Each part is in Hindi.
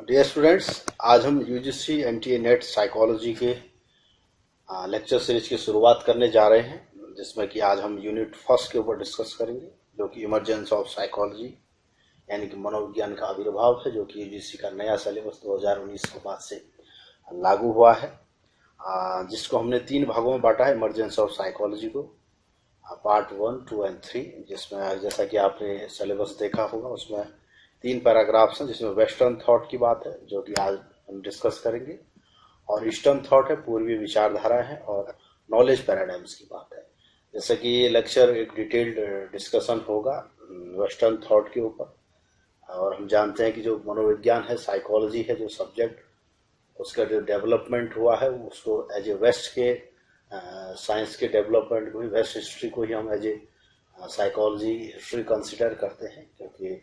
डियर स्टूडेंट्स, आज हम यूजीसी एनटीए नेट साइकोलॉजी के लेक्चर सीरीज की शुरुआत करने जा रहे हैं, जिसमें कि आज हम यूनिट फर्स्ट के ऊपर डिस्कस करेंगे, जो कि इमरजेंस ऑफ साइकोलॉजी यानी कि मनोविज्ञान का आविर्भाव है, जो कि यूजीसी का नया सिलेबस 2019 के बाद से लागू हुआ है, जिसको हमने 3 भागों में बांटा है इमरजेंस ऑफ साइकोलॉजी को, पार्ट 1, 2 एंड 3, जिसमें जैसा कि आपने सिलेबस देखा होगा उसमें 3 पैराग्राफ्स हैं, जिसमें वेस्टर्न थॉट की बात है जो कि आज हम डिस्कस करेंगे, और ईस्टर्न थॉट है, पूर्वी विचारधारा है, और नॉलेज पैराडाइम्स की बात है। जैसे कि ये लेक्चर एक डिटेल्ड डिस्कशन होगा वेस्टर्न थॉट के ऊपर, और हम जानते हैं कि जो मनोविज्ञान है, साइकोलॉजी है, जो सब्जेक्ट उसका जो डेवलपमेंट हुआ है उसको एज ए वेस्ट के साइंस के डेवलपमेंट को ही, वेस्ट हिस्ट्री को ही हम as a psychology history consider करते हैं, क्योंकि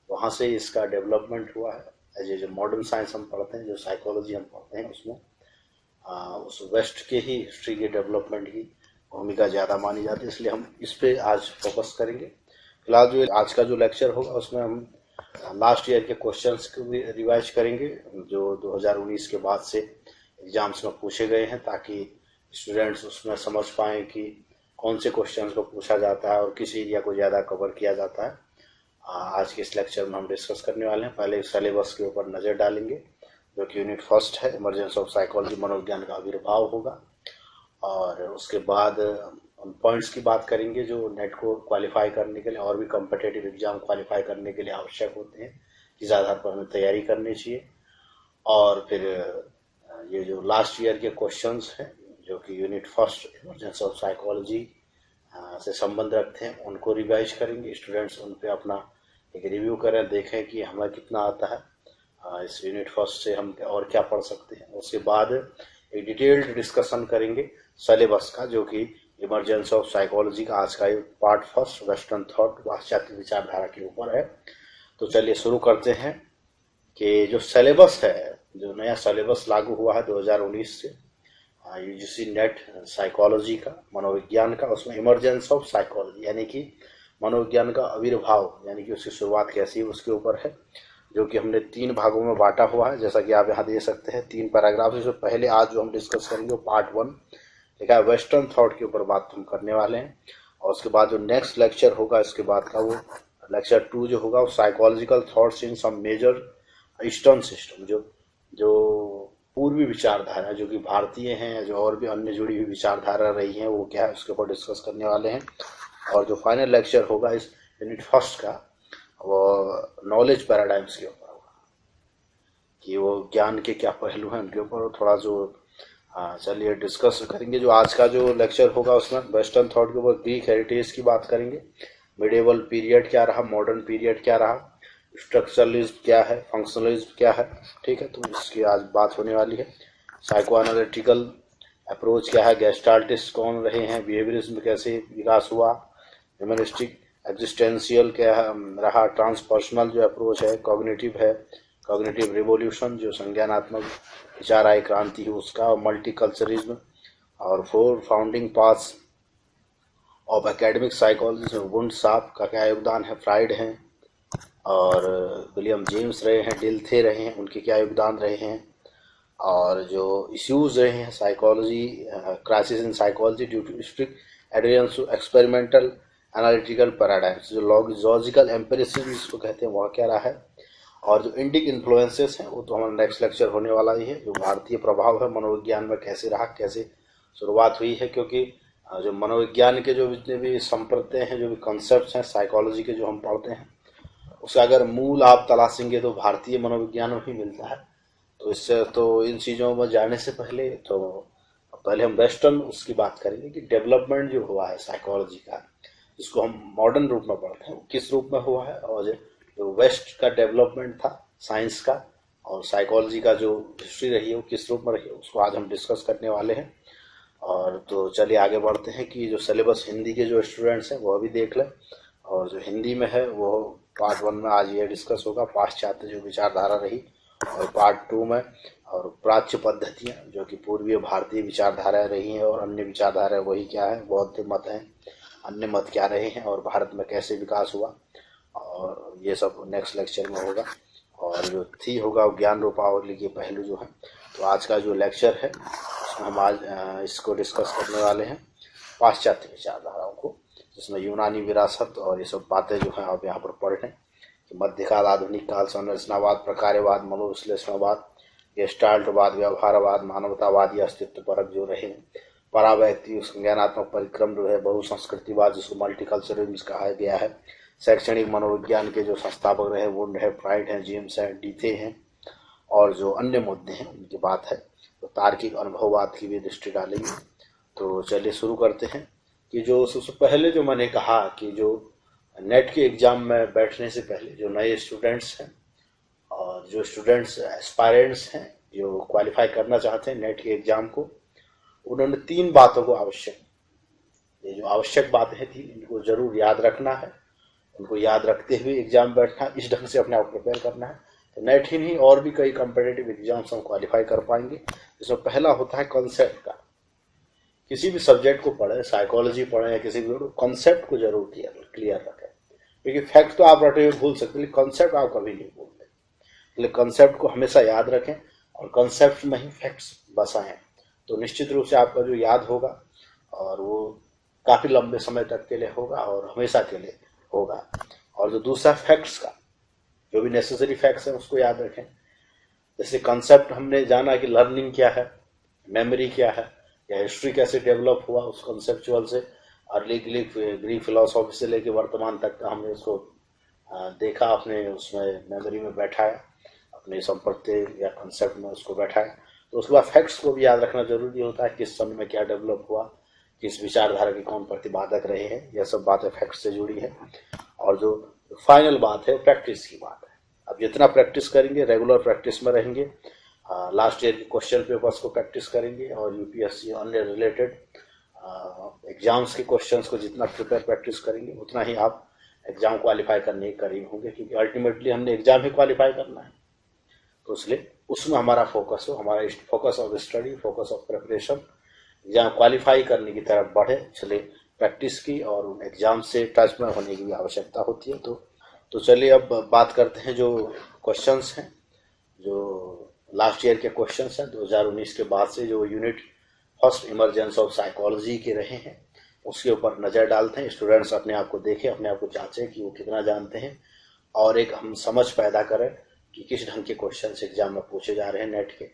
वहाँ से इसका डेवलपमेंट हुआ है। एज ए जो मॉडर्न साइंस हम पढ़ते हैं, जो साइकोलॉजी हम पढ़ते हैं, उसमें उस वेस्ट के ही हिस्ट्री के डेवलपमेंट की भूमिका ज़्यादा मानी जाती है, इसलिए हम इस पे आज फोकस करेंगे। फिलहाल जो आज का जो लेक्चर होगा उसमें हम लास्ट ईयर के क्वेश्चंस को भी रिवाइज करेंगे, जो 2019 के बाद से एग्जाम्स में पूछे गए हैं, ताकि स्टूडेंट्स उसमें समझ पाएँ कि कौन से क्वेश्चंस को पूछा जाता है और किस एरिया को ज़्यादा कवर किया जाता है। आज के इस लेक्चर में हम डिस्कस करने वाले हैं। पहले सिलेबस के ऊपर नज़र डालेंगे, जो कि यूनिट फर्स्ट है, इमरजेंस ऑफ साइकोलॉजी, मनोविज्ञान का आविर्भाव होगा, और उसके बाद उन पॉइंट्स की बात करेंगे जो नेट को क्वालिफाई करने के लिए और भी कॉम्पिटिटिव एग्जाम क्वालिफाई करने के लिए आवश्यक होते हैं, जिस आधार पर हमें तैयारी करनी चाहिए। और फिर ये जो लास्ट ईयर के क्वेश्चंस हैं, जो कि unit first emergence of psychology से संबंध रखते हैं, उनको रिवाइज करेंगे। स्टूडेंट्स उन पे अपना एक रिव्यू करें, देखें कि हमें कितना आता है, इस यूनिट फर्स्ट से हम और क्या पढ़ सकते हैं। उसके बाद एक डिटेल्ड डिस्कशन करेंगे सिलेबस का, जो कि इमरजेंस ऑफ साइकोलॉजी का आज का पार्ट फर्स्ट, वेस्टर्न थॉट, पाश्चात्य विचारधारा के ऊपर है। तो चलिए शुरू करते हैं कि जो सिलेबस है, जो नया सिलेबस लागू हुआ है 2019 से यूजीसी नेट साइकोलॉजी का, मनोविज्ञान का, उसमें इमरजेंस ऑफ साइकोलॉजी यानी कि मनोविज्ञान का आविर्भाव, यानी कि उसकी शुरुआत कैसी है उसके ऊपर है, जो कि हमने 3 भागों में बांटा हुआ है। जैसा कि आप यहाँ दे सकते हैं 3 पैराग्राफ। इसमें पहले आज जो हम डिस्कस करेंगे वो पार्ट 1 लिखा है, वेस्टर्न थॉट के ऊपर बात हम करने वाले हैं, और उसके बाद जो नेक्स्ट लेक्चर होगा इसके बाद का, वो लेक्चर 2 जो होगा, वो psychological thoughts in some major eastern system, जो पूर्वी विचारधारा, जो कि भारतीय हैं, जो और भी अन्य जुड़ी हुई विचारधारा रही हैं, वो क्या है उसके ऊपर डिस्कस करने वाले हैं। और जो फाइनल लेक्चर होगा इस यूनिट फर्स्ट का, वो नॉलेज पैराडाइम्स के ऊपर होगा, कि वो ज्ञान के क्या पहलू हैं उनके ऊपर थोड़ा जो चलिए डिस्कस करेंगे। जो आज का जो लेक्चर होगा उसमें वेस्टर्न थॉट के ऊपर ग्रीक हेरिटेज की बात करेंगे, मिडिवल पीरियड क्या रहा, मॉडर्न पीरियड क्या रहा, स्ट्रक्चरलिज्म क्या है, फंक्शनलिज्म क्या है, ठीक है, तो इसकी आज बात होने वाली है। साइको एनालिटिकल अप्रोच क्या है, गेस्टाल्टिस्ट कौन रहे हैं, बिहेवियरिज्म कैसे विकास हुआ, ह्यूमनिस्टिक एग्जिस्टेंशियल क्या रहा, ट्रांसपर्सनल जो अप्रोच है, कॉग्निटिव है, कॉग्निटिव रिवोल्यूशन जो संज्ञानात्मक विचार आय क्रांति है उसका, और मल्टीकल्चरिज्म, और 4 founding paths of academic psychology में वुंड साफ का क्या योगदान है, फ्राइड हैं, और विलियम जेम्स रहे हैं, डिल्थे रहे हैं, उनके क्या योगदान रहे हैं, और जो इश्यूज रहे हैं psychology, crisis in psychology due to strict adherence to experimental analytical paradigms, जो लॉजिकल एम्पिरिसिज्म जिसको कहते हैं, वह क्या रहा है, और जो इंडिक इन्फ्लुएंसेस हैं वो तो हमारा नेक्स्ट लेक्चर होने वाला ही है। जो भारतीय प्रभाव है मनोविज्ञान में कैसे रहा, कैसे शुरुआत हुई है, क्योंकि जो मनोविज्ञान के जो जितने भी संप्रदाय हैं, जो भी कॉन्सेप्ट्स हैं साइकोलॉजी के जो हम पढ़ते हैं, उसका अगर मूल आप तलाशेंगे तो भारतीय मनोविज्ञान में ही मिलता है। तो इससे तो इन चीज़ों में जाने से पहले हम वेस्टर्न उसकी बात करेंगे कि डेवलपमेंट जो हुआ है साइकोलॉजी का, जिसको हम मॉडर्न रूप में पढ़ते हैं, वो किस रूप में हुआ है, और जो वेस्ट का डेवलपमेंट था साइंस का और साइकोलॉजी का जो हिस्ट्री रही है वो किस रूप में रही है, उसको आज हम डिस्कस करने वाले हैं। और तो चलिए आगे बढ़ते हैं कि जो सिलेबस हिंदी के जो स्टूडेंट्स हैं वो भी देख लें, और जो हिंदी में है वो पार्ट 1 में आज ये डिस्कस होगा, पाश्चात्य जो विचारधारा रही, और पार्ट 2 में और प्राच्य पद्धतियाँ जो कि पूर्वीय भारतीय विचारधाराएं रही हैं, और अन्य विचारधाराएं वही क्या है, बौद्ध मत हैं, अन्य मत क्या रहे हैं, और भारत में कैसे विकास हुआ, और ये सब नेक्स्ट लेक्चर में होगा। और जो थी होगा वो ज्ञान रूपावली के पहलू जो है। तो आज का जो लेक्चर है उसमें हम आज इसको डिस्कस करने वाले हैं पाश्चात्य विचारधाराओं को, जिसमें यूनानी विरासत और ये सब बातें जो हैं आप यहाँ पर पढ़ लें कि मध्यकाल, आधुनिक काल, संरचनावाद, प्रकार्यवाद, मनोविश्लेषणवाद, गेस्टाल्टवाद, व्यवहारवाद, मानवतावाद या अस्तित्व परक जो रहे, परावैक्तिक संज्ञानात्मक परिक्रम जो है, बहुसंस्कृतिवाद जिसको मल्टीकल्चरलिज्म कहा गया है, शैक्षणिक मनोविज्ञान के जो संस्थापक रहे वुंड है, फ्राइड है, जेम्स है, डीथे हैं, और जो अन्य मुद्दे हैं उनकी बात है। तो तार्किक अनुभववाद की भी दृष्टि डालेंगे। तो चलिए शुरू करते हैं कि जो सबसे पहले जो मैंने कहा कि जो नेट के एग्जाम में बैठने से पहले जो नए स्टूडेंट्स हैं और जो स्टूडेंट्स एस्पायरेंट्स हैं जो क्वालिफाई करना चाहते हैं नेट के एग्जाम को, उन्होंने 3 बातों को ये जो आवश्यक बातें थी इनको जरूर याद रखना है। उनको याद रखते हुए एग्जाम बैठना, इस ढंग से अपने आप प्रिपेयर करना है। तो नेट ही नहीं और भी कई कॉम्पिटिटिव एग्जाम्स हम क्वालिफाई कर पाएंगे। जिसमें पहला होता है कॉन्सेप्ट का। किसी भी सब्जेक्ट को पढ़े, साइकोलॉजी पढ़े या किसी भी, कॉन्सेप्ट को जरूर क्लियर रखें, क्योंकि फैक्ट तो आप रटे हुए भूल सकते हैं, कॉन्सेप्ट आप कभी नहीं भूलते। इसलिए कॉन्सेप्ट को हमेशा याद रखें और कॉन्सेप्ट में ही फैक्ट्स बसाएं, तो निश्चित रूप से आपका जो याद होगा और वो काफी लंबे समय तक के लिए होगा और हमेशा के लिए होगा। और जो दूसरा फैक्ट्स का, जो भी नेसेसरी फैक्ट्स हैं उसको याद रखें। जैसे कंसेप्ट हमने जाना कि लर्निंग क्या है, मेमोरी क्या है, या हिस्ट्री कैसे डेवलप हुआ उस कंसेप्चुअल से, अर्ली ग्रीक फिलोसॉफी से लेकर वर्तमान तक का हमने उसको देखा, अपने उसमें मेमोरी में बैठाया, अपने संपत्ति या कंसेप्ट में उसको बैठाया। तो उसके बाद फैक्ट्स को भी याद रखना जरूरी होता है, किस समय में क्या डेवलप हुआ, किस विचारधारा के कौन प्रतिपादक रहे हैं, यह सब बातें फैक्ट्स से जुड़ी है। और जो फाइनल बात है प्रैक्टिस की बात है। अब जितना प्रैक्टिस करेंगे, रेगुलर प्रैक्टिस में रहेंगे, लास्ट ईयर के क्वेश्चन पेपर्स को प्रैक्टिस करेंगे और यूपीएससी अन्य रिलेटेड एग्जाम्स के क्वेश्चंस को जितना प्रिपेयर प्रैक्टिस करेंगे उतना ही आप एग्जाम क्वालिफाई करने के करीब होंगे, क्योंकि अल्टीमेटली हमने एग्जाम ही क्वालिफाई करना है। तो इसलिए उसमें हमारा फोकस हो, हमारा focus of study, focus of preparation exam qualify करने की तरफ बढ़े। चलिए प्रैक्टिस की और एग्जाम से टच में होने की भी आवश्यकता होती है। तो चलिए अब बात करते हैं जो क्वेश्चंस हैं, जो लास्ट ईयर के क्वेश्चंस हैं 2019 के बाद से, जो unit first emergence of psychology के रहे हैं उसके ऊपर नज़र डालते हैं। स्टूडेंट्स अपने आप को देखें, अपने आप को जांचें कि वो कितना जानते हैं, और एक हम समझ पैदा करें कि किस ढंग के क्वेश्चन एग्जाम में पूछे जा रहे हैं नेट के,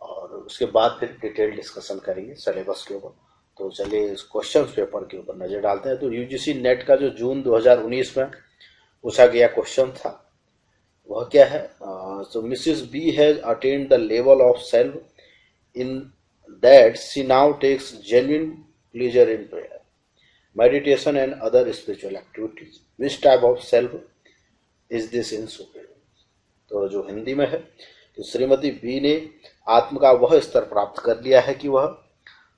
और उसके बाद फिर डिटेल डिस्कशन करेंगे सिलेबस के ऊपर। तो चलिए इस क्वेश्चन पेपर के ऊपर नजर डालते हैं। तो यूजीसी नेट का जो जून 2019 में पूछा गया क्वेश्चन था वह क्या है? So Mrs B has attained the level of self in that she now takes genuine pleasure in prayer, meditation and other spiritual activities. Which type of self is this in supreme? तो जो हिंदी में है, तो श्रीमती बी ने आत्म का वह स्तर प्राप्त कर लिया है कि वह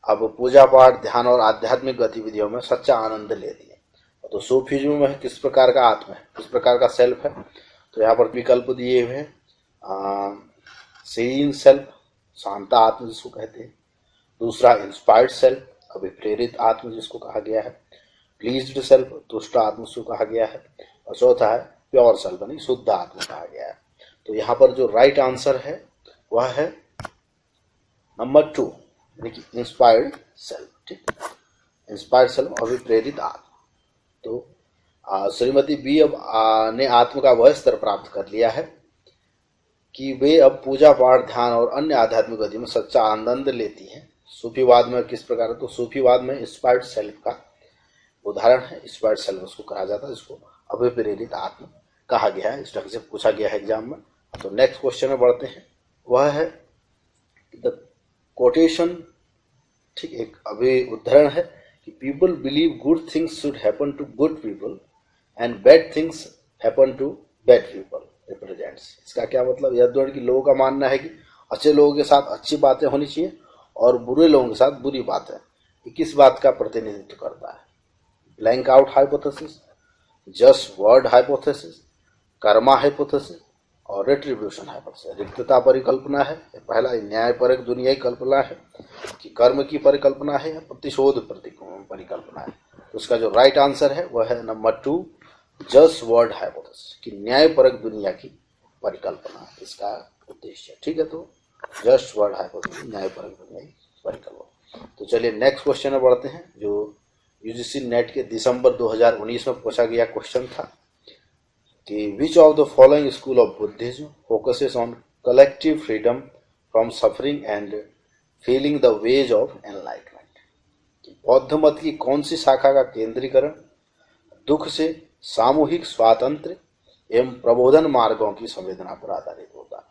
अब पूजा पाठ, ध्यान और आध्यात्मिक गतिविधियों में सच्चा आनंद लेती है। तो सूफीज्म में किस प्रकार का आत्मा है, किस प्रकार का सेल्फ है? तो यहाँ पर विकल्प दिए हुए हैं। सीइंग सेल्फ, शांता आत्म जिसको कहते हैं। दूसरा इंस्पायर्ड सेल्फ, अभिप्रेरित आत्म जिसको कहा गया है। प्लीज्ड सेल्फ, तुष्ट आत्म जिसको कहा गया है। और चौथा है प्योर सेल्फ, यानी शुद्ध आत्म कहा गया है। तो यहाँ पर जो राइट आंसर है वह है नंबर 2, यानी कि इंस्पायर्ड सेल्फ। ठीक, इंस्पायर्ड सेल्फ, अभिप्रेरित आत्म। तो श्रीमती बी अब ने आत्म का वह स्तर प्राप्त कर लिया है कि वे अब पूजा पाठ, ध्यान और अन्य आध्यात्मिक गति में सच्चा आनंद लेती हैं। सूफीवाद में किस प्रकार है? तो सूफीवाद में इंस्पायर्ड सेल्फ का उदाहरण है, इंस्पायर्ड सेल्फ उसको कहा जाता है, जिसको अभिप्रेरित आत्म कहा गया है। इस ढंग से पूछा गया है एग्जाम में। तो नेक्स्ट क्वेश्चन में बढ़ते हैं, वह है द कोटेशन। ठीक, एक अभी उदाहरण है कि people believe good things should happen to good people and bad things happen to bad people represents. इसका क्या मतलब? यह दोनों की लोगों का मानना है कि अच्छे लोगों के साथ अच्छी बातें होनी चाहिए और बुरे लोगों के साथ बुरी बातें। ये किस बात का प्रतिनिधित्व करता है? Blank out hypothesis, just word hypothesis, Karma hypothesis और रेट्रीब्यूशन हाइपोथेसिस। रिक्तता परिकल्पना है पहला, न्यायपरक दुनिया की कल्पना है कि कर्म की परिकल्पना है या प्रतिशोध परिकल्पना है। तो उसका जो राइट आंसर है वह है नंबर 2, जस्ट वर्ड हाइपोथेसिस, कि न्यायपरक दुनिया की परिकल्पना इसका उद्देश्य। ठीक है, तो जस्ट वर्ड हाइपोथेसिस, न्यायपरक परिकल्पना। तो चलिए नेक्स्ट क्वेश्चन में बढ़ते हैं, जो यूजीसी नेट के दिसंबर 2019 में पूछा गया क्वेश्चन था कि विच of the following school of Buddhism focuses on collective freedom from suffering and feeling the ways of enlightenment. बौद्ध मत की कौन सी शाखा का केंद्रीकरण दुख से सामूहिक स्वातंत्र्य एवं प्रबोधन मार्गों की संवेदना पर आधारित होगा।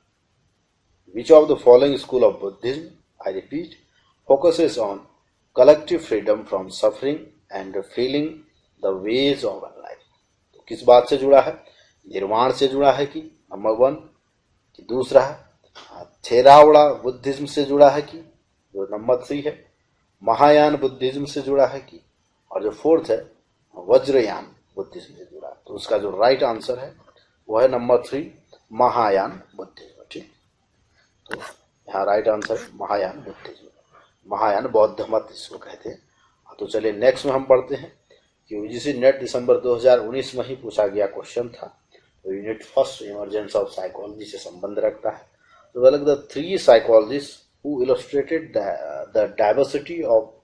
विच of the following school of Buddhism, I repeat, focuses on collective freedom from suffering and feeling the ways of enlightenment. तो किस बात से जुड़ा है? निर्वाण से जुड़ा है कि नंबर 1, कि दूसरा है थेरावड़ा बुद्धिज्म से जुड़ा है कि, जो नंबर 3 है महायान बुद्धिज्म से जुड़ा है कि, और जो 4th है वज्रयान बुद्धिज्म से जुड़ा है। तो उसका जो राइट आंसर है वो है नंबर 3 महायान बुद्धिज्म। ठीक, तो यहाँ राइट आंसर है महायान बुद्धिज्म, महायान बौद्ध मत इसको कहते हैं। तो चलिए नेक्स्ट में हम पढ़ते हैं कि यूजीसी नेट दिसंबर 2019 में ही पूछा गया क्वेश्चन था, तो unit first emergence of psychology से संबंध रखता है। तो वे the 3 psychologist who illustrated the diversity of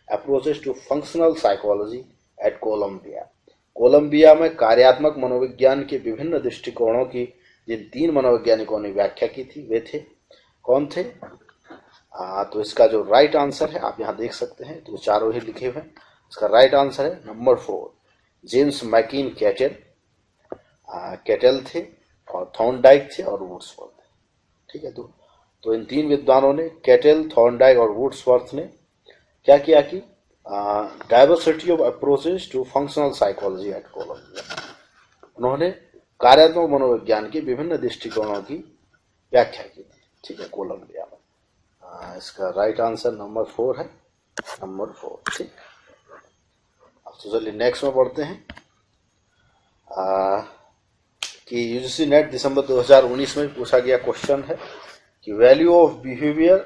approaches to functional psychology at Columbia. Columbia में कार्यात्मक मनोविज्ञान के विभिन्न दृष्टिकोणों की जिन 3 मनोवैज्ञानिकों ने व्याख्या की थी वे थे, कौन थे? तो इसका जो राइट आंसर है आप यहाँ देख सकते हैं, तो चारों ही लिखे हुए हैं। इसका राइट आंसर है नंबर 4 जेम्स मैकिन कैटेल, कैटेल थे, और थॉर्नडाइक थे, और वुड्सवर्थ थे। ठीक है, तो इन 3 विद्वानों ने, कैटेल, थॉर्नडाइक और वुड्सवर्थ ने क्या किया कि diversity of approaches to functional psychology at Columbia, उन्होंने कार्यात्मक मनोविज्ञान के विभिन्न दृष्टिकोणों की व्याख्या की थी। ठीक है, कोलंबिया में। इसका राइट आंसर नंबर 4 है, नंबर 4। ठीक, अब तो चलिए नेक्स्ट में पढ़ते हैं कि यूजीसी नेट दिसंबर 2019 में पूछा गया क्वेश्चन है कि value of behaviour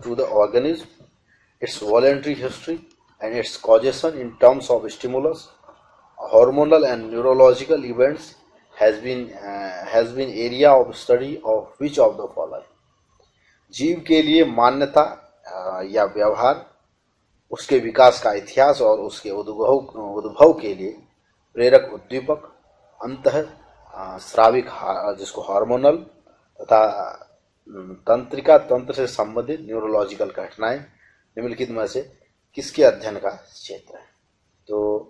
to the organism, its voluntary history and its causation in terms of stimulus, hormonal and neurological events has been area of study of which of the following। जीव के लिए मान्यता या व्यवहार, उसके विकास का इतिहास और उसके उद्भव के लिए प्रेरक उद्दीपक, अंतः स्राविक जिसको हार्मोनल तथा तंत्रिका तंत्र से संबंधित न्यूरोलॉजिकल घटनाएं निम्नलिखित में से किसके अध्ययन का क्षेत्र है? तो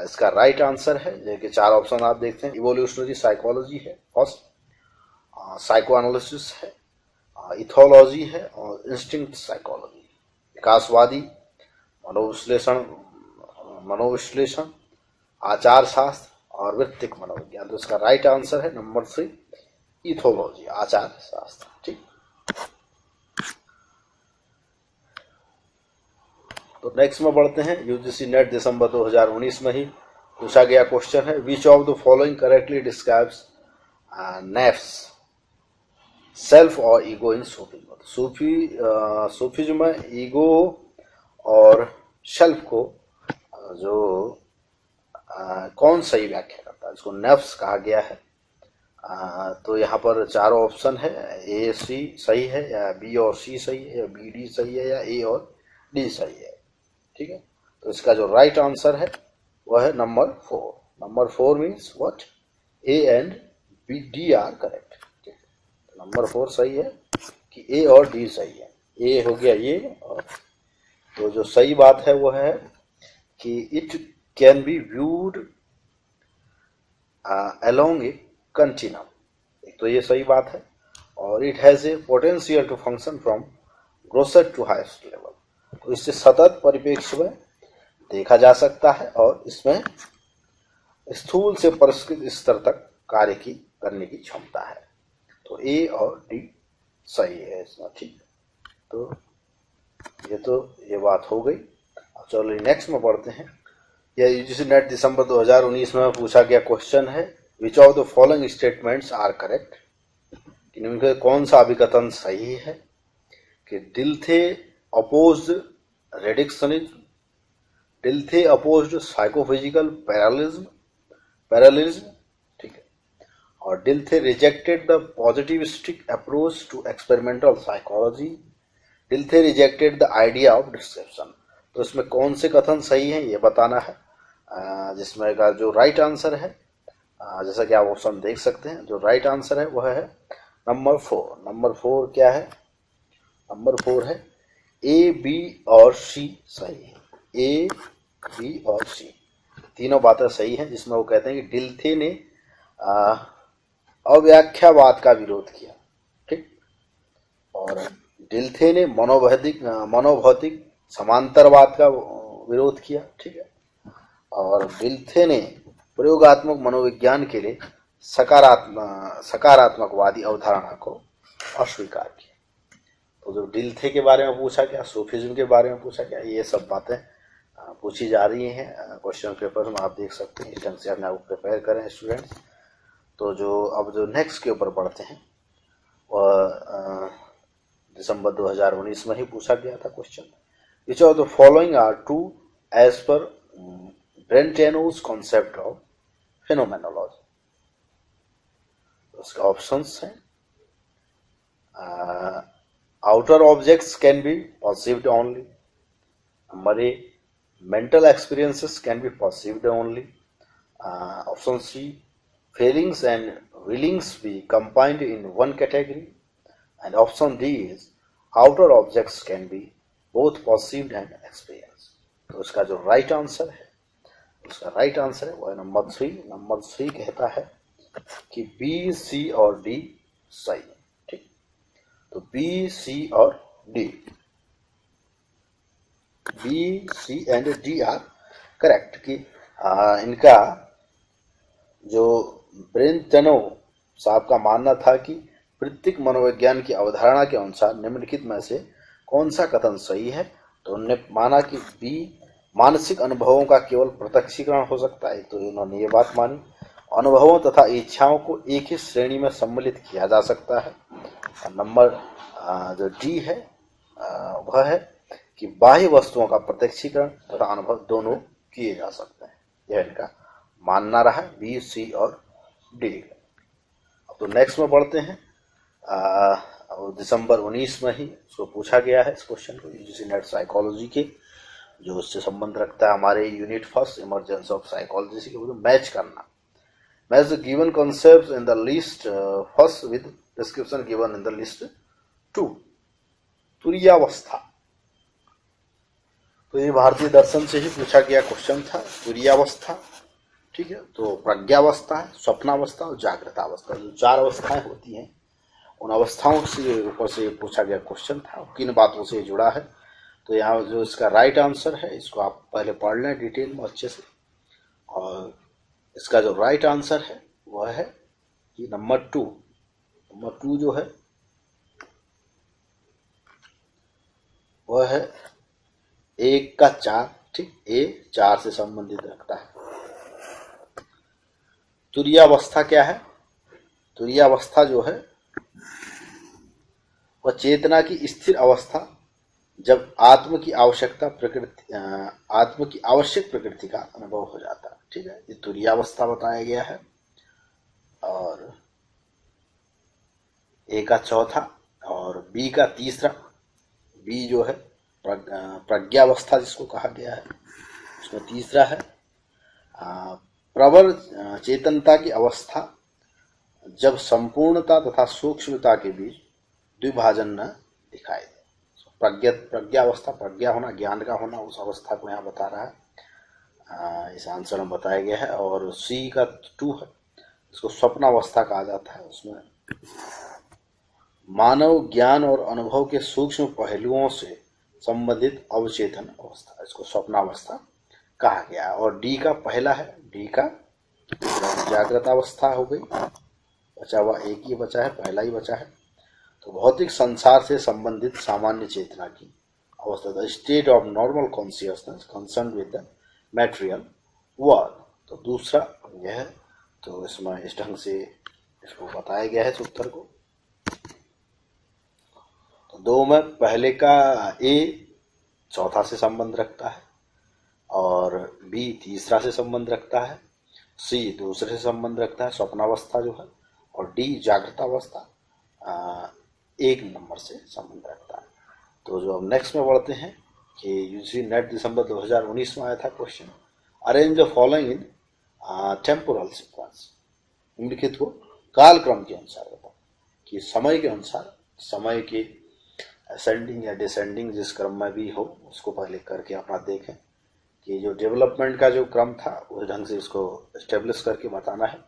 इसका राइट आंसर है, जैसे 4 ऑप्शन आप देखते हैं, इवोल्यूशनरी साइकोलॉजी है फर्स्ट, साइको एनालिसिस है, इथोलॉजी है, और इंस्टिंक्ट साइकोलॉजी, विकासवादी मनोविश्लेषण, आचार शास्त्र और वृत्तिक मनोविज्ञान। तो इसका राइट आंसर है नंबर 3 इथोलॉजी, आचार शास्त्र। ठीक, तो नेक्स्ट में बढ़ते हैं, यूजीसी नेट दिसंबर 2019 में ही पूछा गया क्वेश्चन है which of the following correctly describes नेफ्स, सेल्फ और ईगो इन सूफीज्म। सूफीज्म में ईगो और सेल्फ को जो कौन सही व्याख्या करता है, इसको नेफ्स कहा गया है। तो यहाँ पर 4 ऑप्शन है, ए सी सही है, या बी और सी सही है, या बी डी सही है, या ए और डी सही है। ठीक है, तो इसका जो राइट आंसर है वह है number 4। Number 4 means what, A and B D are correct. Number 4 सही है कि ए और डी सही है। ए हो गया ये, और तो जो सही बात है वो है कि it can be viewed along a continuum, तो ये सही बात है, और it has a potential to function from grosser to highest level, तो इससे सतत परिप्रेक्ष्य में देखा जा सकता है, और इसमें स्थूल से परिष्कृत स्तर तक कार्य की करने की क्षमता है। तो ए और डी सही है इसमें। ठीक, तो ये बात हो गई। अब चलो नेक्स्ट में पढ़ते हैं, यह यूजीसी नेट दिसंबर 2019 में पूछा गया क्वेश्चन है which of the following statements are correct, इनमें कौन सा अभिकथन सही है कि Dilthey opposed reductionism, Dilthey opposed psychophysical parallelism, ठीक है, और Dilthey rejected the positivistic approach to experimental psychology. Dilthey rejected the idea of description. तो इसमें कौन से कथन सही है ये बताना है, जिसमें का जो राइट आंसर है, जैसा कि आप ऑप्शन देख सकते हैं, जो राइट आंसर है वह है नंबर 4। नंबर 4 क्या है? नंबर 4 है ए, बी और सी सही है। ए, बी और सी तीनों बातें सही हैं, जिसमें वो कहते हैं कि डिल्थे ने अव्याख्यावाद का विरोध किया, ठीक। और डिल्थे ने मनोभौतिक समांतरवाद का विरोध किया, ठीक है। और डिल्थे ने प्रयोगात्मक मनोविज्ञान के लिए सकारात्मकवादी अवधारणा को अस्वीकार किया। तो जो डिल्थे के बारे में पूछा गया, सूफिज्म के बारे में पूछा गया, ये सब बातें पूछी जा रही हैं क्वेश्चन पेपर में, आप देख सकते हैं। इस ढंग से अपने आप प्रिपेयर करें स्टूडेंट्स। तो जो नेक्स्ट के ऊपर बढ़ते हैं, वह दिसंबर 2019 में ही पूछा गया था question. Which of the following are true as per Brentano's concept of phenomenology. उसके ऑप्शंस हैं, outer objects can be perceived only. Number A, mental experiences can be perceived only. Option C, feelings and willings be combined in one category. And option D is outer objects can be both perceived and experienced. तो उसका जो राइट आंसर है, वह नंबर 3। नंबर 3 कहता है कि बी, सी और डी सही है, ठीक। तो बी, सी और D, B, C and D are correct. कि इनका जो ब्रेंटनो साहब का मानना था कि प्रत्येक मनोविज्ञान की अवधारणा के अनुसार निम्नलिखित में से कौन सा कथन सही है। तो उन्होंने माना कि बी, मानसिक अनुभवों का केवल प्रत्यक्षीकरण हो सकता है। तो इन्होंने ये बात मानी। अनुभवों तथा इच्छाओं को एक ही श्रेणी में सम्मिलित किया जा सकता है। और नंबर जो डी है वह है कि बाह्य वस्तुओं का प्रत्यक्षीकरण तथा अनुभव दोनों किए जा सकते हैं। यह इनका मानना रहा, बी, सी और डी। अब तो नेक्स्ट में बढ़ते हैं। दिसंबर 19 में ही इसको पूछा गया है, इस क्वेश्चन को, यूजीसी नेट साइकोलॉजी के, जो उससे संबंध रखता है हमारे unit first emergence of psychology के। मैच करना, match the given concept in the list first with description given in the list 2। तुरीयावस्था, तो ये भारतीय दर्शन से ही पूछा गया क्वेश्चन था। तुरीयावस्था, ठीक है। तो प्रज्ञावस्था है, स्वप्नावस्था और जागृतावस्था, जो 4 अवस्थाएं होती हैं, उन अवस्थाओं से ऊपर से पूछा गया क्वेश्चन था। किन बातों से जुड़ा है? तो यहाँ जो इसका राइट आंसर है, इसको आप पहले पढ़ लें डिटेल में अच्छे से। और इसका जो राइट आंसर है वह है कि नंबर 2। नंबर 2 जो है वह है 1 का 4, ठीक। ए 4 से संबंधित रखता है। तुरीयावस्था क्या है? तुरीयावस्था जो है वह चेतना की स्थिर अवस्था, जब आत्म की आवश्यक प्रकृति का अनुभव हो जाता है, ठीक है। ये तुरीयावस्था बताया गया है। और ए का चौथा और बी का तीसरा, बी जो है प्रज्ञावस्था जिसको कहा गया है, उसमें तीसरा है प्रबल चेतनता की अवस्था, जब संपूर्णता तथा सूक्ष्मता के बीच द्विभाजन न दिखाई दे। प्रज्ञावस्था, प्रज्ञा होना, ज्ञान का होना, उस अवस्था को यहाँ बता रहा है, इस आंसर में बताया गया है। और सी का 2 है, इसको स्वप्नावस्था कहा जाता है। उसमें मानव ज्ञान और अनुभव के सूक्ष्म पहलुओं से संबंधित अवचेतन अवस्था, इसको स्वप्नावस्था कहा गया है। और डी का पहला है, डी का जागृत अवस्था हो गई। बचा हुआ एक ही बचा है, पहला ही बचा है। तो भौतिक संसार से संबंधित सामान्य चेतना की अवस्था, the state of normal consciousness concern with the material world. तो दूसरा यह है। तो इसमें इस ढंग से इसको बताया गया है इस उत्तर को। तो 2 में पहले का ए चौथा से संबंध रखता है, और बी तीसरा से संबंध रखता है, सी दूसरे से संबंध रखता है, स्वप्नावस्था जो है, और डी जागृतावस्था 1 नंबर से संबंध रखता है। तो जो हम नेक्स्ट में बढ़ते हैं कि यूजी नेट दिसंबर 2019 में आया था question, arrange the following in temporal sequence, निम्नलिखित को कालक्रम के अनुसार बताओ, कि समय के अनुसार, समय के असेंडिंग या डिसेंडिंग जिस क्रम में भी हो उसको पहले करके अपना देखें कि जो डेवलपमेंट का जो क्रम था उस ढंग से इसको एस्टेब्लिश करके बताना है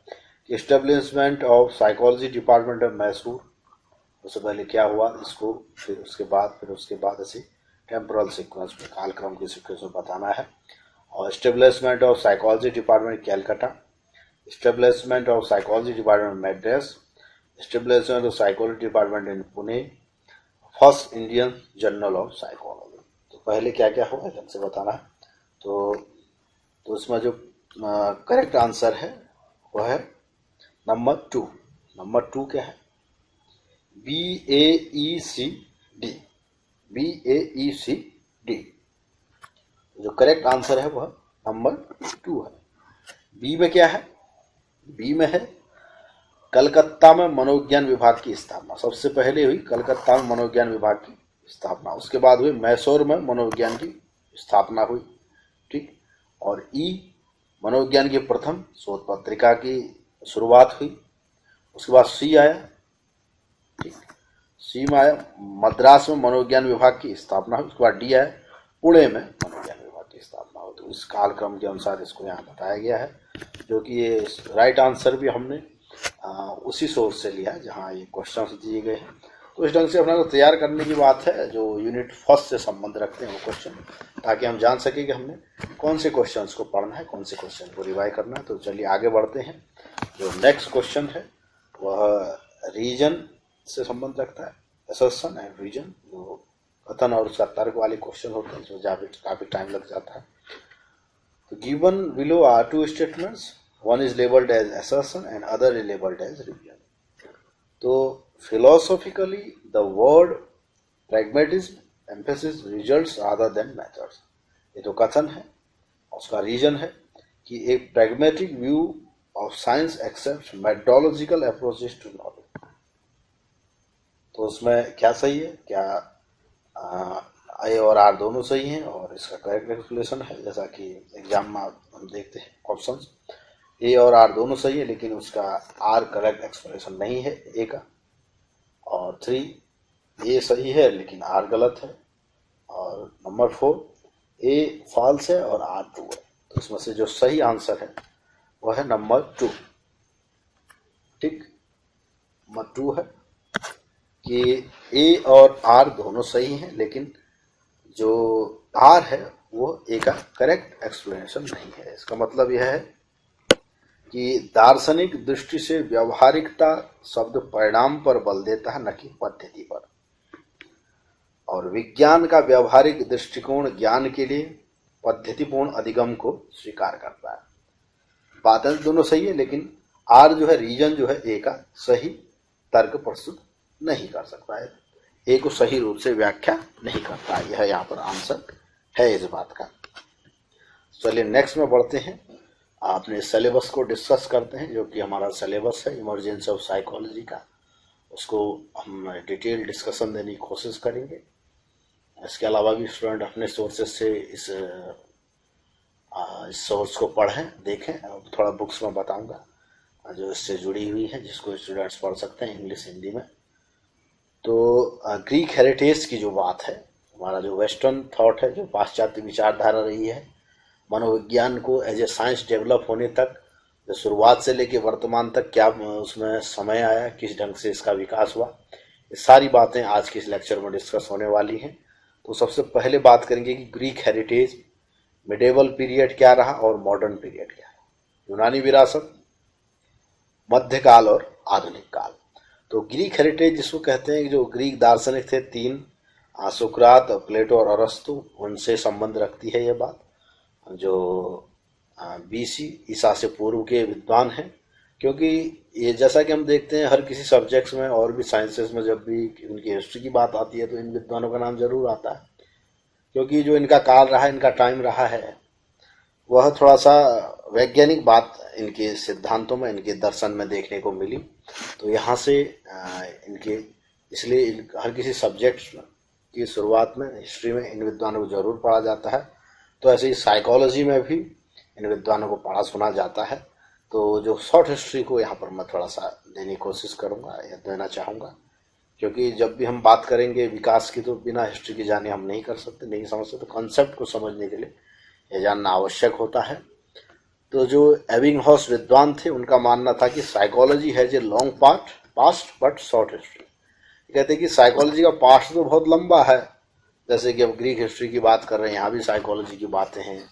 कि establishment of psychology department of Mysore, उससे पहले क्या हुआ इसको, फिर उसके बाद ऐसे टेम्पोरल सीक्वेंस में, कालक्रम के सीक्वेंस में बताना है। और establishment of psychology department Calcutta, establishment of psychology department Madras, establishment of psychology department in Pune, first Indian journal of psychology. तो पहले क्या क्या हुआ ढंग से बताना है। तो इसमें जो करेक्ट आंसर है वह है नंबर 2। नंबर 2 क्या है? BAECD, BAECD। जो करेक्ट आंसर है वह नंबर 2 है। बी में क्या है? बी में है कलकत्ता में मनोविज्ञान विभाग की स्थापना। सबसे पहले हुई कलकत्ता में मनोविज्ञान विभाग की स्थापना, उसके बाद हुई मैसूर में मनोविज्ञान की स्थापना हुई, ठीक। और ई मनोविज्ञान की प्रथम शोध पत्रिका की शुरुआत हुई। उसके बाद सी आया, ठीक, सी में आया मद्रास में मनोविज्ञान विभाग की स्थापना हुई। उसके बाद डी आया पुणे में मनोविज्ञान विभाग की स्थापना हुई। तो इस कालक्रम के अनुसार इसको यहाँ बताया गया है, जो कि ये राइट आंसर भी हमने उसी सोर्स से लिया जहाँ ये क्वेश्चन दिए गए हैं। तो इस ढंग से अपना तैयार करने की बात है जो यूनिट फर्स्ट से संबंध रखते हैं वो क्वेश्चन, ताकि हम जान सकें कि हमने कौन से क्वेश्चंस को पढ़ना है, कौन से क्वेश्चन को रिवाइज करना है। तो चलिए आगे बढ़ते हैं। जो नेक्स्ट क्वेश्चन है वह रीजन से संबंध रखता है, असर्शन एंड रीजन, जो कथन और उसका तर्क वाले क्वेश्चन होते हैं, जो काफी टाइम लग जाता है। तो given below are two statements, one is labeled as assertion and other is labeled as revision. तो philosophically the word pragmatism emphasis results rather than methods, ये तो कथन है। उसका रीजन है कि एक pragmatic view of science accepts methodological approaches to knowledge। तो उसमें क्या सही है? क्या ए और आर दोनों सही हैं और इसका करेक्ट एक्सप्लेनेशन है, जैसा कि एग्जाम में हम देखते हैं ऑप्शंस ए और आर दोनों सही है, लेकिन उसका आर करेक्ट एक्सप्रेशन नहीं है ए का। और 3 ए सही है लेकिन आर गलत है। और नंबर 4 ए फॉल्स है और आर ट्रू है। तो इसमें से जो सही आंसर है वह है नंबर 2, ठीक। नंबर 2 है कि ए और आर दोनों सही हैं, लेकिन जो आर है वो ए का करेक्ट एक्सप्लेनेशन नहीं है। इसका मतलब यह है कि दार्शनिक दृष्टि से व्यावहारिकता शब्द परिणाम पर बल देता है, न कि पद्धति पर। और विज्ञान का व्यावहारिक दृष्टिकोण ज्ञान के लिए पद्धतिपूर्ण अधिगम को स्वीकार करता है। बातें दोनों सही है, लेकिन आर जो है, रीजन जो है ए का सही तर्क प्रस्तुत नहीं कर सकता है, ए को सही रूप से व्याख्या नहीं करता है। यह यहाँ पर आंसर है इस बात का। चलिए नेक्स्ट में बढ़ते हैं, अपने सिलेबस को डिस्कस करते हैं। जो कि हमारा सिलेबस है इमरजेंसी ऑफ साइकोलॉजी का, उसको हम डिटेल डिस्कशन देने की कोशिश करेंगे। इसके अलावा भी स्टूडेंट अपने सोर्सेज से इस सोर्स को पढ़ें, देखें। थोड़ा बुक्स में बताऊंगा जो इससे जुड़ी हुई है, जिसको स्टूडेंट्स पढ़ सकते हैं इंग्लिश हिंदी में। तो ग्रीक हेरिटेज की जो बात है, हमारा जो वेस्टर्न थॉट है, जो पाश्चात्य विचारधारा रही है, मनोविज्ञान को एज ए साइंस डेवलप होने तक, जो शुरुआत से लेके वर्तमान तक क्या उसमें समय आया, किस ढंग से इसका विकास हुआ, ये सारी बातें आज के इस लेक्चर में डिस्कस होने वाली हैं। तो सबसे पहले बात करेंगे कि ग्रीक हेरिटेज, मिडेवल पीरियड क्या रहा और मॉडर्न पीरियड क्या है, यूनानी विरासत, मध्यकाल और आधुनिक काल। तो ग्रीक हेरिटेज जिसको कहते हैं, जो ग्रीक दार्शनिक थे 3, सुकरात, प्लेटो और अरस्तु, उनसे संबंध रखती है यह बात। जो BC ईसा से पूर्व के विद्वान हैं, क्योंकि ये जैसा कि हम देखते हैं हर किसी सब्जेक्ट्स में और भी साइंसेस में जब भी उनकी हिस्ट्री की बात आती है तो इन विद्वानों का नाम जरूर आता है, क्योंकि जो इनका काल रहा है, इनका टाइम रहा है, वह थोड़ा सा वैज्ञानिक बात इनके सिद्धांतों में, इनके दर्शन में देखने को मिली। तो यहाँ से इनके, इसलिए हर किसी सब्जेक्ट की शुरुआत में हिस्ट्री में इन विद्वानों को जरूर पढ़ा जाता है। तो ऐसे ही साइकोलॉजी में भी इन विद्वानों को पढ़ा सुना जाता है। तो जो शॉर्ट हिस्ट्री को यहाँ पर मैं थोड़ा सा देने की कोशिश करूँगा या देना चाहूँगा, क्योंकि जब भी हम बात करेंगे विकास की तो बिना हिस्ट्री के जाने हम नहीं कर सकते, नहीं समझ सकते। तो कॉन्सेप्ट को समझने के लिए ये जानना आवश्यक होता है। तो जो एबिंगहॉस विद्वान थे उनका मानना था कि psychology has a long past but short history. कहते हैं कि साइकोलॉजी का पास्ट तो बहुत लंबा है, जैसे कि अब ग्रीक हिस्ट्री की बात कर रहे हैं, यहाँ भी साइकोलॉजी की बातें हैं,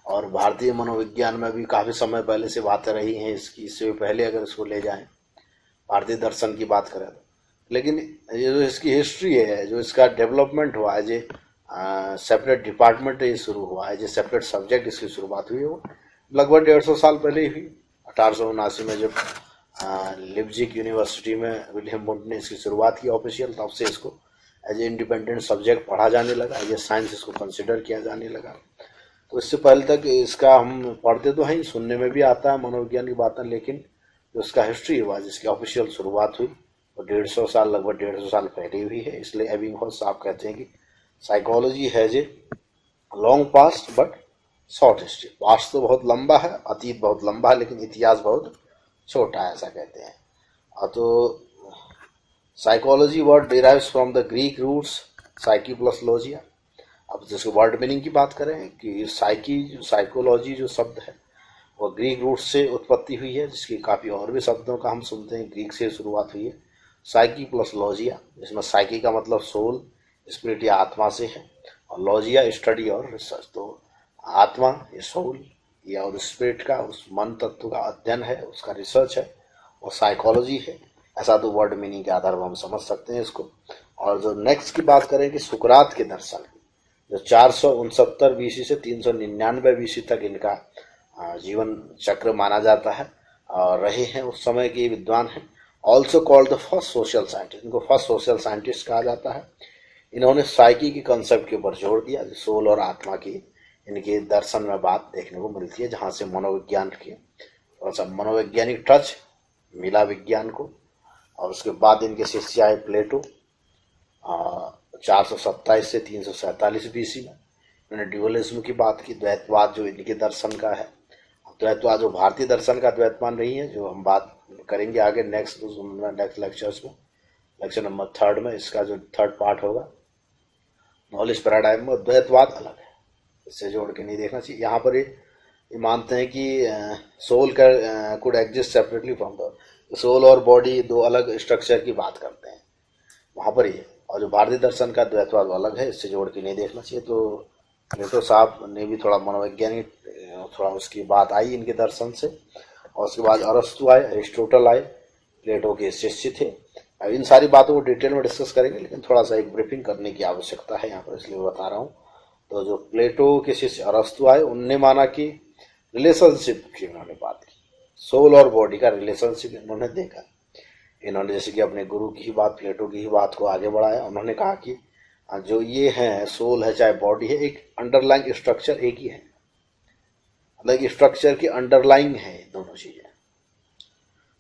और भारतीय मनोविज्ञान में भी काफ़ी समय पहले से बातें रही हैं इसकी, इससे पहले अगर इसको ले जाएं भारतीय दर्शन की बात करें तो। लेकिन ये जो इसकी हिस्ट्री है, जो इसका डेवलपमेंट हुआ है, जो सेपरेट डिपार्टमेंट ये शुरू हुआ है, जो सेपरेट सब्जेक्ट इसकी शुरुआत हुई है, वो लगभग 150 साल पहले ही हुई। 1879 में जब लिप्जिग यूनिवर्सिटी में विलियम वुंट ने इसकी शुरुआत की ऑफिशियल, तब से इसको एज ए इंडिपेंडेंट सब्जेक्ट पढ़ा जाने लगा, एज ए साइंस इसको कंसिडर किया जाने लगा। तो इससे पहले तक इसका हम पढ़ते तो हैं, सुनने में भी आता है मनोविज्ञान की बातें, लेकिन जो इसका हिस्ट्री हुआ, जिसकी ऑफिशियल शुरुआत हुई, वो 150 साल, लगभग 150 साल पहले हुई है। इसलिए एबिंगहॉस साहब कहते हैं कि psychology has a long past but short history. Past तो बहुत लंबा है, अतीत बहुत लंबा है, लेकिन इतिहास बहुत छोटा है, ऐसा कहते हैं। तो psychology word derives from the Greek roots psyche plus logia. अब जैसे वर्ड मीनिंग की बात करें कि साइकोलॉजी जो शब्द है वो ग्रीक रूट से उत्पत्ति हुई है, जिसकी काफ़ी और भी शब्दों का हम सुनते हैं, ग्रीक से शुरुआत हुई है। साइकी प्लस लॉजिया, जिसमें साइकी का मतलब सोल, स्पिरिट या आत्मा से है, और लॉजिया स्टडी और रिसर्च। तो आत्मा या सोल या और स्पिरिट का, उस मन तत्व का अध्ययन है, उसका रिसर्च है, और साइकोलॉजी है। ऐसा तो वर्ड मीनिंग के आधार पर हम समझ सकते हैं इसको। और जो नेक्स्ट की बात करें कि सुकरात के दर्शन, जो 469 बीसी से 399 बीसी तक इनका जीवन चक्र माना जाता है और रहे हैं, उस समय के विद्वान हैं। Also called the first social scientist, इनको फर्स्ट सोशल साइंटिस्ट कहा जाता है। इन्होंने साइकी के कंसेप्ट के ऊपर जोर दिया, सोल और आत्मा की इनके दर्शन में बात देखने को मिलती है, जहाँ से मनोविज्ञान के थोड़ा सा मनोवैज्ञानिक टच मिला विज्ञान को। और उसके बाद इनके शिष्य आए प्लेटो 427 से 347 बीसी में। उन्होंने ड्यूअलिज्म की बात की, द्वैतवाद जो इनके दर्शन का है। द्वैतवाद जो भारतीय दर्शन का द्वैतवाद नहीं है, जो हम बात करेंगे आगे नेक्स्ट लेक्चर्स में, लेक्चर नंबर 3 में, इसका जो 3rd पार्ट होगा नॉलेज पैराडाइम में, द्वैतवाद अलग है, इससे जोड़ के नहीं देखना चाहिए। यहाँ पर ये मानते हैं कि soul could exist separately from the, soul और बॉडी दो अलग स्ट्रक्चर की बात करते हैं वहाँ पर ये। और जो भारतीय दर्शन का द्वैतवाद अलग है, इससे जोड़ के नहीं देखना चाहिए। तो प्लेटो साहब ने भी थोड़ा मनोवैज्ञानिक, थोड़ा उसकी बात आई इनके दर्शन से। और उसके बाद अरस्तु आए, अरिस्टोटल आए, प्लेटो के शिष्य थे। अब इन सारी बातों को डिटेल में डिस्कस करेंगे, लेकिन थोड़ा सा एक ब्रीफिंग करने की आवश्यकता है यहाँ पर, इसलिए बता रहा हूँ। तो जो प्लेटो के शिष्य अरस्तु आए, उनने माना कि रिलेशनशिप की उन्होंने बात की, सोल और बॉडी का रिलेशनशिप इन्होंने देखा। इन्होंने जैसे कि अपने गुरु की ही बात, प्लेटो की ही बात को आगे बढ़ाया। उन्होंने कहा कि जो ये है, सोल है चाहे बॉडी है, एक अंडरलाइंग स्ट्रक्चर एक ही है, मतलब स्ट्रक्चर की अंडरलाइंग है दोनों चीजें।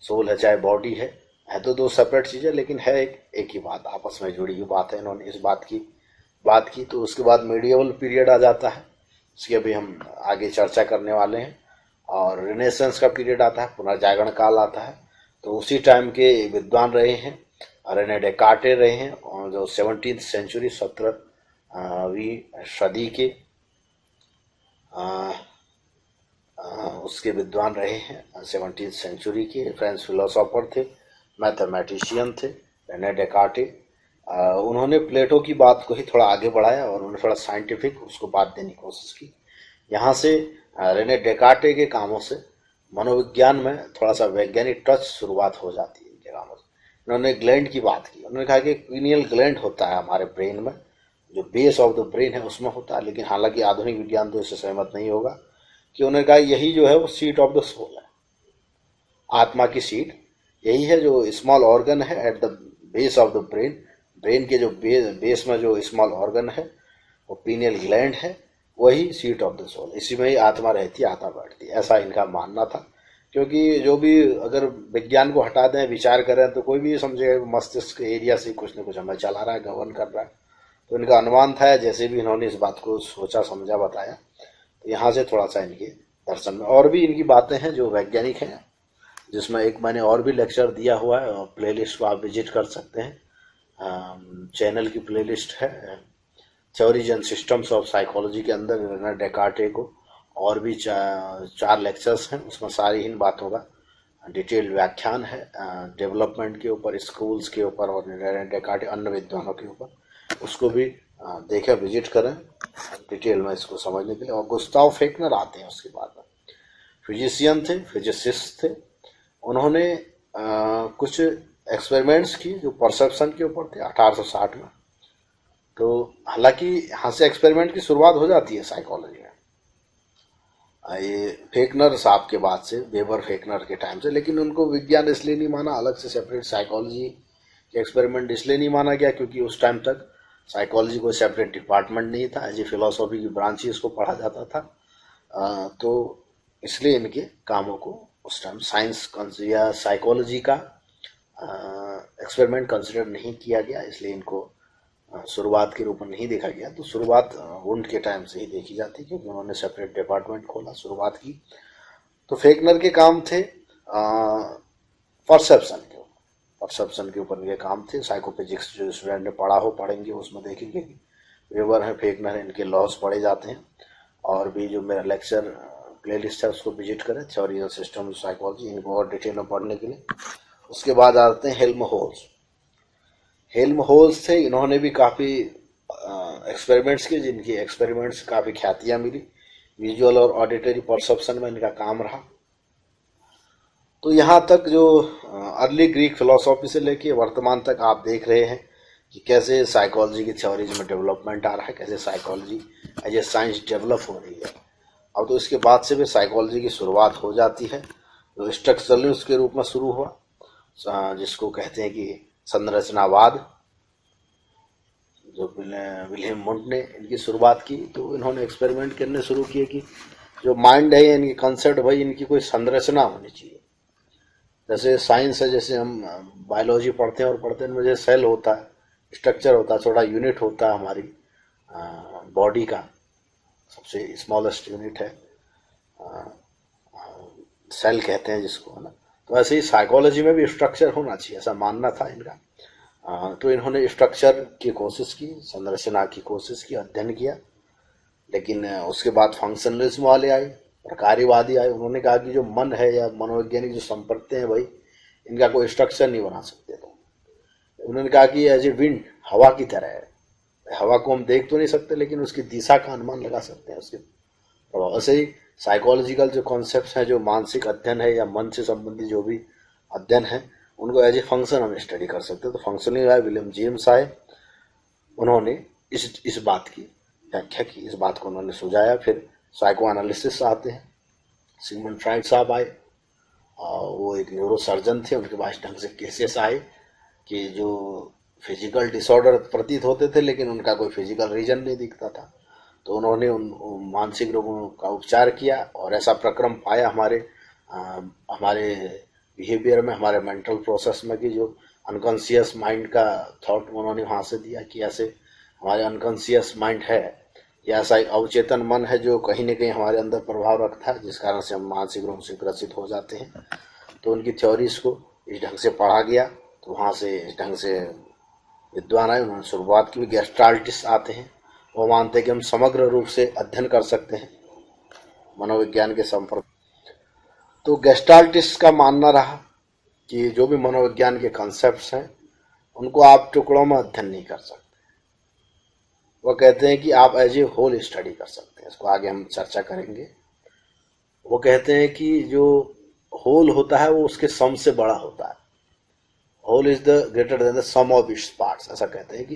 सोल है चाहे बॉडी है तो दो सेपरेट चीजें, लेकिन है एक ही बात, आपस में जुड़ी हुई बात है। इन्होंने इस बात की। तो उसके बाद मेडिएवल पीरियड आ जाता है, इसकी अभी हम आगे चर्चा करने वाले हैं। और रिनेसेंस का पीरियड आता है, पुनर्जागरण काल आता है। तो उसी टाइम के विद्वान रहे हैं रेने डेकार्टे रहे हैं, और जो 17th सेंचुरी 17वीं सदी के उसके विद्वान रहे हैं। 17th सेंचुरी के फ्रेंच फिलोसोफर थे, मैथमेटिशियन थे रेने डेकार्टे। उन्होंने प्लेटो की बात को ही थोड़ा आगे बढ़ाया और उन्होंने थोड़ा साइंटिफिक उसको बात देने की कोशिश की। यहाँ से रेने डेकार्टे के कामों से मनोविज्ञान में थोड़ा सा वैज्ञानिक टच शुरुआत हो जाती है इनके कामों से। उन्होंने ग्लैंड की बात की। उन्होंने कहा कि क्वीनियल ग्लैंड होता है हमारे ब्रेन में, जो बेस ऑफ द ब्रेन है उसमें होता है। लेकिन हालांकि आधुनिक विज्ञान तो इससे सहमत नहीं होगा, कि उन्होंने कहा यही जो है वो सीट ऑफ द सोल है, आत्मा की सीट यही है, जो स्मॉल ऑर्गन है at the base of the brain. Brain के जो बेस में जो स्मॉल ऑर्गन है वो पीनियल ग्लैंड है, वही सीट ऑफ द सोल, इसी में ही आत्मा रहती आता बैठती, ऐसा इनका मानना था। क्योंकि जो भी अगर विज्ञान को हटा दें, विचार करें, तो कोई भी ये समझेगा मस्तिष्क एरिया से कुछ न कुछ हमें चला रहा है, गवर्न कर रहा है। तो इनका अनुमान था, जैसे भी इन्होंने इस बात को सोचा समझा बताया, तो यहाँ से थोड़ा सा इनके दर्शन में और भी इनकी बातें हैं जो वैज्ञानिक हैं, जिसमें एक मैंने और भी लेक्चर दिया हुआ है, और प्लेलिस्ट को आप विजिट कर सकते हैं। चैनल की प्लेलिस्ट है theories and systems of psychology के अंदर रेने डेकार्टे को और भी चार लेक्चर्स हैं, उसमें सारी इन बातों का डिटेल व्याख्यान है, डेवलपमेंट के ऊपर, स्कूल्स के ऊपर और रेने डेकार्टे अन्य विद्वानों के ऊपर। उसको भी देखें, विजिट करें डिटेल में इसको समझने के लिए। और गुस्ताव फेक्नर आते हैं उसके बाद में, फिजिशियन थे, फिजिसिस्ट थे। उन्होंने कुछ एक्सपेरिमेंट्स की जो परसेप्शन के ऊपर थे 1860 में। तो हालांकि यहाँ से एक्सपेरिमेंट की शुरुआत हो जाती है साइकोलॉजी में, ये फेकनर साहब के बाद से, वेबर फेकनर के टाइम से। लेकिन उनको विज्ञान इसलिए नहीं माना, अलग से सेपरेट साइकोलॉजी के एक्सपेरिमेंट इसलिए नहीं माना गया क्योंकि उस टाइम तक साइकोलॉजी को सेपरेट डिपार्टमेंट नहीं था, एज ए फिलोसॉफी की ब्रांच ही इसको पढ़ा जाता था। तो इसलिए इनके कामों को उस टाइम साइंस या साइकोलॉजी का एक्सपेरिमेंट कंसिडर नहीं किया गया, इसलिए इनको शुरुआत के रूप में नहीं देखा गया। तो शुरुआत वुंड के टाइम से ही देखी जाती है क्योंकि उन्होंने सेपरेट डिपार्टमेंट खोला, शुरुआत की। तो फेकनर के काम थे परसेप्शन के ऊपर, परसेप्शन के ऊपर इनके काम थे। साइकोफिजिक्स जो स्टूडेंट ने पढ़ा हो, पढ़ेंगे, उसमें देखेंगे वेबर है, फेकनर है, इनके लॉस पढ़े जाते हैं। और भी जो मेरा लेक्चर प्लेलिस्ट है उसको विजिट करें, थ्योरी और सिस्टम साइकोलॉजी, इनको और डिटेल में पढ़ने के लिए। उसके बाद आते हैं हेल्महोल्ट्ज। हेल्महोल्ट्ज थे, इन्होंने भी काफ़ी एक्सपेरिमेंट्स किए, जिनकी एक्सपेरिमेंट्स काफ़ी ख्यातियाँ मिली। विजुअल और ऑडिटरी परसेप्शन में इनका काम रहा। तो यहाँ तक जो अर्ली ग्रीक फिलोसॉफी से लेके वर्तमान तक आप देख रहे हैं कि कैसे साइकोलॉजी की थ्योरीज में डेवलपमेंट आ रहा है, कैसे psychology as a science develop हो रही है। अब तो इसके बाद से भी साइकोलॉजी की शुरुआत हो जाती है, जो स्ट्रक्चरलिस्ट के रूप में शुरू हुआ, जिसको कहते हैं कि संरचनावाद, जो विलियम वुंड ने इनकी शुरुआत की। तो इन्होंने एक्सपेरिमेंट करने शुरू किए कि जो माइंड है, इनकी कंसेप्ट, भाई इनकी कोई संरचना होनी चाहिए। जैसे साइंस है, जैसे हम बायोलॉजी पढ़ते हैं और पढ़ते हैं, मुझे सेल होता है, स्ट्रक्चर होता है, छोटा यूनिट होता है हमारी बॉडी का, सबसे स्मॉलेस्ट यूनिट है, सेल कहते हैं जिसको, है ना। तो ऐसे ही साइकोलॉजी में भी स्ट्रक्चर होना चाहिए, ऐसा मानना था इनका। तो इन्होंने स्ट्रक्चर की कोशिश की, संरचना की कोशिश की, अध्ययन किया। लेकिन उसके बाद फंक्शनलिज्म वाले आए, प्रकार्यवादी आए। उन्होंने कहा कि जो मन है या मनोवैज्ञानिक जो संपत्ति हैं, भाई इनका कोई स्ट्रक्चर नहीं बना सकते। तो उन्होंने कहा कि एज ए विंड, हवा की तरह है, हवा को हम देख तो नहीं सकते लेकिन उसकी दिशा का अनुमान लगा सकते हैं, उसके प्रभाव। ऐसे ही साइकोलॉजिकल जो कॉन्सेप्ट हैं, जो मानसिक अध्ययन है या मन से संबंधित जो भी अध्ययन है, उनको एज ए फंक्शन हम स्टडी कर सकते हैं। तो फंक्शनिंग आए, विलियम जेम्स आए, उन्होंने इस बात की व्याख्या की, इस बात को उन्होंने सुझाया। फिर साइको एनालिसिस आते हैं, सिगमंड फ्राइड साहब आए, और वो एक न्यूरो सर्जन थे। उनके पास ढंग से केसेस आए कि जो फिजिकल डिसऑर्डर प्रतीत होते थे लेकिन उनका कोई फिजिकल रीजन नहीं दिखता था। तो उन्होंने उन मानसिक रोगों का उपचार किया और ऐसा प्रक्रम पाया हमारे बिहेवियर में, हमारे मेंटल प्रोसेस में, कि जो अनकॉन्शियस माइंड का थॉट उन्होंने वहाँ से दिया कि ऐसे हमारे अनकॉन्शियस माइंड है या ऐसा एक अवचेतन मन है जो कहीं न कहीं हमारे अंदर प्रभाव रखता है, जिस कारण से हम मानसिक रोग से ग्रसित हो जाते हैं। तो उनकी थ्योरीज को इस ढंग से पढ़ा गया। तो वहाँ से इस ढंग से विद्वान आए, उन्होंने शुरुआत की। गेस्टाल्टिस्ट आते हैं, वो मानते हैं कि हम समग्र रूप से अध्ययन कर सकते हैं मनोविज्ञान के संपर्क। तो गेस्टाल्टिस्ट का मानना रहा कि जो भी मनोविज्ञान के कॉन्सेप्ट्स हैं उनको आप टुकड़ों में अध्ययन नहीं कर सकते। वो कहते हैं कि आप एज ए होल स्टडी कर सकते हैं। इसको आगे हम चर्चा करेंगे। वो कहते हैं कि जो होल होता है वो उसके सम से बड़ा होता है। Whole is the greater than the sum of its parts. ऐसा कहते हैं कि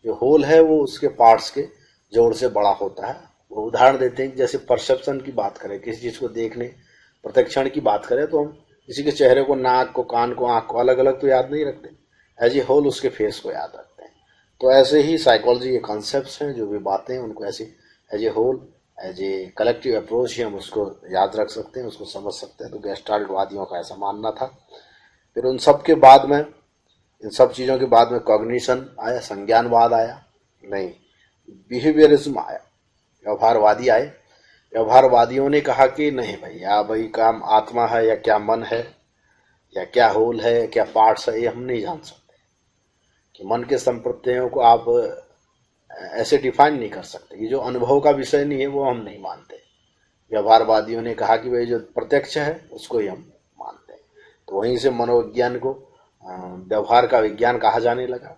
जो होल है वो उसके पार्ट्स के जोड़ से बड़ा होता है। वो उदाहरण देते हैं कि जैसे परसेप्शन की बात करें, किसी चीज़ को देखने, प्रत्यक्षण की बात करें, तो हम किसी के चेहरे को, नाक को, कान को, आँख को अलग अलग तो याद नहीं रखते, एज ए होल उसके फेस को याद रखते हैं। तो ऐसे ही साइकोलॉजी के कॉन्सेप्ट्स हैं, जो भी बातें हैं उनको ऐसे as a whole as a collective approach ही हम उसको याद रख सकते हैं, उसको समझ सकते हैं। तो गेस्टाल्टवादियों का ऐसा मानना था। फिर उन सब के बाद में, इन सब चीज़ों के बाद में कॉग्निशन आया, संज्ञानवाद आया, नहीं बिहेवियरिज्म आया, व्यवहारवादी आए। व्यवहारवादियों ने कहा कि नहीं भाई, या भाई काम आत्मा है या क्या मन है या क्या होल है क्या पार्ट्स है, ये हम नहीं जान सकते। कि मन के संप्रत्ययों को आप ऐसे डिफाइन नहीं कर सकते। ये जो अनुभव का विषय नहीं है वो हम नहीं मानते। व्यवहारवादियों ने कहा कि भाई जो प्रत्यक्ष है उसको ही हम मानते हैं। तो वहीं से मनोविज्ञान को व्यवहार का विज्ञान कहा जाने लगा।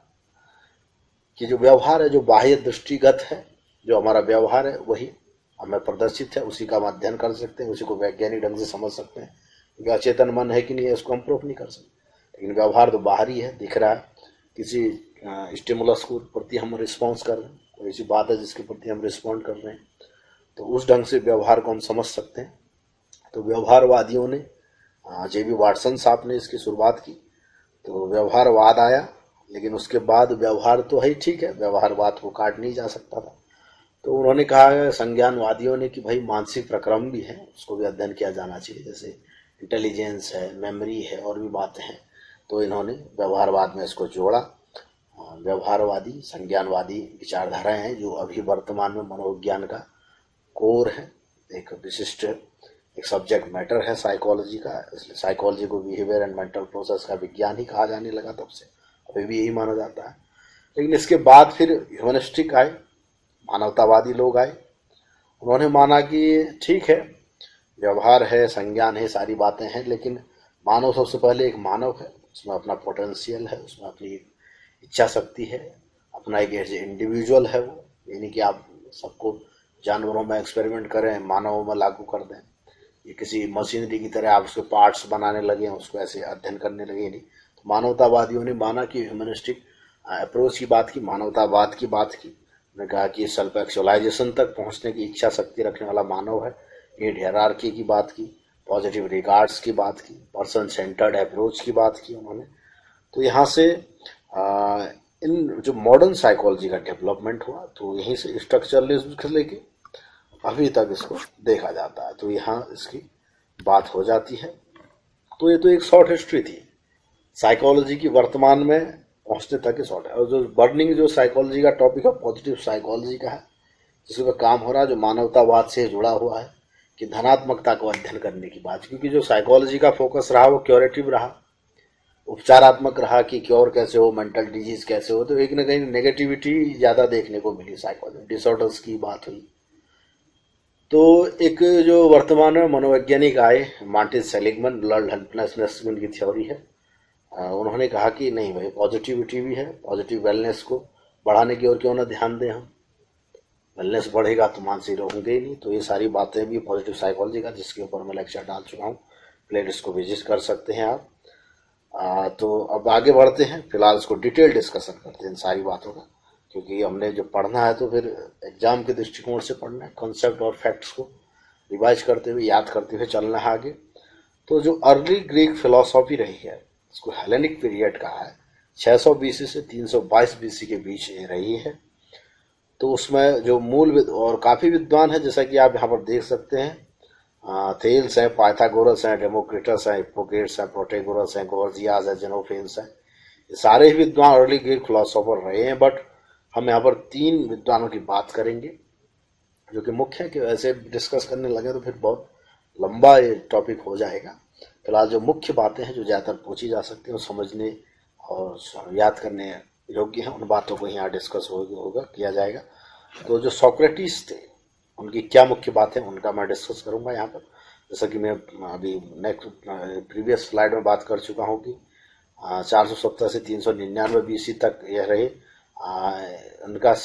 कि जो व्यवहार है, जो बाह्य दृष्टिगत है, जो हमारा व्यवहार है वही हमें प्रदर्शित है, उसी का हम अध्ययन कर सकते हैं, उसी को वैज्ञानिक ढंग से समझ सकते हैं। क्योंकि अचेतन मन है कि नहीं है उसको हम प्रूफ नहीं कर सकते। लेकिन व्यवहार तो बाहरी है, दिख रहा है। किसी स्टिमुलस को प्रति हम रिस्पॉन्स कर रहे हैं, कोई ऐसी बात है जिसके प्रति हम रिस्पॉन्ड कर रहे हैं, तो उस ढंग से व्यवहार को हम समझ सकते हैं। तो व्यवहारवादियों ने, जे.बी. वाटसन साहब ने इसकी शुरुआत की। तो व्यवहारवाद आया, लेकिन उसके बाद व्यवहार तो है ठीक है, व्यवहारवाद को काट नहीं जा सकता था। तो उन्होंने कहा संज्ञानवादियों ने कि भाई मानसिक प्रक्रम भी है, उसको भी अध्ययन किया जाना चाहिए, जैसे इंटेलिजेंस है, मेमोरी है और भी बातें हैं। तो इन्होंने व्यवहारवाद में इसको जोड़ा। व्यवहारवादी संज्ञानवादी विचारधाराएं हैं जो अभी वर्तमान में मनोविज्ञान का कोर है, एक विशिष्ट एक सब्जेक्ट मैटर है साइकोलॉजी का। इसलिए साइकोलॉजी को बिहेवियर एंड मेंटल प्रोसेस का विज्ञान ही कहा जाने लगा तब से, अभी भी यही माना जाता है। लेकिन इसके बाद फिर ह्यूमनिस्टिक आए, मानवतावादी लोग आए। उन्होंने माना कि ठीक है, व्यवहार है, संज्ञान है, सारी बातें हैं, लेकिन मानव सबसे पहले एक मानव है, उसमें अपना पोटेंशियल है, उसमें अपनी इच्छा शक्ति है, अपना एक इंडिविजुअल है वो। यानी कि आप सबको जानवरों में एक्सपेरिमेंट करें, मानवों में लागू कर दें, ये किसी मशीनरी की तरह आप उसके पार्ट्स बनाने लगे, उसको ऐसे अध्ययन करने लगे नहीं। तो मानवतावादियों ने माना कि ह्यूमनिस्टिक अप्रोच की बात की, मानवतावाद की बात की। उन्होंने कहा कि सेल्फ एक्चुअलाइजेशन तक पहुंचने की इच्छा शक्ति रखने वाला मानव है। नीड हायरार्की की बात की, पॉजिटिव रिगार्ड्स की बात की, पर्सन सेंटर्ड अप्रोच की बात की उन्होंने। तो यहाँ से इन जो मॉडर्न साइकोलॉजी का डेवलपमेंट हुआ, तो यहीं से स्ट्रक्चरलिज्म से लेके अभी तक इसको देखा जाता है। तो यहाँ इसकी बात हो जाती है। तो ये तो एक शॉर्ट हिस्ट्री थी साइकोलॉजी की वर्तमान में पहुंचने तक की शॉर्ट है। और जो बर्निंग जो साइकोलॉजी का टॉपिक है, पॉजिटिव साइकोलॉजी का है, जिसमें काम हो रहा है, जो मानवतावाद से जुड़ा हुआ है, कि धनात्मकता को अध्ययन करने की बात। क्योंकि जो साइकोलॉजी का फोकस रहा वो क्योरेटिव रहा, उपचारात्मक रहा, कि क्योर कैसे हो, मेंटल डिजीज कैसे हो। तो एक न कहीं नेगेटिविटी ज्यादा देखने को मिली, साइकोलॉजी डिसऑर्डर्स की बात हुई। तो एक जो वर्तमान में मनोवैज्ञानिक आए, मार्टिन सेलिगमन, ब्लड हेल्पलेसनेस की थ्योरी है। उन्होंने कहा कि नहीं भाई, पॉजिटिविटी भी है, पॉजिटिव वेलनेस को बढ़ाने की ओर क्यों ना ध्यान दें हम। वेलनेस बढ़ेगा तो मानसिक रोग होंगे ही नहीं। तो ये सारी बातें भी पॉजिटिव साइकोलॉजी का, जिसके ऊपर मैं लेक्चर डाल चुका हूँ, प्लेलिस्ट को विजिट कर सकते हैं आप। तो अब आगे बढ़ते हैं, फिलहाल इसको डिटेल डिस्कशन करते हैं इन सारी बातों का, क्योंकि हमने जो पढ़ना है तो फिर एग्जाम के दृष्टिकोण से पढ़ना है, कॉन्सेप्ट और फैक्ट्स को रिवाइज करते हुए, याद करते हुए चलना है आगे। तो जो अर्ली ग्रीक फिलोसॉफी रही है, इसको हेलेनिक पीरियड कहा है, 600 बीसी से 322 बीसी के बीच ये रही है। तो उसमें जो मूल और काफ़ी विद्वान है, जैसा कि आप यहाँ पर देख सकते हैं, थेल्स हैं, पाइथागोरस हैं, डेमोक्रिटस हैं, हिप्पोक्रेट्स हैं, प्रोटेगोरस हैं, गोर्जियास हैं, जेनोफेन्स हैं। ये सारे ही विद्वान अर्ली ग्रीक फिलोसोफर रहे हैं। बट हम यहाँ पर 3 विद्वानों की बात करेंगे जो कि मुख्य है, कि ऐसे डिस्कस करने लगे तो फिर बहुत लंबा ये टॉपिक हो जाएगा। फिलहाल जो मुख्य बातें हैं जो ज़्यादातर पूछी जा सकती हैं और समझने और याद करने योग्य हैं, उन बातों को यहाँ डिस्कस होगा किया जाएगा। तो जो सोक्रेटिस थे, उनकी क्या मुख्य बातें, उनका मैं डिस्कस करूंगा यहाँ पर। जैसा कि मैं अभी नेक्स्ट प्रीवियस स्लाइड में बात कर चुका हूँ कि 470 से 399 बीसी तक यह रहे। उनका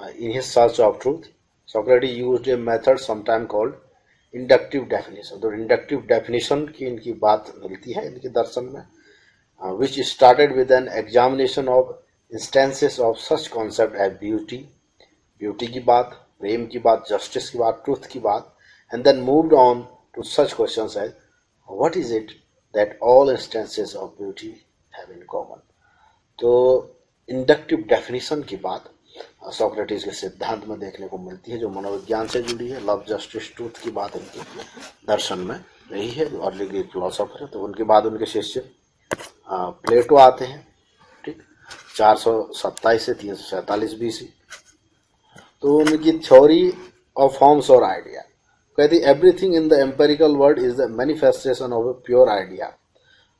in his search of truth Socrates used a method sometime called inductive definition. तो इंडक्टिव डेफिनेशन की इनकी बात मिलती है इनके दर्शन में, which started with an examination of instances of such concept as beauty, beauty की बात, प्रेम की बात, जस्टिस की बात, ट्रूथ की बात, and then moved on to such questions as what is it that all instances of beauty have in common। तो इंडक्टिव डेफिनेशन की बात, सोक्रेटिस के सिद्धांत में देखने को मिलती है, जो मनोविज्ञान से जुड़ी है। लव जस्टिस ट्रूथ की बात उनके दर्शन में यही है, जो अर्ली ग्रीक फिलोसोफर है। तो उनके बाद उनके शिष्य प्लेटो आते हैं, ठीक, 427 से 347 BC। तो उनकी थ्योरी ऑफ फॉर्म्स और आइडिया कहती है everything in the empirical world is the manifestation of a pure idea.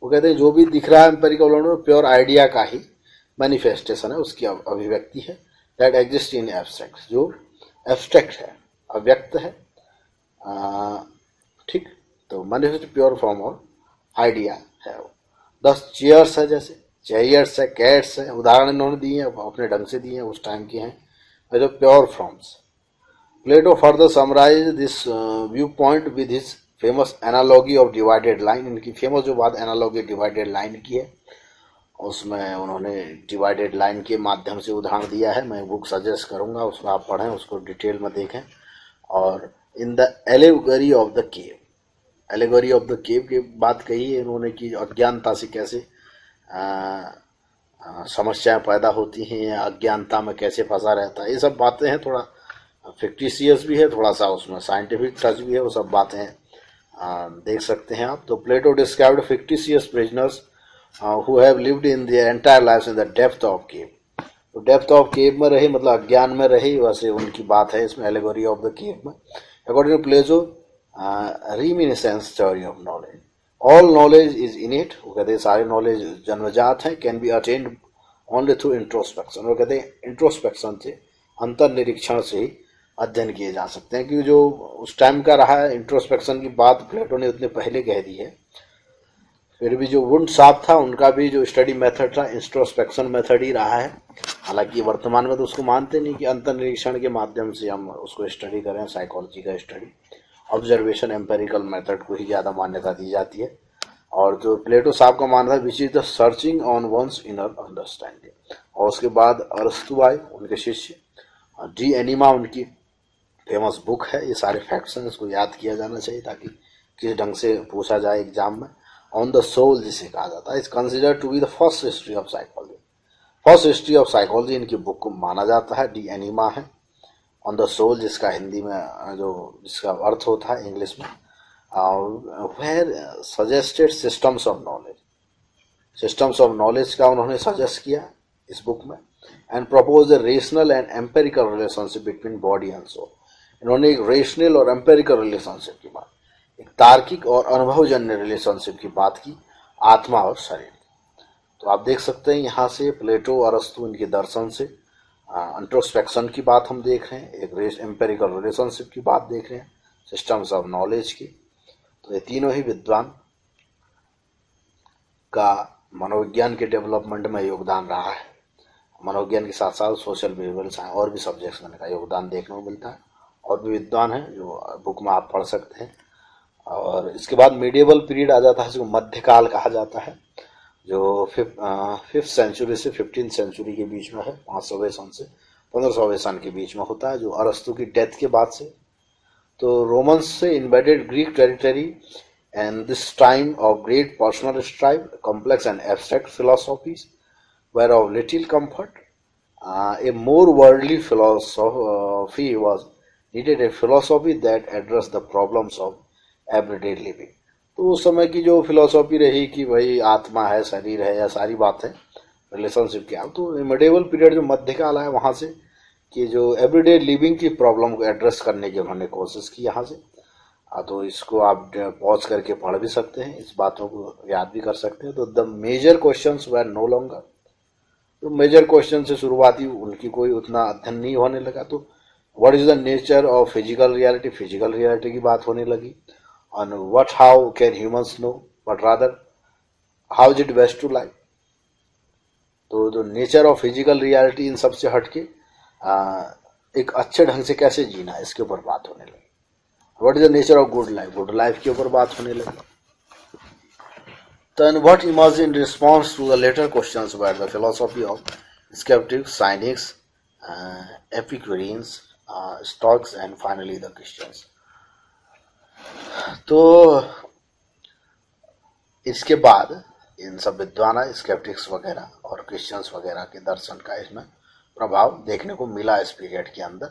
वो कहते हैं जो भी दिख रहा है एम्पेरिकल वर्ल्ड में प्योर आइडिया का ही मैनिफेस्टेशन है, उसकी अभिव्यक्ति है। दैट एग्जिस्ट इन एब्स्ट्रैक्ट, जो एब्स्ट्रैक्ट है, अव्यक्त है, ठीक। तो मैनिफेस्ट प्योर फॉर्म और आइडिया है वो। 10 चेयर्स है, जैसे चेयर्स है, कैट्स है, उदाहरण इन्होंने दिए हैं, अपने ढंग से दिए हैं, उस टाइम के हैं, जो pure forms. Plato further summarise this viewpoint with his famous analogy of divided line. इनकी फेमस जो बात एनालॉगी डिवाइडेड लाइन की है, उसमें उन्होंने डिवाइडेड लाइन के माध्यम से उदाहरण दिया है। मैं बुक सजेस्ट करूंगा, उसको आप पढ़ें, उसको डिटेल में देखें। और in the allegory of the cave, allegory of the केव की बात कही है इन्होंने कि अज्ञानता से कैसे समस्याएं पैदा होती हैं, या अज्ञानता में कैसे फंसा रहता है। ये सब बातें हैं, थोड़ा फिक्टिशियस भी है, थोड़ा सा उसमें साइंटिफिक टच भी है, वो सब बातें देख सकते हैं आप। तो Plato described fictitious prisoners who have lived in their entire lives in the depth of cave। तो डेप्थ ऑफ केव में रहे, मतलब अज्ञान में रहे, वैसे उनकी बात है इसमें एलेगोरी ऑफ द केव में। According to Plato reminiscence theory of knowledge, all knowledge is innate. वो कहते हैं सारे नॉलेज जन्मजात हैं, can be attained only through introspection. वो कहते हैं इंट्रोस्पेक्शन से, अंतर निरीक्षण से ही अध्ययन किए जा सकते हैं। क्योंकि जो उस टाइम का रहा है, इंट्रोस्पेक्शन की बात प्लेटो ने उतने पहले कह दी है। फिर भी जो वुंड साहब था, उनका भी जो स्टडी मेथड था इंट्रोस्पेक्शन मेथड ही रहा है। हालांकि वर्तमान में तो उसको मानते नहीं कि अंतर्निरीक्षण के माध्यम से हम उसको स्टडी करें, साइकोलॉजी का स्टडी, ऑब्जर्वेशन एम्पेरिकल मेथड को ही ज़्यादा मान्यता दी जाती है। और जो प्लेटो साहब का मानना है which is the searching on one's inner understanding. और उसके बाद अरस्तु आए, उनके शिष्य, डी एनिमा उनकी फेमस बुक है। ये सारे फैक्ट्स हैं, इसको याद किया जाना चाहिए ताकि किस ढंग से पूछा जाए एग्जाम में। ऑन द सोल जिसे कहा जाता है, is considered to be the first history of psychology. First history of psychology इनकी बुक को माना जाता है। डी एनिमा है। ऑन द सोल, जिसका हिंदी में जो जिसका अर्थ होता है इंग्लिश में, where suggested systems of knowledge, systems of knowledge का उन्होंने सजेस्ट किया इस बुक में। And propose the rational and empirical relationship between body and soul. इन्होंने एक रेशनल और एम्पेरिकल रिलेशनशिप की बात, एक तार्किक और अनुभवजन्य रिलेशनशिप की बात की, आत्मा और शरीर। तो आप देख सकते हैं यहाँ से प्लेटो, अरस्तु, इनके दर्शन से इंट्रोस्पेक्शन की बात हम देख रहे हैं, एक एम्पेरिकल रिलेशनशिप की बात देख रहे हैं, सिस्टम्स ऑफ नॉलेज की। तो ये तीनों ही विद्वान का मनोविज्ञान के डेवलपमेंट में योगदान रहा है। मनोविज्ञान के साथ साथ सोशल बिहेवियरल साइंस और भी सब्जेक्ट्स में का योगदान देखने को मिलता है। और भी विद्वान हैं जो बुक में आप पढ़ सकते हैं। और इसके बाद मीडिएवल पीरियड आ जाता है, जिसको मध्यकाल कहा जाता है, जो 5th सेंचुरी से 15th सेंचुरी के बीच में है, 500वें सन से 1500वें सन के बीच में होता है, जो अरस्तु की डेथ के बाद से। तो रोमन्स से invaded Greek territory and this time of great personal strive, complex and abstract philosophies were of little comfort. A more worldly philosophy was needed, a philosophy that addressed the problems of everyday living। तो उस समय की जो फिलोसॉफी रही कि भाई आत्मा है, शरीर है, या सारी बातें रिलेशनशिप की। तो मिडिवल पीरियड जो मध्यकाल है, वहाँ से कि जो एवरीडे लिविंग की प्रॉब्लम को एड्रेस करने की उन्होंने कोशिश की यहाँ से। तो इसको आप पॉज करके पढ़ भी सकते हैं, इस बातों को याद भी कर सकते हैं। तो the major questions were no longer, तो मेजर क्वेश्चन से शुरुआती उनकी कोई उतना अध्ययन नहीं होने लगा। तो what is the nature of physical reality, physical reality की बात होने लगी। और what how can humans know, but rather how is it best to life. तो जो नेचर ऑफ फिजिकल रियलिटी इन सबसे हटके एक अच्छे ढंग से कैसे जीना, इसके ऊपर बात होने लगी। What is the nature of good life, good life के ऊपर बात होने लगी। Then what emerged in response to the later questions were the philosophy of skeptics, cynics, Epicureans, Stoics and finally the Christians। तो इसके बाद इन सब विद्वान स्केप्टिक्स वगैरह और क्रिश्चियंस वगैरह के दर्शन का इसमें प्रभाव देखने को मिला इस पीरियड के अंदर,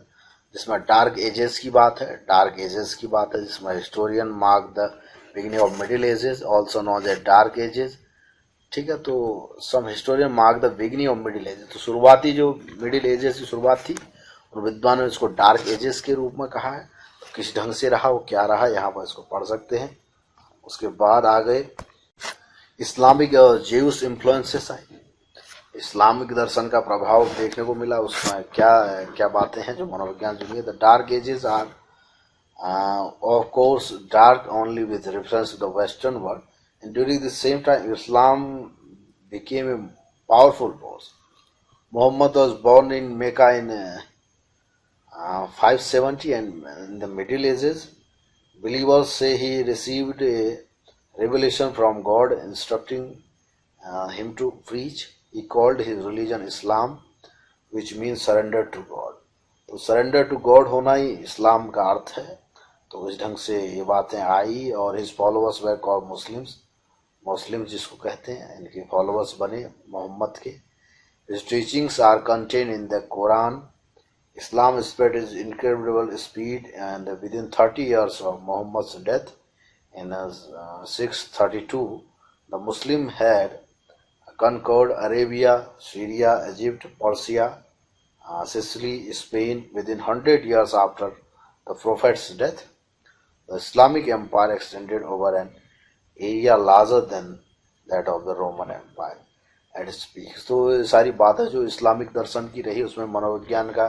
जिसमें डार्क एजेस की बात है, जिसमें historian mark the beginning of middle ages also known as dark ages. ठीक है, तो some historian mark the beginning of middle ages, तो शुरुआती जो मिडिल एजेस की शुरुआत थी, और विद्वानों ने इसको डार्क एजेस के रूप में कहा है। तो किस ढंग से रहा, वो क्या रहा, यहाँ पर इसको पढ़ सकते हैं। उसके बाद आ गए इस्लामिक और ज्यूस इन्फ्लुएंसेस आए, इस्लामिक दर्शन का प्रभाव देखने को मिला। उसमें क्या क्या बातें हैं जो मनोविज्ञान जुड़ी है। The dark ages are of course dark only with reference to the Western world, and during the same time Islam became a powerful force. Muhammad was born in Mecca in 570, and in the Middle Ages believers say he received a revelation from God instructing him to preach. He called his religion Islam, which means surrender to God. तो सरेंडर टू गॉड होना ही इस्लाम का अर्थ है। तो इस ढंग से ये बातें आई, और his followers were called Muslim जिसको कहते हैं, इनके फॉलोअर्स बने मोहम्मद के। His teachings are contain in the Quran. Islam spread its incredible speed, and within 30 years of Muhammad's death in 632, the Muslim had conquered Arabia, Syria, Egypt, Persia, Sicily, Spain. Within 100 years after the Prophet's death, the Islamic Empire extended over an area larger than that of the Roman Empire at its peak. तो सारी बातें जो इस्लामिक दर्शन की रही, उसमें मनोविज्ञान का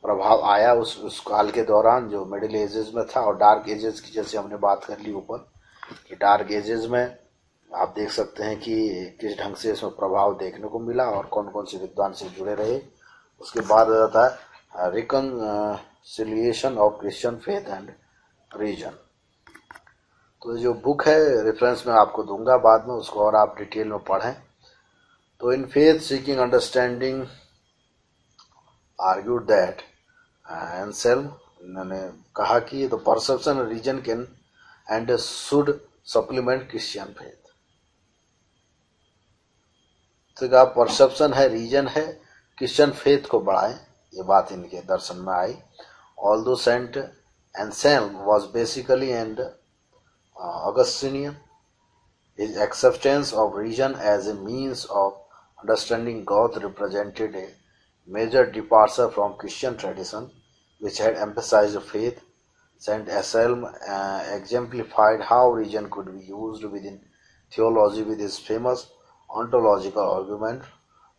प्रभाव आया उस काल के दौरान जो मिडिल एजेस में था। और डार्क एजेस की जैसे हमने बात कर ली ऊपर, कि डार्क एजेस में आप देख सकते हैं कि किस ढंग से इसमें प्रभाव देखने को मिला और कौन कौन से विद्वान से जुड़े रहे। उसके बाद आता है reconciliation of Christian faith and reason. तो जो बुक है रेफरेंस में आपको दूंगा बाद में, उसको और आप डिटेल में पढ़ें। तो in faith seeking understanding argued that Anselm, इन्होंने कहा कि the perception reason can and should supplement Christian faith. तो क्या परसेप्शन है, रीजन है, क्रिश्चियन फेथ को बढ़ाएं, ये बात इनके दर्शन में आई। Although Saint Anselm was basically and Augustinian, his acceptance of religion as a means of understanding God represented a major departure from Christian tradition, which had emphasized faith. Saint Anselm exemplified how religion could be used within theology with his famous ontological argument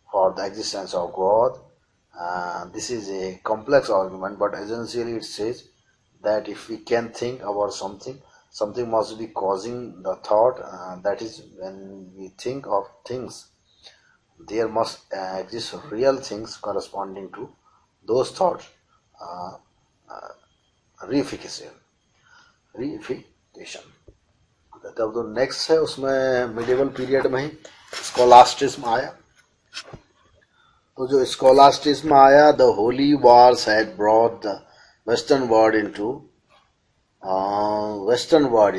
for the existence of God. This is a complex argument, but essentially it says that if we can think about something must be causing the thought. That is, when we think of things, there must exist real things corresponding to those thoughts. Reification. तब तो नेक्स्ट है, उसमें मिडिवल पीरियड में ही स्कोलास्टिज्म आया। तो जो स्कोलास्टिज्म आया, the Holi wars had brought the western world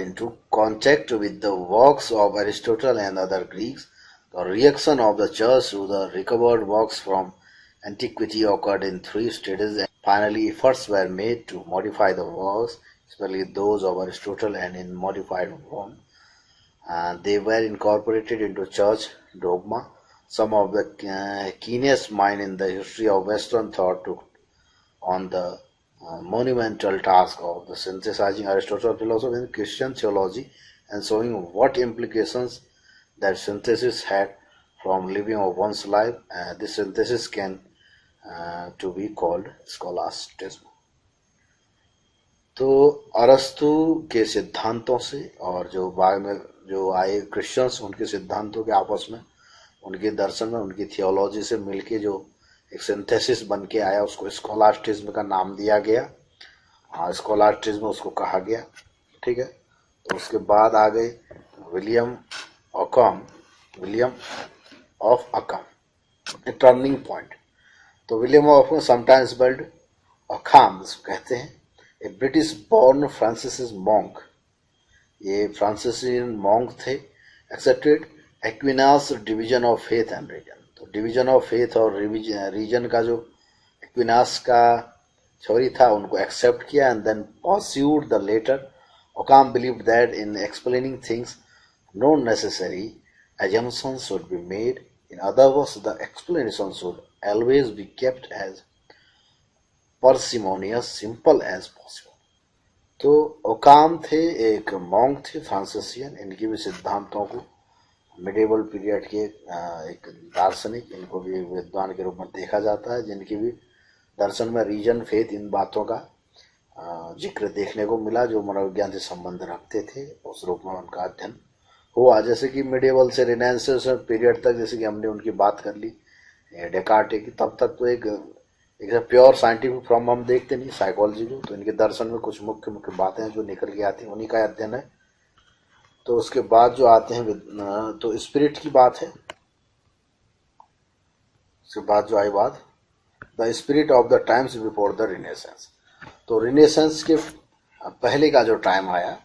into contact with the works of Aristotle and other Greeks. The reaction of the church to the recovered works from antiquity occurred in 3 stages, and finally efforts were made to modify the works, especially those of Aristotle, and in modified form. They were incorporated into church dogma. Some of the keenest minds in the history of Western thought took on the monumental task of the synthesizing Aristotle's philosophy and Christian theology, and showing what implications that synthesis had from living of one's life. This synthesis can to be called scholasticism. तो अरस्तु के सिद्धांतों से और जो बाद में जो आए क्रिश्चियंस, उनके सिद्धांतों के आपस में, उनके दर्शन में, उनकी थियोलॉजी से मिलके जो एक सिंथेसिस बन के आया, उसको स्कोलास्टिज्म का नाम दिया गया। स्कोलास्टिज्म उसको कहा गया। ठीक है, तो उसके बाद आ गए William of Ockham, a turning point. तो William of sometimes spelled Occam कहते हैं, a British born Franciscan monk, ये फ्रांसिसियन मॉन्क थे, accepted Aquinas division of faith and religion. तो डिवीजन ऑफ फेथ और रीजन का जो एक्विनास का थ्योरी था उनको एक्सेप्ट किया and then pursued the latter. Ockham believed that in explaining things not necessary assumptions should be made. In other words, the explanation should always be kept as parsimonious, simple as possible. तो ओकाम थे, एक मॉन्क थे फ्रांसिसियन. इनकी भी सिद्धांतों को मिडिवल पीरियड के एक दार्शनिक, इनको भी विद्वान के रूप में देखा जाता है, जिनकी भी दर्शन में रीजन, फेथ, इन बातों का जिक्र देखने को मिला जो मनोविज्ञान से संबंध रखते थे. उस रूप में उनका अध्ययन हुआ. जैसे कि मिडिवल से रिनेसांस पीरियड तक, जैसे कि हमने उनकी बात कर ली डेकार्टे की, तब तक तो एक प्योर साइंटिफिक फॉर्म हम देखते नहीं साइकोलॉजी को. तो इनके दर्शन में कुछ मुख्य मुख्य बातें जो निकल के आती हैं उन्हीं का अध्ययन है. तो उसके बाद जो आते हैं तो स्पिरिट की बात है. उसके बाद जो आई बात the spirit of the times before the Renaissance. तो रिनेसांस के पहले का जो टाइम आया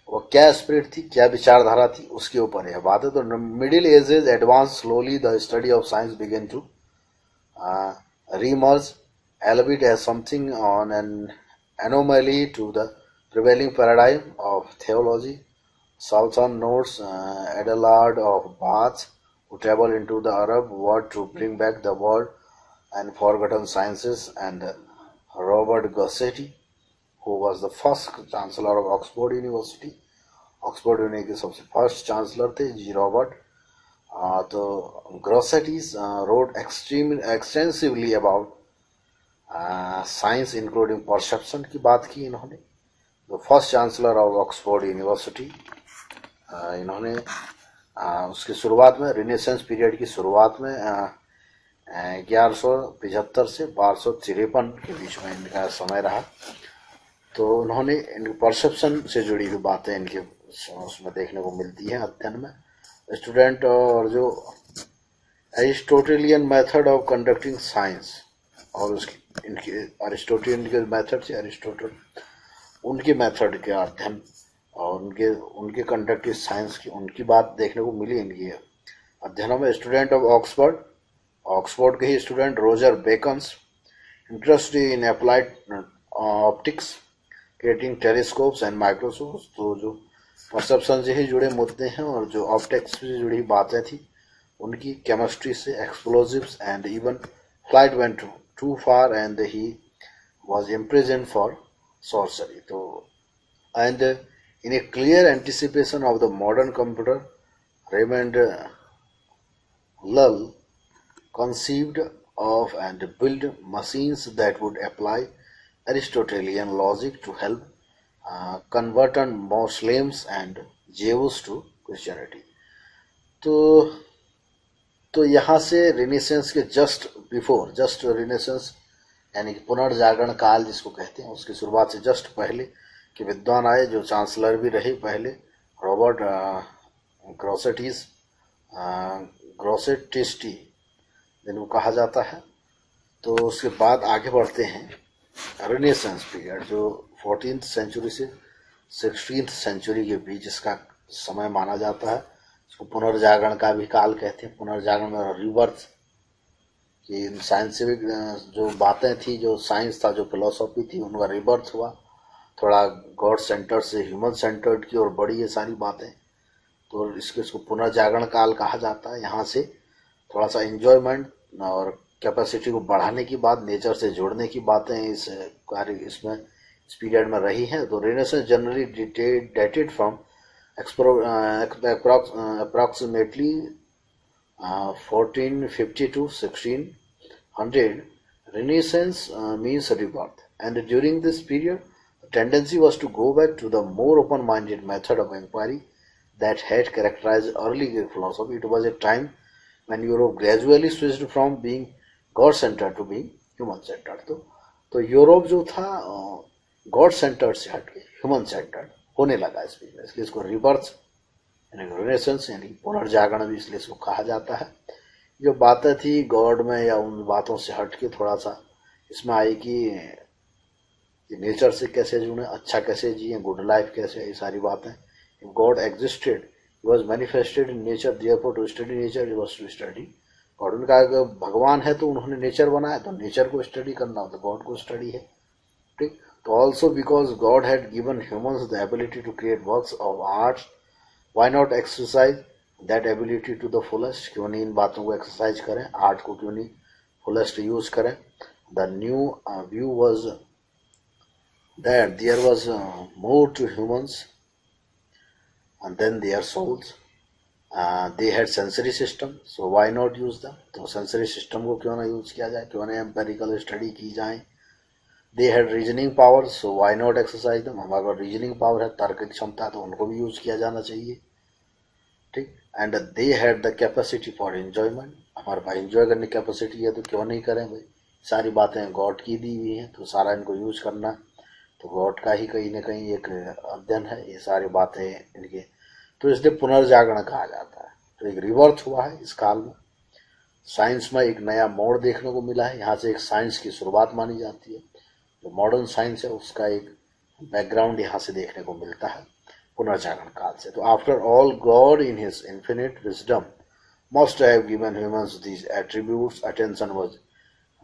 वो क्या स्पिरिट थी, क्या विचारधारा थी, उसके ऊपर यह बात है. तो middle ages advance slowly, the study of science began to reemerge, albeit as something on an anomaly to the prevailing paradigm of theology. Sultan notes Adelard of Bath, who traveled into the Arab world to bring back the world and forgotten sciences, and Robert Gossetti, who was the first chancellor of Oxford University. Oxford University के सबसे फर्स्ट चांसलर थे जी रॉबर्ट. तो Grosseteste wrote extensively about science including perception की बात की इन्होंने. तो first chancellor of Oxford University इन्होंने उसकी शुरुआत में, रिनेसेंस पीरियड की शुरुआत में 1175 से 1253 के बीच में इनका समय रहा. तो उन्होंने परसेप्शन से जुड़ी हुई बातें इनके उसमें देखने को मिलती हैं अध्ययन में. स्टूडेंट और जो एरिस्टोटेलियन मेथड ऑफ कंडक्टिंग साइंस और उसकी इनकी अरिस्टोटेलियन के मेथड से अरिस्टोटल उनके मेथड के अध्ययन और उनके कंडक्टिव साइंस की उनकी बात देखने को मिली इनकी अध्ययनों में. स्टूडेंट ऑफ ऑक्सफोर्ड के ही student Roger Bacon's interest in applied optics, creating telescopes and microscopes. तो जो परसेप्शन से ही जुड़े मुद्दे हैं और जो ऑप्टिक्स से जुड़ी बातें थी उनकी, केमिस्ट्री से explosives and even flight went too far and he was imprisoned for sorcery. तो and in a clear anticipation of the modern computer, Raymond Lull conceived of and built machines that would apply Aristotelian logic to help convert Muslims and Jews to Christianity. तो यहाँ से रिनेसेंस के जस्ट रिनेसेंस यानी कि पुनर्जागरण काल जिसको कहते हैं, उसकी शुरुआत से जस्ट पहले के विद्वान आए जो चांसलर भी रहे पहले, रॉबर्ट ग्रोसेटिस्टी जिनको कहा जाता है. तो उसके बाद आगे बढ़ते हैं रिनेसेंस पीरियड जो 14th सेंचुरी से 16th सेंचुरी के बीच इसका समय माना जाता है. इसको पुनर्जागरण का भी काल कहते हैं. पुनर्जागरण में रिबर्थ कि साइंटिफिक जो बातें थी, जो साइंस था, जो फिलोसॉफी थी, उनका रिबर्थ हुआ, थोड़ा गॉड सेंटर्ड से ह्यूमन सेंटर्ड की और बढ़ी ये सारी बातें. तो इसको पुनर्जागरण काल कहा जाता है. यहाँ से थोड़ा सा एंजॉयमेंट और कैपेसिटी को बढ़ाने की बात, नेचर से जुड़ने की बातें इस पीरियड में रही हैं. तो renaissance generally dated from approximately 1450 to 1600. Renaissance means rebirth, and during this period, the tendency was to go back to the more open-minded method of inquiry that had characterized early Greek philosophy. It was a time when Europe gradually switched from being God-centered to being human-centered. तो यूरोप जो था गॉड सेंटर्ड से हटके ह्यूमन सेंटर्ड होने लगा इस बीच में, इसलिए इसको रिबर्थ रिनेसेंस यानी पुनर्जागरण भी इसलिए इसको कहा जाता है. जो बातें थी गॉड में या उन बातों से हट के थोड़ा सा इसमें आई कि नेचर से कैसे जुड़े, अच्छा कैसे जिए, गुड लाइफ कैसे, ये सारी बातें. God existed, he was manifested in nature, therefore to study nature he was to study और उनका अगर भगवान है तो उन्होंने नेचर बनाया, तो नेचर को स्टडी करना मतलब गॉड को स्टडी है, ठीक। तो also because God had given humans the ability to create works of art, why not exercise that ability to the fullest, क्यों नहीं इन बातों को एक्सरसाइज करें, आर्ट को क्यों नहीं फुलेस्ट यूज करें। The new view was that there was more to humans and then their souls. They had sensory system, so why not use them? तो sensory system को क्यों ना यूज किया जाए, क्यों ना empirical study की जाए। They had reasoning power, so why not exercise them? हमारे पास reasoning power है, तर्क की क्षमता, तो उनको भी यूज किया जाना चाहिए, ठीक। And they had the capacity for enjoyment, हमारे पास enjoy करने की capacity है तो क्यों नहीं करें भाई। सारी बातें गॉड की दी हुई हैं तो सारा इनको यूज करना, तो गॉड का ही कहीं ना कहीं एक अध्ययन है ये सारी बातें इनके, तो इसलिए पुनर्जागरण कहा जाता है। तो एक रिवर्थ हुआ है इस काल में, साइंस में एक नया मोड़ देखने को मिला है, यहाँ से एक साइंस की शुरुआत मानी जाती है, जो मॉडर्न साइंस है उसका एक बैकग्राउंड यहाँ से देखने को मिलता है पुनर्जागरण काल से। तो after all God in his infinite wisdom must have given humans these attributes, attention was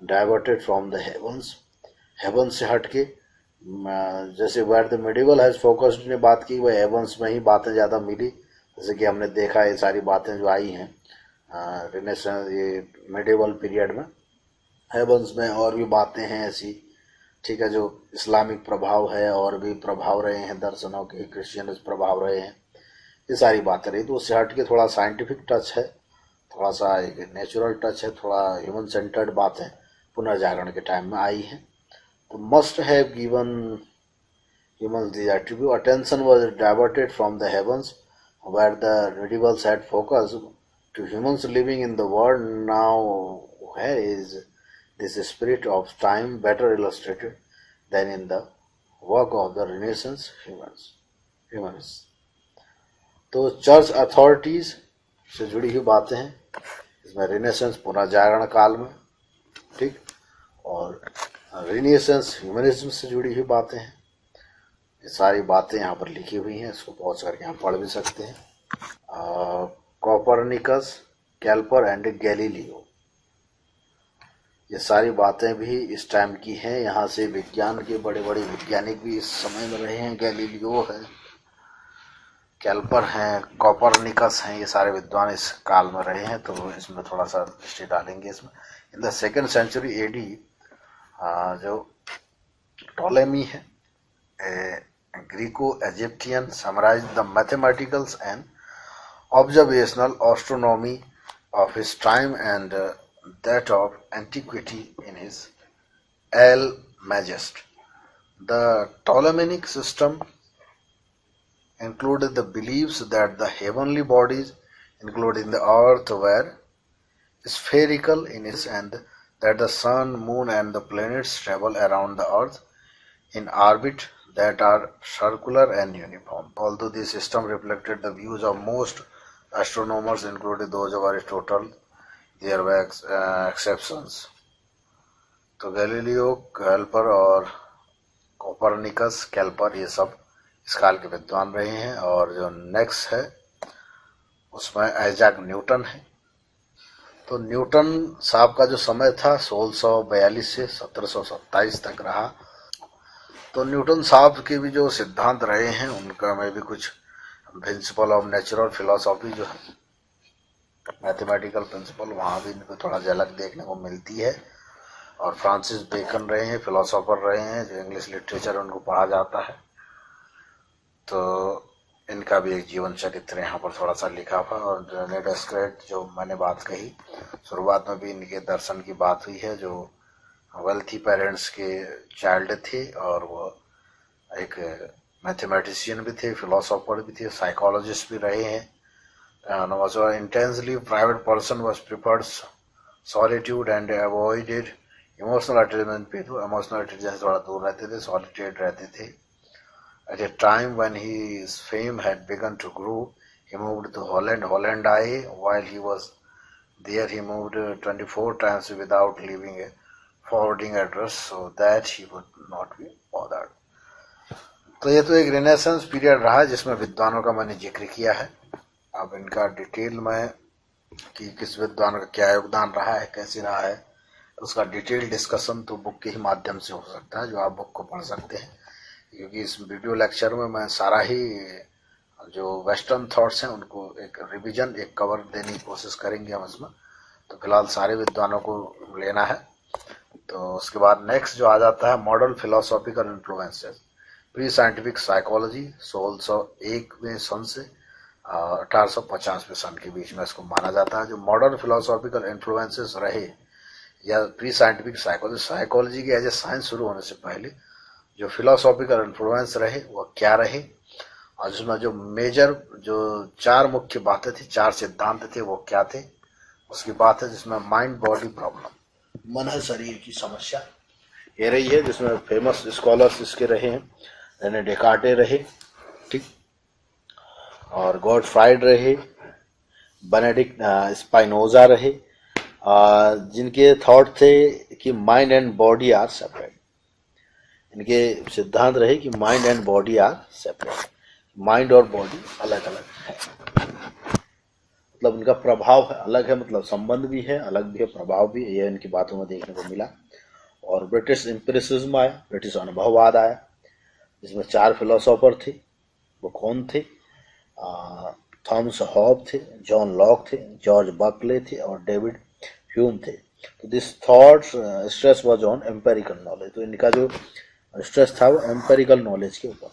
diverted from the heavens, heaven से हटके, जैसे where the medieval has focused ने बात की, वह हेवंस में ही बातें ज़्यादा मिली, जैसे कि हमने देखा ये सारी बातें जो आई हैं रिनेसेंस ये मिडिवल पीरियड में, हेवंस में और भी बातें हैं ऐसी, ठीक है, जो इस्लामिक प्रभाव है और भी प्रभाव रहे हैं दर्शनों के, क्रिश्चियन प्रभाव रहे हैं, ये सारी बातें रही। तो उससे हट के थोड़ा साइंटिफिक टच है, थोड़ा सा एक नेचुरल टच है, थोड़ा ह्यूमन सेंटर्ड बातें पुनर्जागरण के टाइम में आई हैं। तो must have given humans these attributes. Attention was diverted from the heavens, where the medievals had focused, to humans living in the world now. Where is this spirit of time better illustrated than in the work of the Renaissance humans? तो चर्च अथॉरिटीज से जुड़ी हुई बातें हैं इसमें, रिनेसेंस पुनर्जागरण काल में, ठीक, और रिनेसेंस ह्यूमनिज्म से जुड़ी हुई बातें हैं, ये सारी बातें यहाँ पर लिखी हुई हैं, इसको पहुँच करके यहाँ पढ़ भी सकते हैं। कोपरनिकस, कैल्पर एंड गैलीलियो, ये सारी बातें भी इस टाइम की हैं, यहाँ से विज्ञान के बड़े बड़े वैज्ञानिक भी इस समय में रहे हैं, गैलीलियो है, कैल्पर हैं, कोपरनिकस हैं, ये सारे विद्वान इस काल में रहे हैं। तो इसमें थोड़ा सा दृष्टि डालेंगे इसमें। In the 2nd century AD जो टोलेमी है Greco Egyptian summarized the mathematicals and observational astronomy of his time and that of antiquity in his Almagest. The Ptolemaic system included the beliefs that the heavenly bodies, including the earth, were spherical in its and that the sun, moon and the planets travel around the earth in orbit that are circular and uniform. Although this system reflected the views of most astronomers, including those of Aristotle, there were exceptions. तो गैलीलियो, कैल्पर और कोपरनिकस, कैल्पर ये सब इस काल के विद्वान रहे हैं। और जो नेक्स्ट है उसमें आइजैक न्यूटन है। तो न्यूटन साहब का जो समय था 1642 से 1727 तक रहा। तो न्यूटन साहब के भी जो सिद्धांत रहे हैं उनका में भी कुछ प्रिंसिपल ऑफ नेचुरल फिलोसॉफी जो है, मैथमेटिकल प्रिंसिपल, वहाँ भी इनको थोड़ा झलक देखने को मिलती है। और फ्रांसिस बेकन रहे हैं, फिलोसोफर रहे हैं, जो इंग्लिश लिटरेचर उनको पढ़ा जाता है। तो इनका भी एक जीवन चरित्र यहाँ पर थोड़ा सा लिखा हुआ। और रेने डेस्क्रेट जो मैंने बात कही शुरुआत में भी, इनके दर्शन की बात हुई है, जो वेल्थी पेरेंट्स के चाइल्ड थे और वो एक मैथमेटिशियन भी थे, फिलोसोफर भी थे, साइकोलॉजिस्ट भी रहे हैं। was an intensely private person, was preferred solitude and avoided emotional attachment पे, तो इमोशनल अटैचमेंट से थोड़ा दूर रहते थे, सॉलिट्यूड रहते थे। At a time when his fame had begun to grow, he moved to Holland I. While he was there, he moved 24 times without leaving a forwarding address so that he would not be bothered. तो ये तो एक रिनेसेंस पीरियड रहा जिसमें विद्वानों का मैंने जिक्र किया है। अब इनका डिटेल में कि किस विद्वान का क्या योगदान रहा है, कैसे रहा है, उसका डिटेल डिस्कशन तो बुक के ही माध्यम से हो सकता है, जो आप बुक को पढ़ सकते हैं। क्योंकि इस वीडियो लेक्चर में मैं सारा ही जो वेस्टर्न थॉट्स हैं उनको एक रिवीजन, एक कवर देने की कोशिश करेंगे हम इसमें। तो फिलहाल सारे विद्वानों को लेना है। तो उसके बाद नेक्स्ट जो आ जाता है modern philosophical influences, pre scientific psychology 1601वें सन से 1850वें सन के बीच में इसको माना जाता है। जो मॉडर्न फिलोसॉफिकल इन्फ्लुएंसेस रहे या प्री साइंटिफिक साइकोलॉजी, साइकोलॉजी की एज ए साइंस शुरू होने से पहले जो फिलोसॉफिकल इन्फ्लुएंस रहे वो क्या रहे, और जिसमें जो मेजर जो 4 मुख्य बातें थी, 4 सिद्धांत थे, वो क्या थे। उसकी बात है जिसमें माइंड बॉडी प्रॉब्लम, मन है शरीर की समस्या ये रही है, जिसमें फेमस स्कॉलर्स इसके रहे हैं, रेने डेकार्टे रहे, ठीक, और गॉड फ्राइड रहे, बेनेडिक्ट स्पाइनोजा रहे, जिनके थॉट थे कि mind and body are separate. इनके सिद्धांत रहे कि mind and body are separate, mind और बॉडी अलग अलग है, मतलब उनका प्रभाव अलग है, मतलब संबंध भी है, अलग भी है, प्रभाव भी है, यह इनकी बातों में देखने को मिला। और ब्रिटिश एम्पिरिसिज्म आया, ब्रिटिश अनुभववाद आया, जिसमें 4 फिलोसोफर थे। वो कौन थे? थॉमस हॉब थे, जॉन लॉक थे, जॉर्ज बर्कले थे और डेविड ह्यूम थे। तो this thoughts stress was on empirical knowledge. तो इनका जो स्ट्रेस था वो एम्पेरिकल नॉलेज के ऊपर,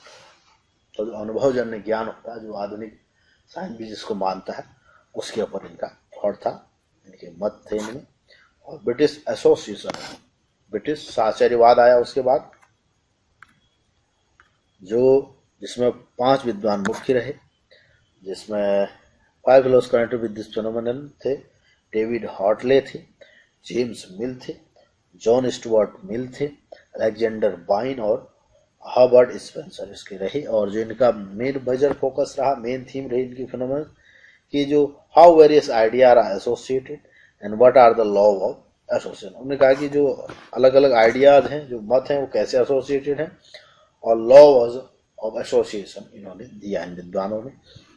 तो जो अनुभवजन्य ज्ञान होता है, जो आधुनिक साइंस भी जिसको मानता है, उसके ऊपर इनका थॉट था, इनके मत थे इनमें। और ब्रिटिश एसोसिएशन, ब्रिटिश साहचर्यवाद आया उसके बाद, जो जिसमें 5 विद्वान मुख्य रहे, जिसमें 5 fellows connected with this phenomenon थे। डेविड हॉटले थे, जेम्स मिल थे, जॉन स्टुअर्ट मिल थे, अलेक्जेंडर बाइन और हर्बर्ट स्पेंसर इसके रहे। और जो इनका मेन मेजर फोकस रहा, मेन थीम रही इनकी फेनोमेनन कि जो how various idea are associated and what are the law of association. उन्होंने कहा कि जो अलग अलग आइडियाज हैं, जो मत हैं, वो कैसे एसोसिएटेड हैं, और लॉ ऑफ एसोसिएशन इन्होंने दिया इन विद्वानों ने,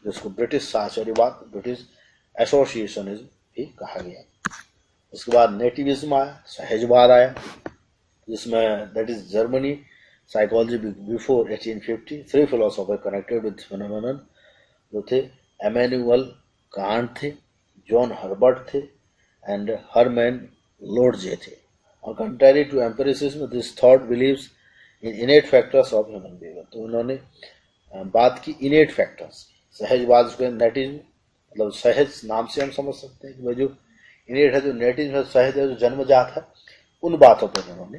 जिसको ब्रिटिश साहचर्यवाद, ब्रिटिश एसोसिएशनिज्म भी कहा गया। उसके बाद नेटिविज्म आया, सहजवाद आया, जिसमें that is Germany psychology before 1850। 3 philosopher connected with phenomenon जो थे एमेनुअल कांट थे, जॉन हर्बर्ट थे एंड हरमैन लोडजे थे। और contrary to empiricism this thought believes in innate factors of human behaviour. तो उन्होंने बात की इनेट फैक्टर्स, सहजवाद को नेटिव मतलब सहज नाम से हम समझ सकते हैं कि भाई जो इनेट है, जो नेटिव है, सहज है, जो जन्मजात है, उन बातों पर उन्होंने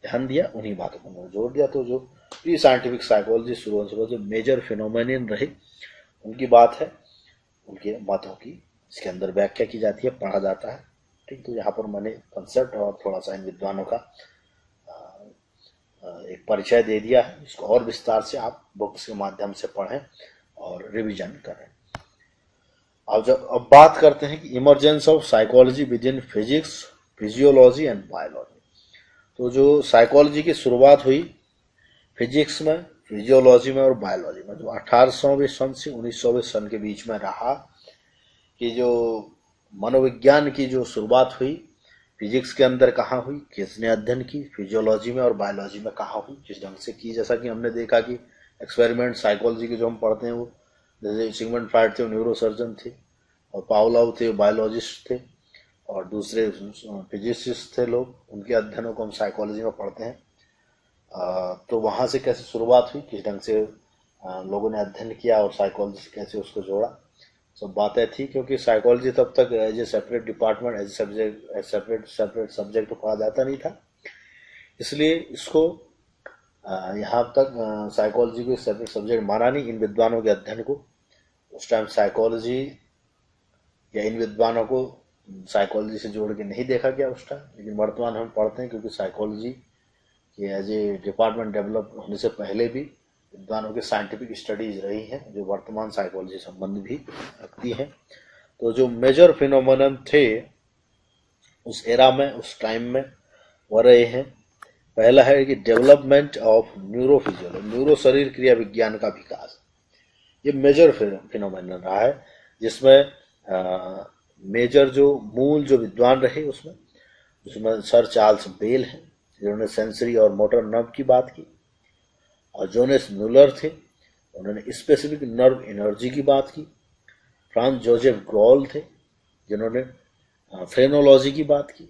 ध्यान दिया, उन्हीं बातों पर उन्होंने जोर दिया। तो जो प्री साइंटिफिक साइकोलॉजी शुरू से जो मेजर फिनोमेनियन रहे उनकी बात है, उनके मतों की इसके अंदर व्याख्या की जाती है, पढ़ा जाता है, ठीक। तो यहाँ पर मैंने कंसेप्ट और थोड़ा सा इन विद्वानों का एक परिचय दे दिया है। इसको और विस्तार से आप बुक्स के माध्यम से पढ़ें और रिवीजन करें। अब बात करते हैं कि emergence of psychology with in physics, physiology and biology. तो जो साइकोलॉजी की शुरुआत हुई फिजिक्स में, फिजियोलॉजी में और बायोलॉजी में, जो 1800वें सन से 1900वें सन के बीच में रहा, कि जो मनोविज्ञान की जो शुरुआत हुई फिजिक्स के अंदर कहाँ हुई, किसने अध्ययन की, फिजियोलॉजी में और बायोलॉजी में कहाँ हुई, किस ढंग से की। जैसा कि हमने देखा कि एक्सपेरिमेंट साइकोलॉजी के जो हम पढ़ते हैं, वो जैसे सिगमंड फ्राइड थे, वो न्यूरोसर्जन थे, और पावलोव थे, बायोलॉजिस्ट थे, और दूसरे फिजिसिस्ट थे लोग, उनके अध्ययनों को हम साइकोलॉजी में पढ़ते हैं। तो वहाँ से कैसे शुरुआत हुई, किस ढंग से लोगों ने अध्ययन किया और साइकोलॉजी से कैसे उसको जोड़ा, सब बातें थी। क्योंकि साइकोलॉजी तब तक as a separate department, as subject, separate subject पढ़ा जाता नहीं था, इसलिए इसको यहाँ तक साइकोलॉजी को सेपरेट सब्जेक्ट माना नहीं इन विद्वानों के अध्ययन को। उस टाइम साइकोलॉजी या इन विद्वानों को साइकोलॉजी से जोड़ के नहीं देखा गया उस टाइम, लेकिन वर्तमान हम पढ़ते हैं क्योंकि साइकोलॉजी के एज ए डिपार्टमेंट डेवलप होने से पहले भी विद्वानों की साइंटिफिक स्टडीज रही हैं, जो वर्तमान साइकोलॉजी संबंध भी रखती हैं। तो जो मेजर फिनोमेनन थे उस एरा में, उस टाइम में, वो रहे हैं, पहला है कि डेवलपमेंट ऑफ न्यूरोफिजियोलॉजी, न्यूरो शरीर क्रिया विज्ञान का विकास, ये मेजर फिनोमेनन रहा है, जिसमें मेजर जो मूल जो विद्वान रहे उसमें सर चार्ल्स बेल हैं, जिन्होंने सेंसरी और मोटर नर्व की बात की, और जोनेस म्यूलर थे, उन्होंने स्पेसिफिक नर्व एनर्जी की बात की। फ्रांस जोसेफ ग्रॉल थे, जिन्होंने फ्रेनोलॉजी की बात की,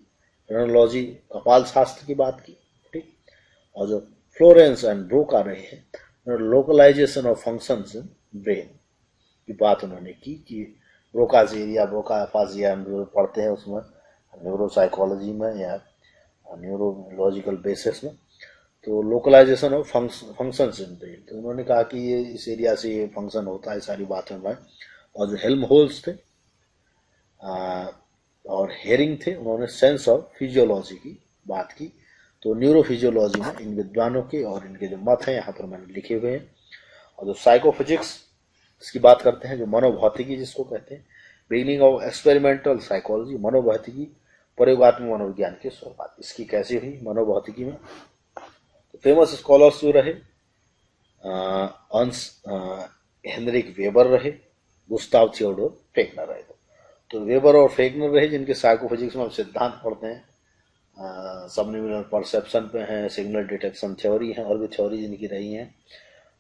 फ्रेनोलॉजी कपाल शास्त्र की बात की, ठीक। और जो फ्लोरेंस एंड ब्रोका रहे हैं, उन्होंने localisation of functions in brain की बात उन्होंने की कि ब्रोकाज एरिया, ब्रोका एफाजिया हम जो पढ़ते हैं उसमें न्यूरोसाइकोलॉजी में या न्यूरोलॉजिकल बेसिस में, तो localisation of functions in brain, तो उन्होंने कहा कि ये इस एरिया से ये फंक्शन होता है, सारी बातें उन्होंने। और जो हेल्म होल्स थे और हेरिंग थे, उन्होंने सेंस ऑफ फिजियोलॉजी की बात की। तो न्यूरोफिजियोलॉजी में इन विद्वानों के और इनके जो मत हैं यहाँ पर मैंने लिखे हुए हैं। और जो साइकोफिजिक्स इसकी बात करते हैं, जो मनोभौतिकी जिसको कहते हैं, बिगिनिंग ऑफ एक्सपेरिमेंटल साइकोलॉजी, मनोभौतिकी प्रयोगात्मक मनोविज्ञान की शुरुआत इसकी कैसे हुई मनोभौतिकी में। तो फेमस स्कॉलर्स जो रहे, अंस हेनरिक वेबर रहे, गुस्ताव थियोडोर फ्रेगनर रहे। तो वेबर और फ्रेगनर रहे जिनके साइकोफिजिक्स में हम सिद्धांत पढ़ते हैं, सबलिमिनल परसेप्शन पे हैं, सिग्नल डिटेक्शन थ्योरी है, और भी थ्योरी जिनकी रही हैं।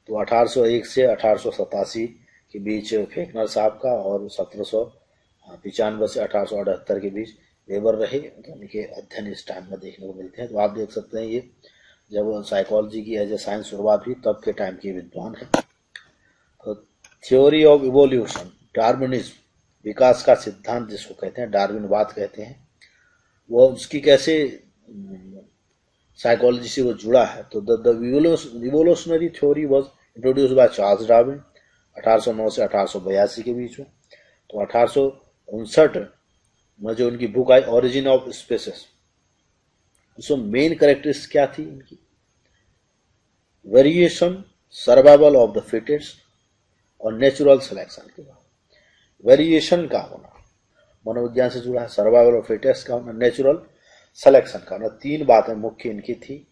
तो 1801 से 1887 के बीच फेकनर साहब का, और 1795 से 1878 के बीच वेबर रहे। तो इनके अध्ययन इस टाइम में देखने को मिलते हैं। तो आप देख सकते हैं ये जब साइकोलॉजी की एज ए साइंस शुरुआत हुई तब के टाइम के विद्वान हैं। तो थ्योरी ऑफ इवोल्यूशन, डार्विनिज्म, विकास का सिद्धांत जिसको कहते हैं, डार्विनवाद कहते हैं, वो उसकी कैसे साइकोलॉजी से वो जुड़ा है। तो the revolutionary theory was introduced by Charles Darwin 1809 से 1882 के बीच में। तो 1859 में जो उनकी book I origin of spaces, उसमें मेन कैरेक्टरिस्टिक्स क्या थी इनकी, variation, survival of the fittest और नेचुरल सिलेक्शन के बाद। वेरिएशन का होना मनोविज्ञान से जुड़ा है, सर्वाइवल ऑफ फिटेस्ट का होना, नेचुरल सिलेक्शन का होना, तीन बातें मुख्य इनकी थी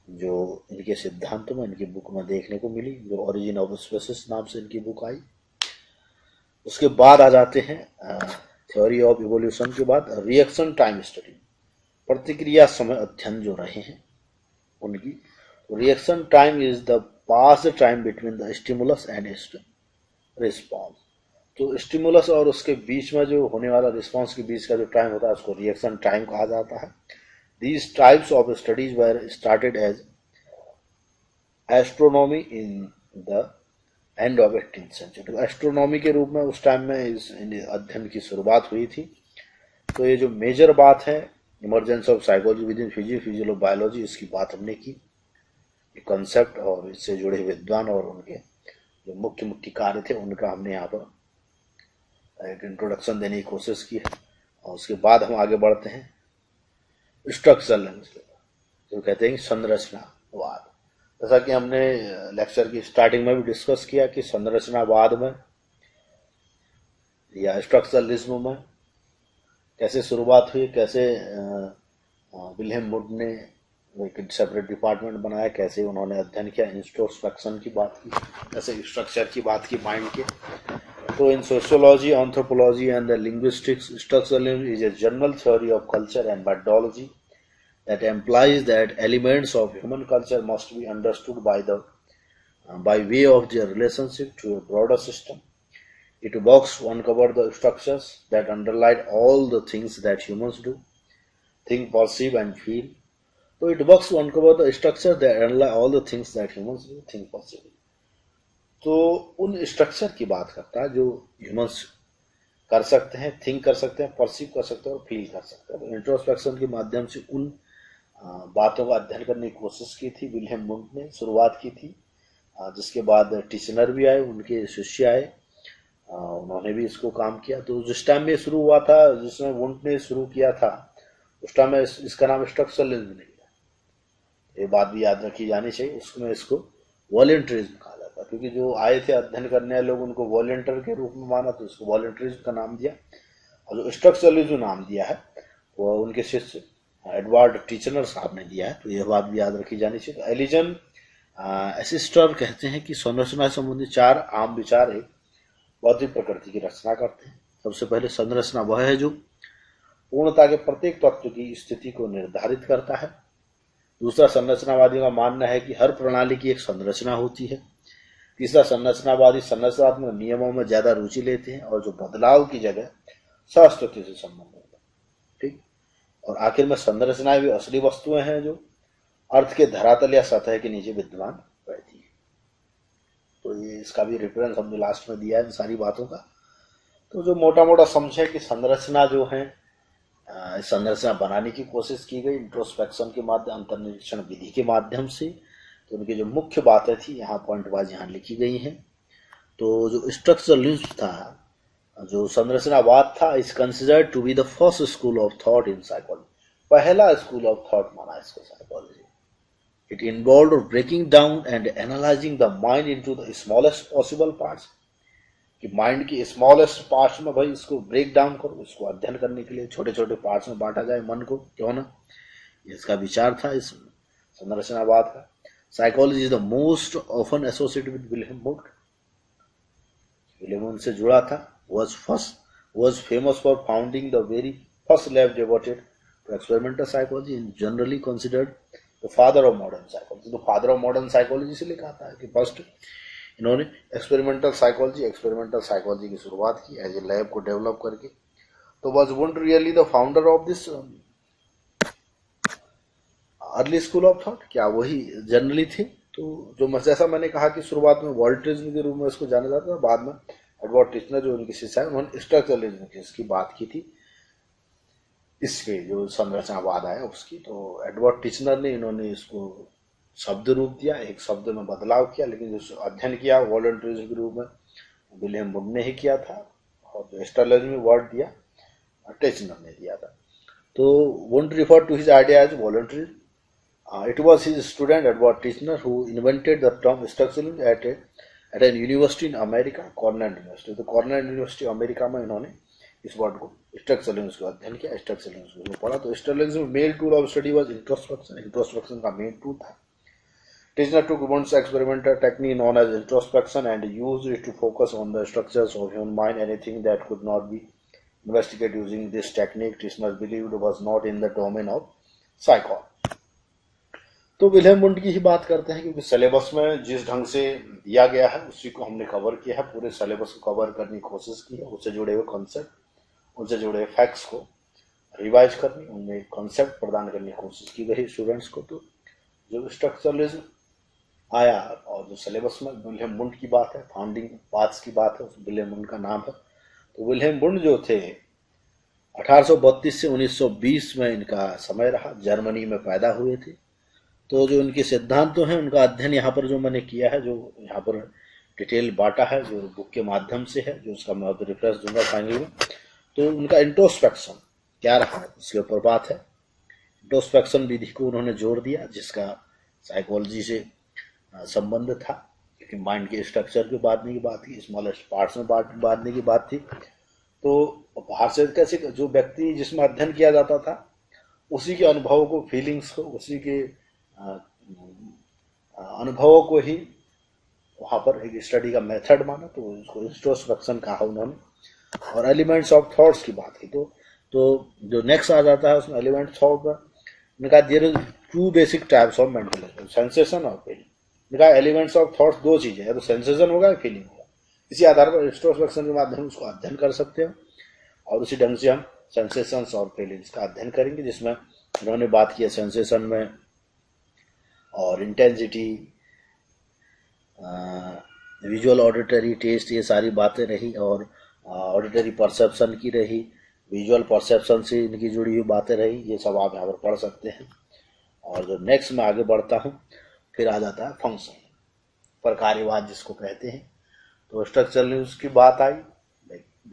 जो इनके सिद्धांतों में, इनकी बुक में देखने को मिली, जो ओरिजिन ऑफ स्पेसिस नाम से इनकी बुक आई। उसके बाद आ जाते हैं थ्योरी ऑफ इवोल्यूशन के बाद रिएक्शन टाइम स्टडी, प्रतिक्रिया समय अध्ययन जो रहे हैं उनकी। Reaction time is the pass time between the stimulus and response. तो स्टिमुलस और उसके बीच में जो होने वाला रिस्पॉन्स के बीच का जो टाइम होता है उसको रिएक्शन टाइम कहा जाता है। These types of studies were started as astronomy in the end of 18th century. तो एस्ट्रोनॉमी के रूप में उस टाइम में इस अध्ययन की शुरुआत हुई थी। तो ये जो मेजर बात है emergence of psychology with in physiology biology, इसकी बात हमने की, कंसेप्ट और इससे जुड़े विद्वान और उनके जो मुख्य मुख्य कार्य थे उनका हमने यहाँ पर एक इंट्रोडक्शन देने की कोशिश की है। और उसके बाद हम आगे बढ़ते हैं स्ट्रक्चरल जो कहते हैं संरचनावाद। जैसा कि हमने लेक्चर की स्टार्टिंग में भी डिस्कस किया कि संरचनावाद में या स्ट्रक्चरलिज्म में कैसे शुरुआत हुई, कैसे विलियम वुड ने एक सेपरेट डिपार्टमेंट बनाया, कैसे उन्होंने अध्ययन किया, इंट्रोस्पेक्शन की बात की, कैसे स्ट्रक्चर की बात की माइंड के। तो in sociology, anthropology and the linguistics, structuralism is a general theory of culture and methodology that implies that elements of human culture must be understood by way of their relationship to a broader system. It works to uncover the structures that underlie all the things that humans do, think, perceive and feel. So it works to uncover the structure that underlie all the things that humans do, think, perceive. तो उन स्ट्रक्चर की बात करता है जो ह्यूमंस कर सकते हैं, थिंक कर सकते हैं, परसीव कर सकते हैं और फील कर सकते हैं। तो इंट्रोस्पेक्शन के माध्यम से उन बातों का अध्ययन करने की कोशिश की थी विलियम वुंट ने, शुरुआत की थी। जिसके बाद टिशनर भी आए, उनके शिष्य आए, उन्होंने भी इसको काम किया। तो जिस टाइम में शुरू हुआ था, जिसमें वुंट ने शुरू किया था, उस टाइम में इसका नाम स्ट्रक्चरलिज्म नहीं था, ये बात भी याद रखी जानी चाहिए। उसमें इसको वॉलंटरिज्म कहा जाता, क्योंकि जो आए थे अध्ययन करने वाले लोग उनको वॉलंटियर के रूप में माना, तो इसको वॉलंटरिज्म का नाम दिया। और जो स्ट्रक्चरलिज्म नाम दिया है वो उनके शिष्य एडवर्ड टिचनर साहब ने दिया है। तो यह बात भी याद रखी जानी चाहिए। तो एलिजन एसिस्टर कहते हैं कि संरचना संबंधी चार आम विचार एक बौद्धिक प्रकृति की रचना करते हैं। सबसे पहले संरचना वह है जो पूर्णता के प्रत्येक तत्व की स्थिति को निर्धारित करता है। दूसरा, संरचनावादियों का मानना है कि हर प्रणाली की एक संरचना होती है। तीसरा, संरचनावादी संरचनात्मक नियमों में ज्यादा रुचि लेते हैं और जो बदलाव की जगह सहअस्तित्व से संबंधित है। ठीक। और आखिर में संरचनाएं भी असली वस्तुएं हैं जो अर्थ के धरातल या सतह के नीचे विद्यमान रहती है। तो ये इसका भी रेफरेंस हमने लास्ट में दिया है इन सारी बातों का। तो जो मोटा मोटा समझे कि संरचना जो है, संरचना बनाने की कोशिश की गई इंट्रोस्पेक्शन के माध्यम, अंतर्निरीक्षण विधि के माध्यम से। तो उनकी जो मुख्य बातें थी यहाँ पॉइंट वाइज यहाँ लिखी गई हैं। तो जो स्ट्रक्चरलिज्म था, जो संरचनावाद था, is considered to be the first school of thought in psychology. पहला स्कूल ऑफ थॉट माना इसको psychology. It involve breaking down and analysing the mind into the smallest possible parts, कि माइंड की स्मॉलेस्ट पार्ट्स में भाई इसको ब्रेक डाउन करो, इसको अध्ययन करने के लिए छोटे छोटे पार्ट्स में बांटा जाए मन को, क्यों ना। इसका विचार था इस संरचनावाद का। Psychology is the most often associated with William would. William would say जुड़ा था। was famous for founding the very first lab devoted to experimental psychology and generally considered the father of modern psychology। तो father of modern psychology से लिखा था कि फर्स्ट इन्होंने एक्सपेरिमेंटल साइकोलॉजी की शुरुआत की एज ए लैब को डेवलप करके। तो was Wundt really the founder of this early school of thought? क्या वही जनरली थे? तो जो जैसा मैंने कहा कि शुरुआत में वॉल्टरिज्म के रूप में इसको जाना जाता था, बाद में एडवर्ड टिचनर जो उनकी शिष्य है उन्होंने स्ट्रक्चरलिज्म की इसकी बात की थी, इसके जो संरचनावाद आया उसकी। तो एडवर्ड टिचनर ने इन्होंने इसको शब्द रूप दिया, एक शब्द में बदलाव किया, लेकिन जो अध्ययन किया वॉलंटरिज्म के रूप में विलियम वुड ने ही किया था, और जो स्ट्रक्चरलिज्म में वर्ड दिया टिचनर ने दिया था। तो would refer to his idea as voluntarism. It was his student Edward Titchener who invented the term structuralism at an university in America, Cornell University। तो कॉर्नेल यूनिवर्सिटी अमेरिका में इन्होंने इस वर्ड को स्ट्रक्चरलिज्म को अध्ययन किया, स्ट्रक्चरलिज्म को पढ़ा। तो structuralism main tool of study was introspection का मेन टूल था। Titchener took Wundt's experimental technique known as introspection and used it to focus on the structures of human mind. Anything that could not be investigated using this technique, Titchener believed was not in the domain of psychology। तो विलियम वुंड की ही बात करते हैं, क्योंकि सिलेबस में जिस ढंग से दिया गया है उसी को हमने कवर किया है, पूरे सिलेबस को कवर करने की कोशिश की है, उससे जुड़े हुए कॉन्सेप्ट, उनसे जुड़े हुए फैक्ट्स को रिवाइज करनी, उनमें कॉन्सेप्ट प्रदान करने की कोशिश की गई स्टूडेंट्स को। तो जो स्ट्रक्चरलिज्म आया और जो सिलेबस में विलियम वुंड की बात है, फाउंडिंग पाथ्स की बात है, विलियम वुंड का नाम है। तो विलियम वुंड जो थे 1832 से 1920 में इनका समय रहा, जर्मनी में पैदा हुए थे। तो जो उनके सिद्धांत तो हैं उनका अध्ययन यहाँ पर जो मैंने किया है, जो यहाँ पर डिटेल बांटा है, जो बुक के माध्यम से है, जो उसका मैं रेफरेंस दूंगा फाइनल में। तो उनका इंट्रोस्पेक्शन क्या रहा इसके ऊपर बात है। इंट्रोस्पेक्शन विधि को उन्होंने जोड़ दिया, जिसका साइकोलॉजी से संबंध था, क्योंकि माइंड के स्ट्रक्चर को बांटने की बात थी, स्मॉलेस्ट पार्ट्स में बांटने की बात थी। तो बाहर से कैसे जो व्यक्ति जिसमें अध्ययन किया जाता था उसी के अनुभवों को, फीलिंग्स को, उसी के अनुभवों को ही वहां पर एक स्टडी का मेथड माना, तो उसको इंट्रोस्पेक्शन कहा उन्होंने। और एलिमेंट्स ऑफ थॉट्स की बात की। तो जो नेक्स्ट आ जाता है उसमें एलिमेंट थॉट में उन्होंने कहा there is two basic types of mental, sensation और फीलिंग। उन्होंने कहा एलिमेंट्स ऑफ थॉट्स दो चीजें है, तो सेंसेशन होगा या फीलिंग होगा। इसी आधार पर इंट्रोस्पेक्शन के माध्यम उसको अध्ययन कर सकते हैं, और उसी ढंग से हम सेंसेशंस और फीलिंग्स का अध्ययन करेंगे, जिसमें उन्होंने बात की है सेंसेशन में और इंटेंसिटी, विजुअल, ऑडिटरी, टेस्ट, ये सारी बातें रही, और ऑडिटरी परसेप्शन की रही, विजुअल परसेप्शन से इनकी जुड़ी हुई बातें रही। ये सब आप यहाँ पर पढ़ सकते हैं। और जो नेक्स्ट में आगे बढ़ता हूँ, फिर आ जाता है फंक्शन, प्रकार्यवाद जिसको कहते हैं। तो स्ट्रक्चरलिज्म की बात आई,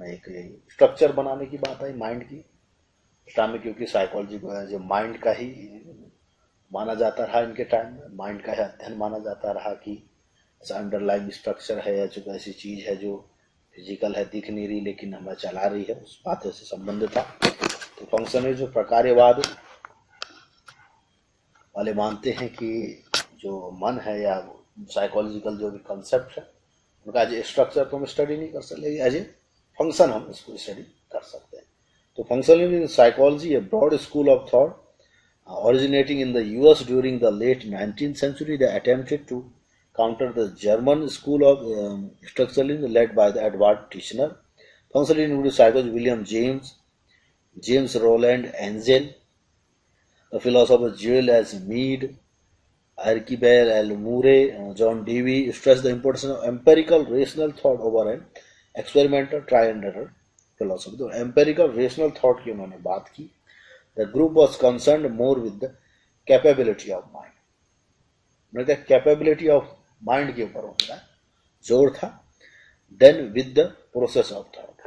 एक स्ट्रक्चर बनाने की बात आई माइंड की में, क्योंकि साइकोलॉजी को जो माइंड का ही माना जाता रहा इनके टाइम में, माइंड का ही अध्ययन माना जाता रहा कि ऐसा अंडरलाइंग स्ट्रक्चर है या जो ऐसी चीज है जो फिजिकल है, दिख नहीं रही लेकिन हमें चला रही है, उस बात से संबंधित था। तो फंक्शनल जो प्रकार्यवाद वाले मानते हैं कि जो मन है या साइकोलॉजिकल जो भी कंसेप्ट है उनका एज ए स्ट्रक्चर तो हम स्टडी नहीं कर सकते, एज ए फंक्शन हम इसको स्टडी कर सकते हैं। तो functional psychology a broad school of thought originating in the US during the late 19th century. They attempted to counter the German school of structuralism led by the Edward Tishner. Functionally included psychologist William James, James Roland Angel, the philosopher Joel S. Mead, Archibald L. Murray, John Dewey stressed the importance of empirical rational thought over an experimental try and error philosophy. तो empirical rational thought की उन्होंने बात की. The group was concerned more with the capability of mind. मतलब capability of mind के ऊपर उनका जोर था, then with the process of thought.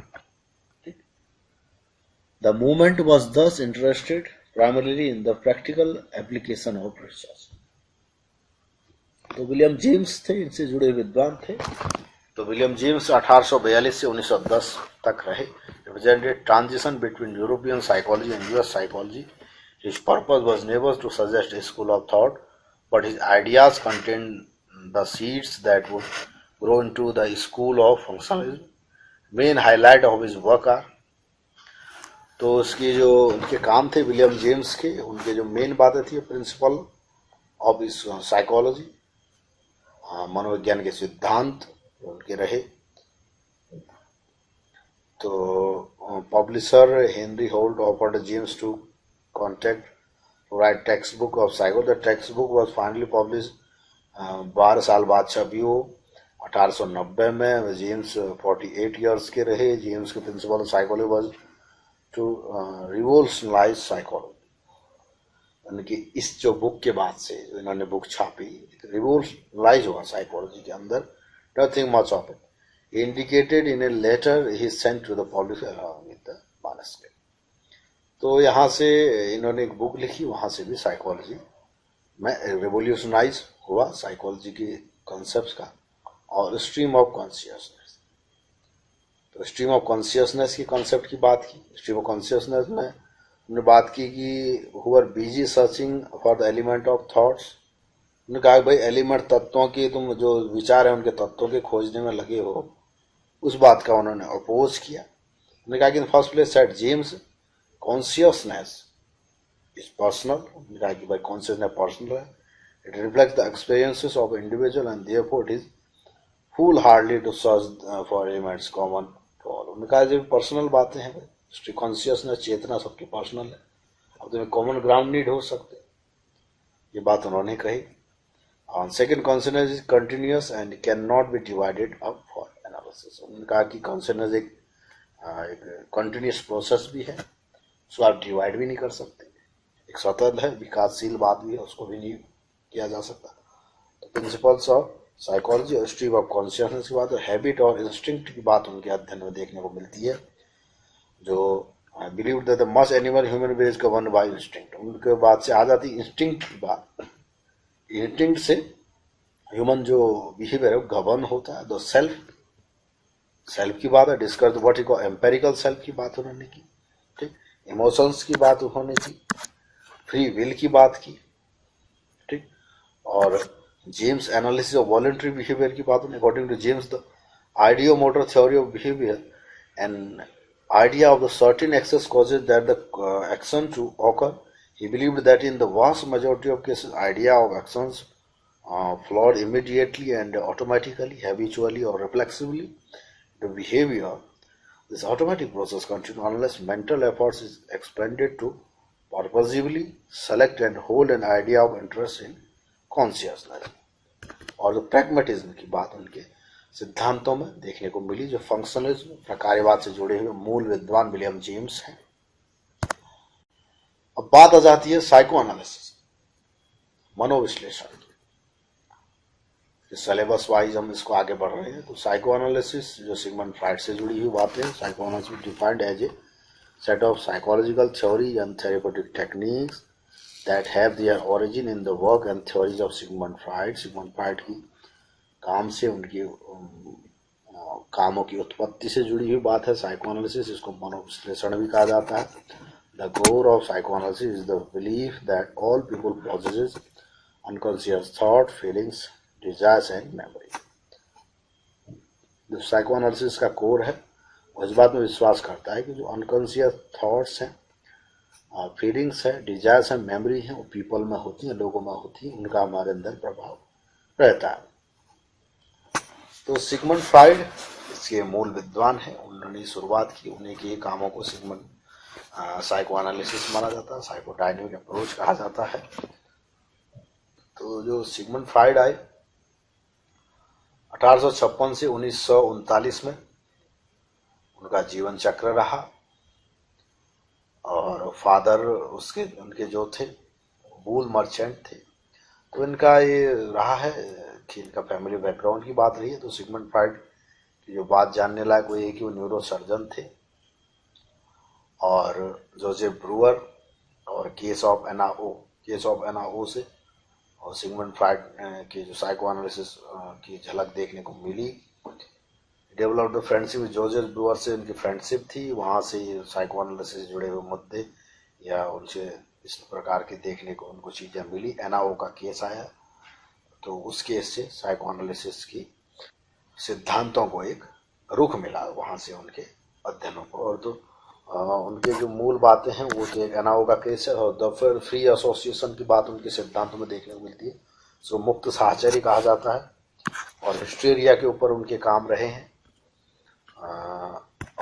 The movement was thus interested primarily in the practical application of research. तो विलियम जेम्स थे, इनसे जुड़े विद्वान थे. तो विलियम जेम्स 1842 से 1910 तक रहे. Represented transition between European psychology and US psychology. His purpose was never to suggest a school of thought, but his ideas contained the seeds that would grow into the school of functionalism. Main highlight of his work are, तो उसके जो उनके काम थे विलियम जेम्स के, उनके जो मेन बातें थी प्रिंसिपल ऑफ इस साइकोलॉजी, मनोविज्ञान के सिद्धांत उनके रहे. तो publisher Henry Holt offered James to contact to write textbook of psycho. The textbook was finally published 12 साल बाद छपी वो 1890 में. जेम्स 48 years के रहे. जेम्स के principle of psychology was to revolutionise psychology. उनकी इस जो बुक के बाद से इन्होंने बुक छापी, रिवोल्यूशनाइज हुआ साइकोलॉजी के अंदर. Nothing much of it. Indicated in a letter he sent to the publisher along with the manuscript. तो यहाँ से इन्होंने एक बुक लिखी, वहाँ से भी साइकोलॉजी में रिवोल्यूशनाइज हुआ साइकोलॉजी के कॉन्सेप्ट्स का. और स्ट्रीम ऑफ कॉन्शियसनेस, तो स्ट्रीम ऑफ कॉन्शियसनेस की कॉन्सेप्ट की बात की. स्ट्रीम ऑफ कॉन्शियसनेस में हमने बात की कि who are busy searching for the element of thoughts. उन्होंने कहा भाई एलिमेंट तत्वों के, तुम जो विचार है उनके तत्वों के खोजने में लगे हो, उस बात का उन्होंने अपोज किया. उन्होंने कहा कि in first place said James consciousness is personal. उन्होंने कहा कि भाई कॉन्शियसनेस पर्सनल है. It reflects the experiences of individual and therefore it is foolhardy to search for elements common to all. उन्होंने कहा जो पर्सनल बातें हैं भाई, कॉन्शियसनेस चेतना सबकी पर्सनल है, अब तुम्हें कॉमन ग्राउंड नीड हो सकते, ये बात उन्होंने कही. Second consciousness is continuous and can not be divided up for analysis. उन्होंने कहा कि कॉन्शियसनेस एक कंटिन्यूअस प्रोसेस भी है, उसको आप डिवाइड भी नहीं कर सकते. एक स्वतंत्र है, विकासशील बात भी है, उसको भी नहीं किया जा सकता. तो प्रिंसिपल्स ऑफ साइकोलॉजी और हिस्ट्री ऑफ कॉन्शियसनेस की बात, हैबिट और इंस्टिंक्ट की बात उनके अध्ययन में देखने को मिलती है. जो believe that the must animal human being governed by instinct. उनके बाद से आ जाती इंस्टिंक्ट की बात. इंस्टिंक्ट से ह्यूमन जो बिहेवियर है वो गवर्न होता है. द सेल्फ की बात है. Discuss what you call empirical self की बात उन्होंने की. ठीक, इमोशंस की बात उन्होंने की, फ्री विल की बात की. ठीक, और James analysis of voluntary behaviour की बात. According to James the ideomotor theory of behaviour and idea of the certain excess causes that the action to occur. He believed that in the vast majority of cases, idea of actions flowed immediately and automatically, habitually or reflexively. The behavior, this automatic process continues unless mental efforts is expended to purposefully select and hold an idea of interest in consciousness. और जो pragmatism की बात उनके सिद्धांतों में देखने को मिली, जो फंक्शनलिज्म प्रकार्यवाद से जुड़े हुए मूल विद्वान विलियम जेम्स हैं. अब बात आ जाती है साइको एनालिसिस, मनोविश्लेषण की. सिलेबस वाइज हम इसको आगे बढ़ रहे हैं. तो साइको एनालिसिस जो सिगमंड फ्राइड से जुड़ी हुई बातें. Psychoanalysis defined as a set of psychological theory and therapeutic techniques that have their origin in the work and theories of Sigmund Freud. Sigmund Freud की काम से, उनकी कामों की उत्पत्ति से जुड़ी हुई बात है साइको एनालिसिस. इसको मनोविश्लेषण भी कहा जाता है. The core of psycho analysis is the belief that all people possesses unconscious thought, feelings, desires and memory. जो साइको एनालिसिस का कोर है वो इस बात में विश्वास करता है कि जो अनकॉन्शियस थॉट्स हैं, फीलिंग्स है, डिजायर्स है, मेमोरी है, वो पीपल में होती हैं, लोगों में होती हैं, उनका हमारे अंदर प्रभाव रहता है। तो सिगमंड फ्राइड इसके मूल विद्वान है, उन्होंने शुरुआत की, उन्हीं के कामों को सिगमंड साइको एनालिसिस माना जाता है, साइकोडायनेमिक अप्रोच कहा जाता है। तो जो सिगमंड फ्राइड आए 1856 से 1939 में, उनका जीवन चक्र रहा। और फादर उसके उनके जो थे वूल मर्चेंट थे। तो इनका ये रहा है कि इनका फैमिली बैकग्राउंड की बात रही है। तो सिगमंड फ्राइड की जो बात जानने लायक वो ये कि वो न्यूरो सर्जन थे, और जोसेफ ब्रूअर और केस ऑफ एनआओ से और सिगमंड फ्राइड की जो साइको एनालिसिस की झलक देखने को मिली। Developed friendship with Joseph Breuer से उनकी फ्रेंडशिप थी, वहाँ से साइको एनालिसिस से जुड़े हुए मुद्दे या उनसे इस प्रकार के देखने को उनको चीज़ें मिली। एनआओ का केस आया, तो उस केस से साइको एनालिसिस की सिद्धांतों को एक रुख मिला वहाँ से उनके अध्ययनों को। और तो उनके जो मूल बातें हैं वो तो एनआओ का केस है, और द फिर फ्री एसोसिएशन की बात उनके सिद्धांतों में देखने को मिलती है, जो मुक्त साहचर्य कहा जाता है। और हिस्टीरिया के ऊपर उनके काम रहे हैं।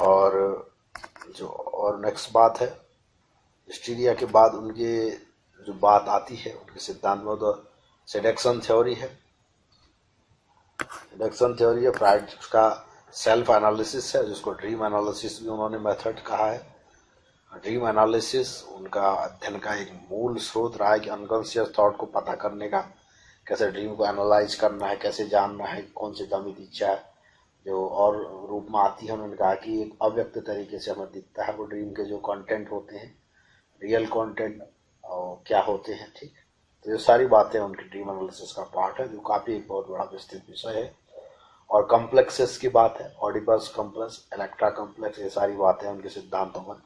और जो और नेक्स्ट बात है, हिस्टीरिया के बाद उनके जो बात आती है उनके सिद्धांत में, तो सेडक्शन थ्योरी है। सेडक्शन थ्योरी है फ्राइड का सेल्फ एनालिसिस है, जिसको ड्रीम एनालिसिस भी उन्होंने मेथड कहा है। ड्रीम एनालिसिस उनका अध्ययन का एक मूल स्रोत रहा है कि अनकॉन्शियस थॉट को पता करने का, कैसे ड्रीम को एनालाइज करना है, कैसे जानना है कौन सी दमित इच्छा है जो और रूप में आती है। उन्होंने कहा कि एक अव्यक्त तरीके से हमें दिखता है वो ड्रीम के जो कंटेंट होते हैं, रियल कंटेंट और क्या होते हैं, ठीक। तो ये सारी बातें उनकी ड्रीम एनालिसिस का पार्ट है, जो काफ़ी एक बहुत बड़ा विस्तृत विषय है। और कॉम्प्लेक्सेस की बात है, ऑडिपस कॉम्प्लेक्स, इलेक्ट्रा कॉम्प्लेक्स, ये सारी बातें उनके सिद्धांतों में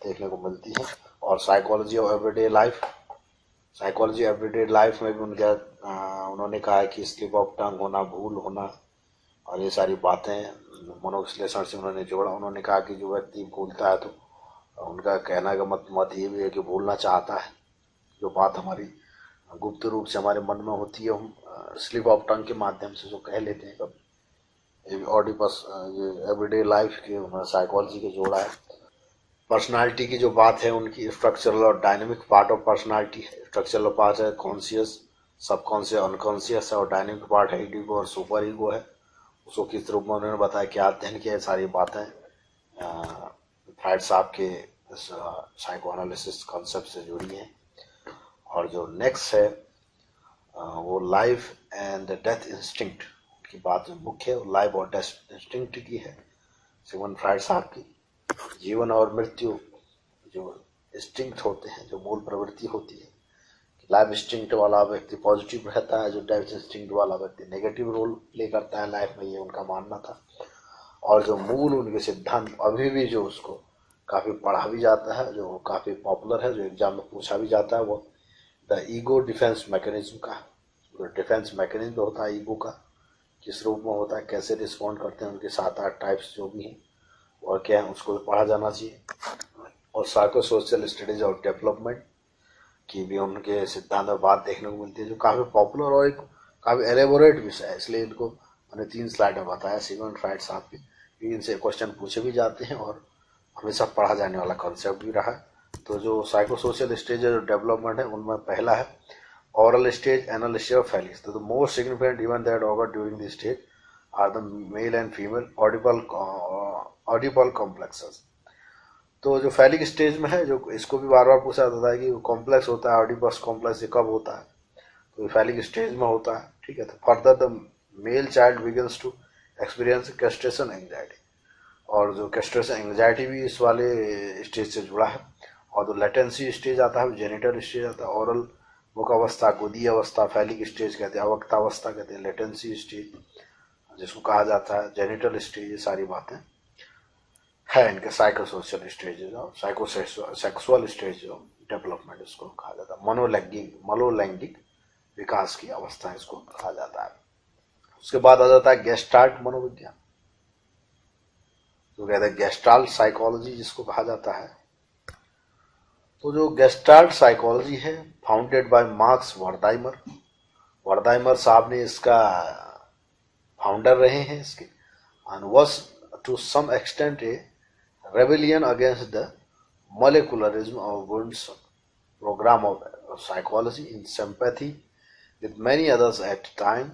देखने को मिलती हैं। और psychology of everyday life, psychology everyday life में भी उन्होंने कहा है कि स्लिप ऑफ टंग होना, भूल होना, और ये सारी बातें मनोविश्लेषण से उन्होंने जोड़ा। उन्होंने कहा कि जो व्यक्ति भूलता है, तो उनका कहना का मत ये भी है कि भूलना चाहता है, जो बात हमारी गुप्त रूप से हमारे मन में होती है, हम स्लिप ऑफ टंग के माध्यम से जो कह लेते हैं कभी। ये ऑडिपस, ये एवरीडे लाइफ के उन्होंने साइकोलॉजी के जोड़ा है। पर्सनालिटी की जो बात है उनकी, स्ट्रक्चरल और डायनेमिक पार्ट ऑफ पर्सनालिटी है। स्ट्रक्चरल पार्ट है कॉन्शियस, सबकॉन्शियस, अनकॉन्शियस है, और डायनेमिक पार्ट है ईगो और सुपर ईगो है। उसको किस रूप में उन्होंने बताया, क्या अध्ययन किया है, सारी बातें फ्राइड साहब के साइको एनालिसिस कॉन्सेप्ट से जुड़ी हैं। और जो नेक्स्ट है वो लाइफ एंड डेथ इंस्टिंक्ट की बात जो मुख्य है, लाइफ और डेथ इंस्टिंक्ट की है सिगमंड फ्राइड साहब की। जीवन और मृत्यु जो इंस्टिंक्ट होते हैं, जो मूल प्रवृत्ति होती है, लाइफ इंस्टिंक्ट वाला व्यक्ति पॉजिटिव रहता है, जो डेथ इंस्टिंक्ट वाला व्यक्ति नेगेटिव रोल प्ले करता है लाइफ में, ये उनका मानना था। और जो मूल उनके सिद्धांत अभी भी जो उसको काफ़ी पढ़ा भी जाता है, जो काफ़ी पॉपुलर है, जो एग्जाम में पूछा भी जाता है, वो द ईगो डिफेंस मैकेनिज्म का, जो डिफेंस मैकेनिज्म होता है ईगो का, किस रूप में होता है, कैसे रिस्पॉन्ड करते हैं, उनके 7-8 टाइप्स जो भी हैं और क्या है, उसको भी पढ़ा जाना चाहिए। और psycho social studies of development की भी उनके सिद्धांत और बात देखने को मिलती है, जो काफ़ी पॉपुलर और एक काफ़ी एलेबोरेट विषय है, इसलिए इनको मैंने 3 स्लाइड में बताया सिगमंड फ्राइड साहब के। इनसे क्वेश्चन पूछे भी जाते हैं और हमेशा पढ़ा जाने वाला कॉन्सेप्ट भी रहा है। तो जो साइको सोशल स्टेज जो डेवलपमेंट है, उनमें पहला है oral stage, analysis of failures. So the most significant event that occur during this stage are the male and female audible complexes. तो जो फैलिक स्टेज में है, जो इसको भी बार बार पूछा जाता है कि कॉम्प्लेक्स होता है ऑडिपस कॉम्प्लेक्स, ये कब होता है, तो फैलिक स्टेज में होता है, ठीक है। तो further the male child begins to experience castration anxiety, और जो कैस्ट्रेशन एंग्जाइटी भी इस वाले स्टेज से जुड़ा है। और जो लेटेंसी स्टेज आता है, जेनिटल स्टेज आता है, ओरल मुख अवस्था, गोदी अवस्था, फैलिक स्टेज कहते हैं, अवक्तावस्था कहते हैं, लेटेंसी स्टेज जिसको कहा जाता है, जेनिटल स्टेज, ये सारी बातें है इनके साइको सोशल स्टेजेस और psycho sexual stage of development इसको कहा जाता है। मनोलैंगिक विकास की अवस्था इसको कहा जाता है। उसके बाद आ जाता है गेस्टाल्ट मनोविज्ञान। जो कहते हैं गेस्टाल्ट साइकोलॉजी जिसको कहा जाता है। तो जो गेस्टाल्ट साइकोलॉजी है फाउंडेड बाय मार्क्स वर्दाइमर, वर्दाइमर साहब ने इसका फाउंडर रहे हैं इसके, and was to some extent a rebellion against the molecularism of Wundt's program of psychology in sympathy with many others at the time,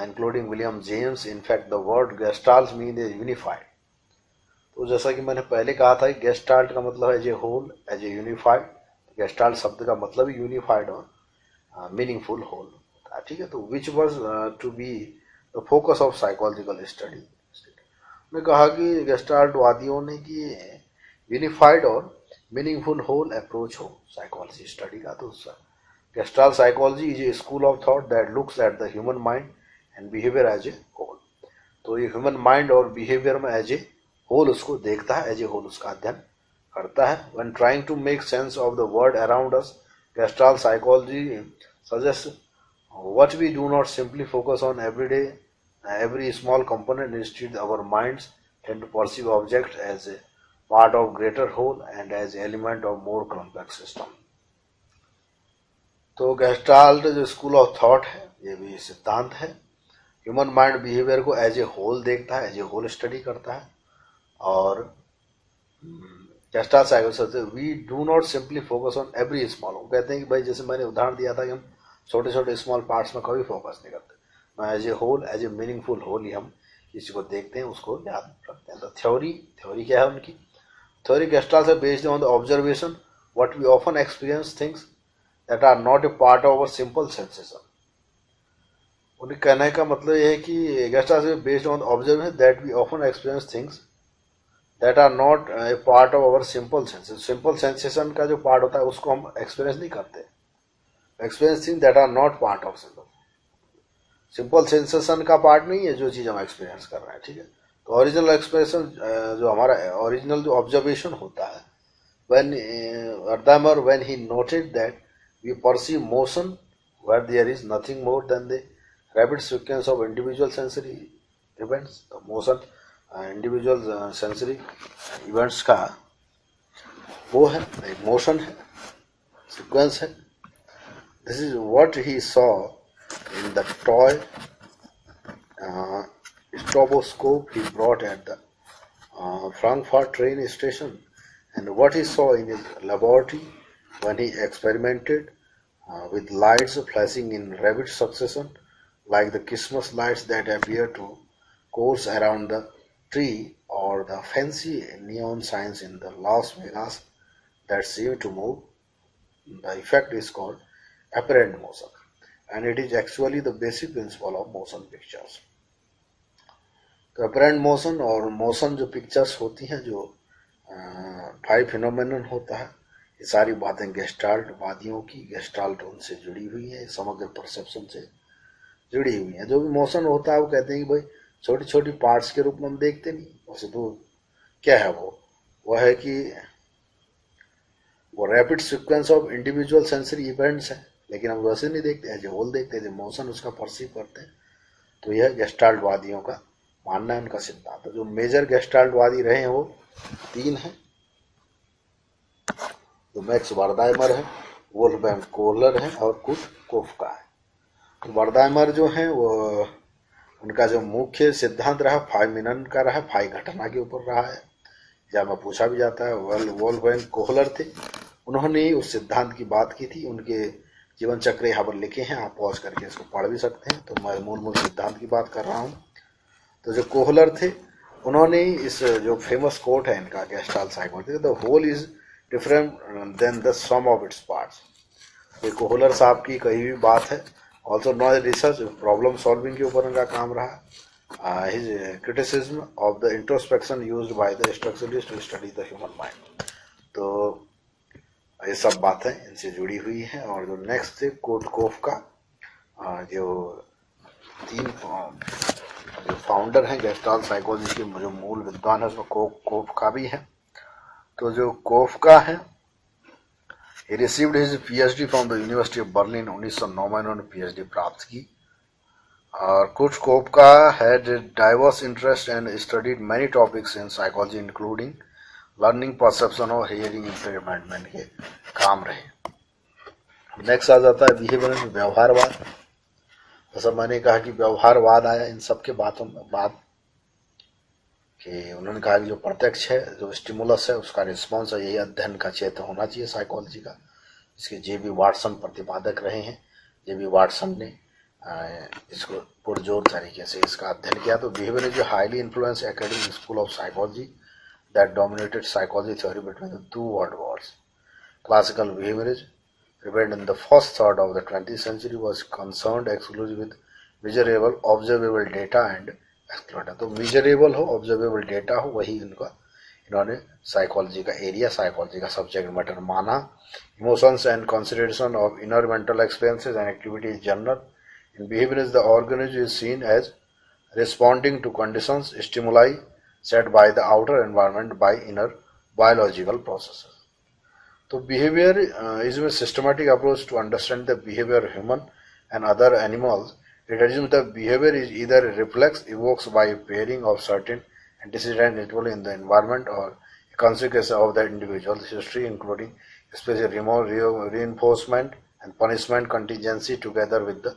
including William James. In fact, the word gestalt means unified. तो जैसा कि मैंने पहले कहा था कि गेस्टाल्ट का मतलब as a whole, as a unified. Gestalt शब्द का मतलब यूनिफाइड और मीनिंगफुल होल, ठीक है। तो which was to be the focus of psychological study. ने कहा कि गेस्टाल्ट वादियों ने कि यूनिफाइड और मीनिंगफुल होल अप्रोच हो साइकोलॉजी स्टडी का। तो Gestalt psychology is a school of thought that looks at the human mind and behaviour as a whole. तो ये ह्यूमन माइंड और बिहेवियर में एज ए होल उसको देखता है, एज ए होल उसका अध्ययन करता है। When trying to make sense of the world around us, Gestalt psychology suggests what we do not simply focus on every small component. Instead, our minds tend to perceive objects as a part of greater whole and as element of more complex system. तो गेस्टाल्ट जो स्कूल ऑफ थॉट है, ये भी सिद्धांत है, ह्यूमन माइंड बिहेवियर को एज ए होल देखता है, एज ए होल स्टडी करता है। और Gestalt psychology we do not simply focus on every small. वो कहते हैं कि भाई जैसे मैंने उदाहरण दिया था कि हम छोटे छोटे स्मॉल पार्ट्स में कभी फोकस नहीं करते, मैं as a whole, as a meaningful whole ही हम किसी को देखते हैं, उसको याद रखते हैं। तो थ्योरी क्या है उनकी? थ्योरी गेस्टाल्ट से based on the observation what we often experience things that are not a part of our simple sensation. उनके कहने का मतलब ये है कि गेस्टाल्ट से based on observation that we often experience things that are not a part of our simple sensation. Simple sensation का जो पार्ट होता है उसको हम एक्सपीरियंस नहीं करते, experience thing that are not part of simple sensation का पार्ट नहीं है जो चीज हम एक्सपीरियंस कर रहे हैं, ठीक है। तो ओरिजिनल एक्सप्रेशन जो हमारा ओरिजिनल जो ऑब्जर्वेशन होता है, when Erdős when he noted that we perceive motion where there is nothing more than the rapid sequence of individual sensory events। तो मोशन इंडिविजुअल सेंसरी इवेंट्स का वो है, एक मोशन है, सीक्वेंस है। This is what he saw in the toy stroboscope he brought at the Frankfurt train station, and what he saw in his laboratory when he experimented with lights flashing in rapid succession like the Christmas lights that appear to course around the tree, or the fancy neon signs in the Las Vegas that seem to move. The effect is called apparent motion, and it is actually the basic principle of motion pictures. तो अपरेंट मोशन और मोशन जो पिक्चर्स होती हैं, जो फाइव फिनोमेनन होता है, ये सारी बातें गेस्टाल्ट वादियों की, गेस्टाल्ट उनसे जुड़ी हुई है, समग्र परसेप्शन से जुड़ी हुई है। जो भी मोशन होता है वो कहते हैं कि भाई छोटी छोटी पार्ट्स के रूप में हम देखते नहीं, वैसे तो क्या है वो है कि वो rapid sequence of individual sensory events है, लेकिन हम वैसे नहीं देखते, एज ए होल देखते हैं, मोशन उसका परसीव करते हैं। तो यह गेस्टाल्ट वादियों का मानना है, उनका सिद्धांत है। जो मेजर गेस्टाल्ट वादी रहे हैं वो तीन हैं, जो मैक्स वर्दाइमर है, वोल्फगैंग कोहलर है और कुर्ट कोफका है। तो वर्दाइमर जो है वो उनका जो मुख्य सिद्धांत रहा फाइव मिनन का रहा, फाइव घटना के ऊपर रहा है, जहाँ में पूछा भी जाता है। वोल्फगैंग कोहलर थे, उन्होंने ही उस सिद्धांत की बात की थी, उनके जीवन चक्र यहाँ पर लिखे हैं, आप पॉज करके इसको पढ़ भी सकते हैं। तो मैं मूल सिद्धांत की बात कर रहा हूँ। तो जो कोहलर थे उन्होंने इस जो फेमस कोट है इनका gestalt psychology, the whole is different than the sum of its parts. ये कोहलर साहब की कही हुई बात है। Also knowledge research, problem solving के ऊपर उनका काम रहा। His criticism of the introspection used by the structuralist to study the human mind. तो ये सब बातें इनसे जुड़ी हुई हैं। और जो नेक्स्ट थे कोट कोफका, जो तीन जो फाउंडर हैं गेस्टाल्ट साइकोलॉजी के, जो मूल विद्वान है उसमें कोफका भी है। तो जो कोफका है, he received his PhD from the University of Berlin 1909 में उन्होंने PhD प्राप्त की। और कुछ कोपका had diverse interest and studied many topics in psychology including learning perception और हियरिंग इम्प्लीमेंट के काम रहे। नेक्स्ट आ जाता है बिहेवियर में व्यवहारवाद। जैसा मैंने कहा कि व्यवहारवाद आया इन सब के बातों में बात कि उन्होंने कहा कि जो प्रत्यक्ष है, जो स्टिमुलस है, उसका रिस्पॉन्स है, यही अध्ययन का क्षेत्र होना चाहिए साइकोलॉजी का। इसके जे.बी. वाटसन प्रतिपादक रहे हैं। जे.बी. वाटसन ने इसको पुरजोर तरीके से इसका अध्ययन किया। तो behaviour is highly influence academic school of psychology that dominated psychology theory between the two world wars. Classical behaviorism, prevailed in the first third of the 20th century, was concerned exclusively with measurable, observable data and exploitation. तो measurable हो, observable data हो, वही इन्होंने साइकोलॉजी का एरिया, साइकोलॉजी का सब्जेक्ट मैटर माना। Emotions and consideration of inner mental experiences and activities general in behaviour the organism is seen as responding to conditions, stimuli set by the outer environment by inner biological processes. So behavior is a systematic approach to understand the behavior of human and other animals. It assumes that behavior is either a reflex evoked by a pairing of certain antecedent ritual in the environment or a consequence of the individual's history, including especially reinforcement and punishment contingency together with the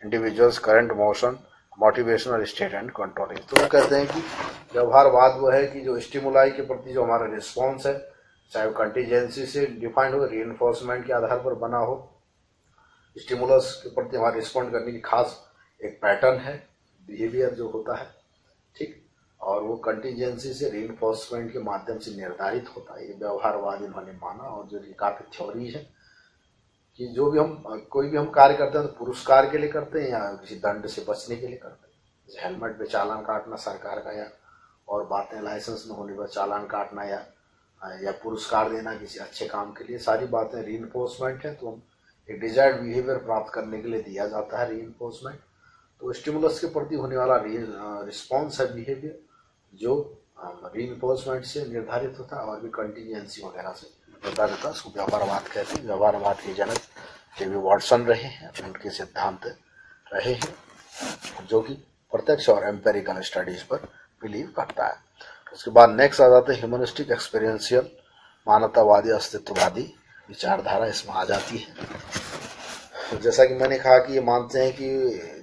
individual's current motion, motivational state and controlling. तो वो कहते हैं कि व्यवहारवाद वो है कि जो स्टिमुलाई के प्रति जो हमारा रिस्पॉन्स है, चाहे वो कंटीजेंसी से डिफाइंड हो, रीइंफोर्समेंट के आधार पर बना हो, स्टिमुलस के प्रति हमारा रिस्पॉन्ड करने की खास एक पैटर्न है, बिहेवियर जो होता है, ठीक, और वो कंटीजेंसी से रीइंफोर्समेंट के माध्यम से निर्धारित होता है। ये व्यवहारवाद इन्होंने माना। और जो काफी थ्योरी है कि जो भी हम कोई भी हम कार्य करते हैं तो पुरस्कार के लिए करते हैं या किसी दंड से बचने के लिए करते हैं। जैसे हेलमेट पे चालान काटना सरकार का, या और बातें लाइसेंस न होने पर चालान काटना, या पुरस्कार देना किसी अच्छे काम के लिए, सारी बातें रीइंफोर्समेंट है। तो हम एक डिजायर्ड बिहेवियर प्राप्त करने के लिए दिया जाता है रीइंफोर्समेंट। तो स्टिमुलस के प्रति होने वाला रिस्पॉन्स है बिहेवियर, जो रीइंफोर्समेंट से निर्धारित होता है और भी कंटीजेंसी वगैरह से बता देता है। उसको व्यवहारवाद कहते हैं। व्यवहारवाद के जनक जे.बी. वाटसन रहे हैं, उनके सिद्धांत रहे हैं, जो कि प्रत्यक्ष और एम्पेरिकल स्टडीज पर बिलीव करता है। उसके बाद नेक्स्ट आ जाते हैं ह्यूमनिस्टिक एक्सपीरियंशियल, मानवतावादी अस्तित्ववादी विचारधारा इसमें आ जाती है। जैसा कि मैंने कहा कि ये मानते हैं कि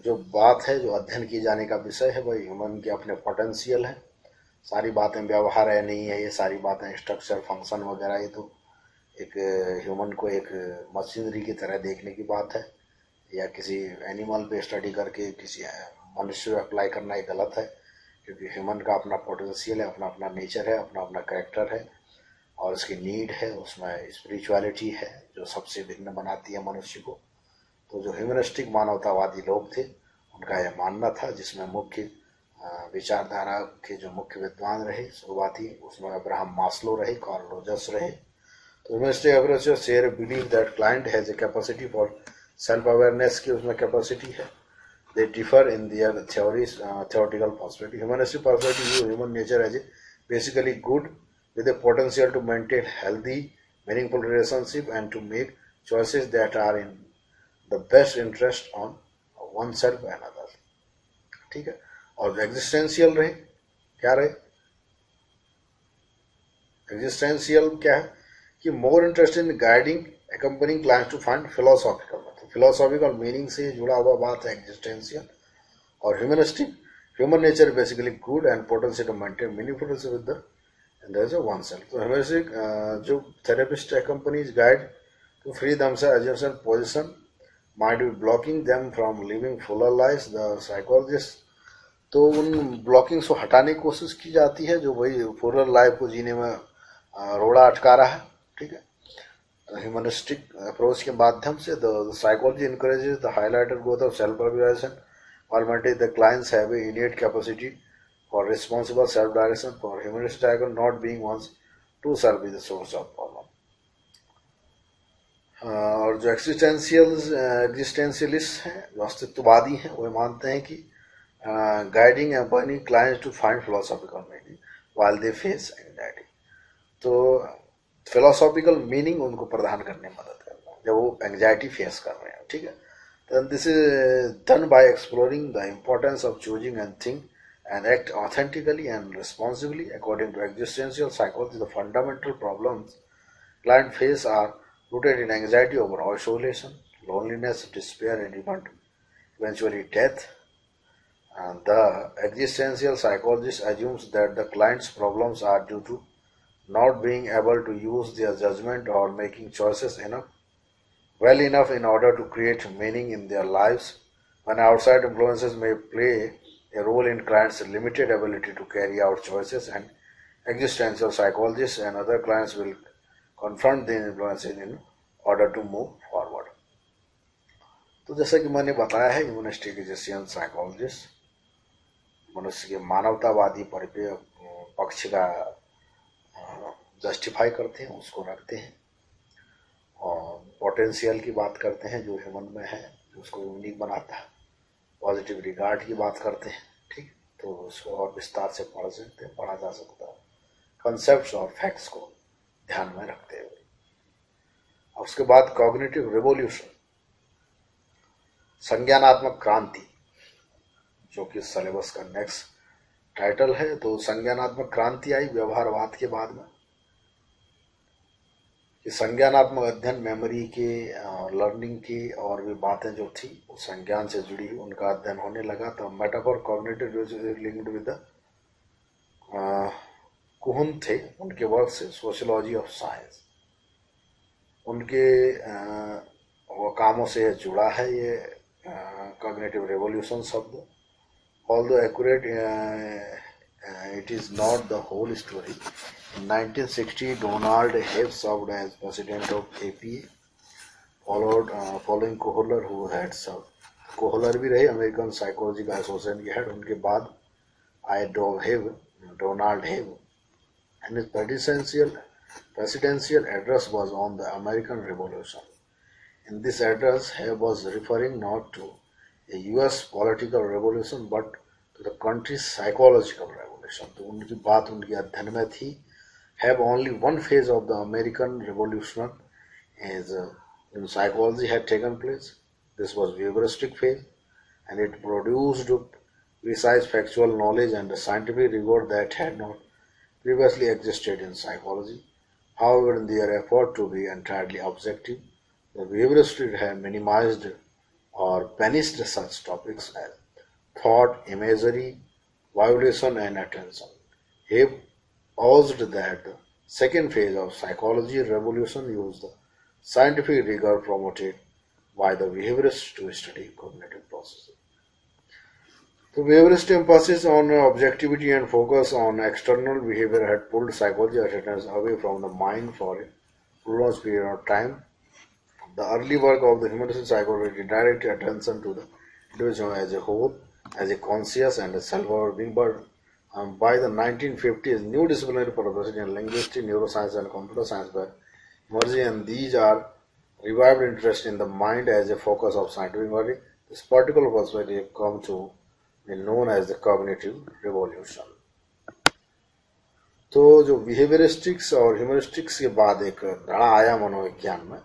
जो बात है, जो अध्ययन किए जाने का विषय है, वह ह्यूमन के अपने पोटेंशियल है। सारी बातें व्यवहार है नहीं है, ये सारी बातें स्ट्रक्चर फंक्शन वगैरह, ये तो एक ह्यूमन को एक मशीनरी की तरह देखने की बात है, या किसी एनिमल पे स्टडी करके किसी मनुष्य पे अप्लाई करना ही गलत है। क्योंकि ह्यूमन का अपना पोटेंशियल है, अपना अपना नेचर है, अपना अपना कैरेक्टर है, और उसकी नीड है, उसमें स्पिरिचुअलिटी है जो सबसे भिन्न बनाती है मनुष्य को। तो जो ह्यूमनिस्टिक मानवतावादी लोग थे, उनका यह मानना था, जिसमें मुख्य विचारधारा के जो मुख्य विद्वान रहे शुरुआती, उसमें अब्राहम मास्लो रहे, कार्ल रोजर्स रहे। तो humanistic approach share believe that client has a capacity for self awareness की उसमें कैपेसिटी है। They differ in their theories, theoretical perspective. Humanistic perspective view human nature as a basically good with a potential to maintain healthy, meaningful relationship and to make choices that are in the best interest on oneself and others. ठीक है। और एग्जिस्टेंशियल रहे, क्या रहे, एग्जिस्टेंशियल क्या है कि more interest in guiding accompanying clients to find philosophical मतलब philosophical meaning से जुड़ा हुआ बात है एग्जिस्टेंशियल। और humanistic, human nature basically good and potential to maintain meaningful with the one self. तो ह्यूमनिस्टिक जो therapist companies guide to free themselves assumption position might be blocking them from living fuller lives, the psychologist। तो उन ब्लॉकिंग्स को हटाने की कोशिश की जाती है, जो वही फुलर लाइफ को जीने में रोड़ा अटका रहा है। ठीक है। ह्यूमनिस्टिक अप्रोच के माध्यम से the psychology encourages the highlighted growth of self-realization, while maintaining the clients have a innate capacity for responsible self-direction. For humanistic psychology, not being one's true self is the source of problem. और जो एग्जिस्टेंशियलिस्ट हैं, जो अस्तित्ववादी हैं, वो मानते हैं कि guiding empowering clients to find philosophical meaning while they face anxiety। तो फिलोसॉफिकल मीनिंग उनको प्रदान करने में मदद करना जब वो एंग्जाइटी फेस कर रहे हैं। ठीक है। Then this is done by exploring the importance of choosing and think and act authentically and responsibly. According to existential psychology, the fundamental problems clients face are rooted in anxiety over isolation, loneliness, despair, and even eventually death. And the existential psychologist assumes that the client's problems are due to not being able to use their judgment or making choices well enough in order to create meaning in their lives, when outside influences may play a role in clients' limited ability to carry out choices, and existential psychologists and other clients will confront these influences in order to move forward. तो जैसा कि मैंने बताया है, ह्यूमनिस्टिक एग्जिस्टेंशियल साइकोलॉजिस्ट मनुष्य के मानवतावादी पक्ष का जस्टिफाई करते हैं, उसको रखते हैं और पोटेंशियल की बात करते हैं जो ह्यूमन में है, उसको यूनिक बनाता है। पॉजिटिव रिगार्ड की बात करते हैं, ठीक, तो उसको और विस्तार से पढ़ा जा सकता है कंसेप्ट्स और फैक्ट्स को ध्यान में रखते हुए। और उसके बाद कॉग्निटिव रिवोल्यूशन, संज्ञानात्मक क्रांति, जो कि सिलेबस का नेक्स्ट टाइटल है। तो संज्ञानात्मक क्रांति आई व्यवहारवाद के बाद में, कि संज्ञानात्मक अध्ययन मेमोरी के लर्निंग की और भी बातें जो थी वो संज्ञान से जुड़ी उनका अध्ययन होने लगा। तो मेटाफोर कॉग्निटिव लिंक्ड विद कुहन थे, उनके वर्क से सोशियोलॉजी ऑफ साइंस, उनके वो कामों से जुड़ा है ये कॉग्निटिव रिवोल्यूशन शब्द। Although accurate, it is not the whole story. In 1960, Donald Hebb served as president of APA, following Kohler, who had served. Kohler भी रहे अमेरिकन साइकोलॉजी का एसोसिएशन के हेड, उनके बाद आए डोनाल्ड हेब, and his presidential address was on the American Revolution. In this address, Hebb was referring not to a US political revolution but to the country's psychological revolution. तो उनकी बात उनके अध्ययन में थी। Have only one phase of the American Revolution is in psychology had taken place. This was Weberistic phase, and it produced precise factual knowledge and a scientific rigor that had not previously existed in psychology. However, in their effort to be entirely objective, the Weberists have minimized or banished such topics as thought, imagery, violation, and attention. He urged that the second phase of psychology revolution used the scientific rigor promoted by the behaviorists to study cognitive processes. The behaviorist emphasis on objectivity and focus on external behavior had pulled psychology attention away from the mind for a prolonged period of time. The early work of the humanistic psychology directed attention to the individual as a whole, as a conscious and a self-aware being, but by the 1950s, new disciplinary professions in linguistics, neuroscience, and computer science were emerging, and these are revived interest in the mind as a focus of scientific work. This particular perspective come to be known as the cognitive revolution. तो जो बिहेवियरिस्टिक्स और ह्यूमरिस्टिक्स के बाद एक नया आया मनोविज्ञान में,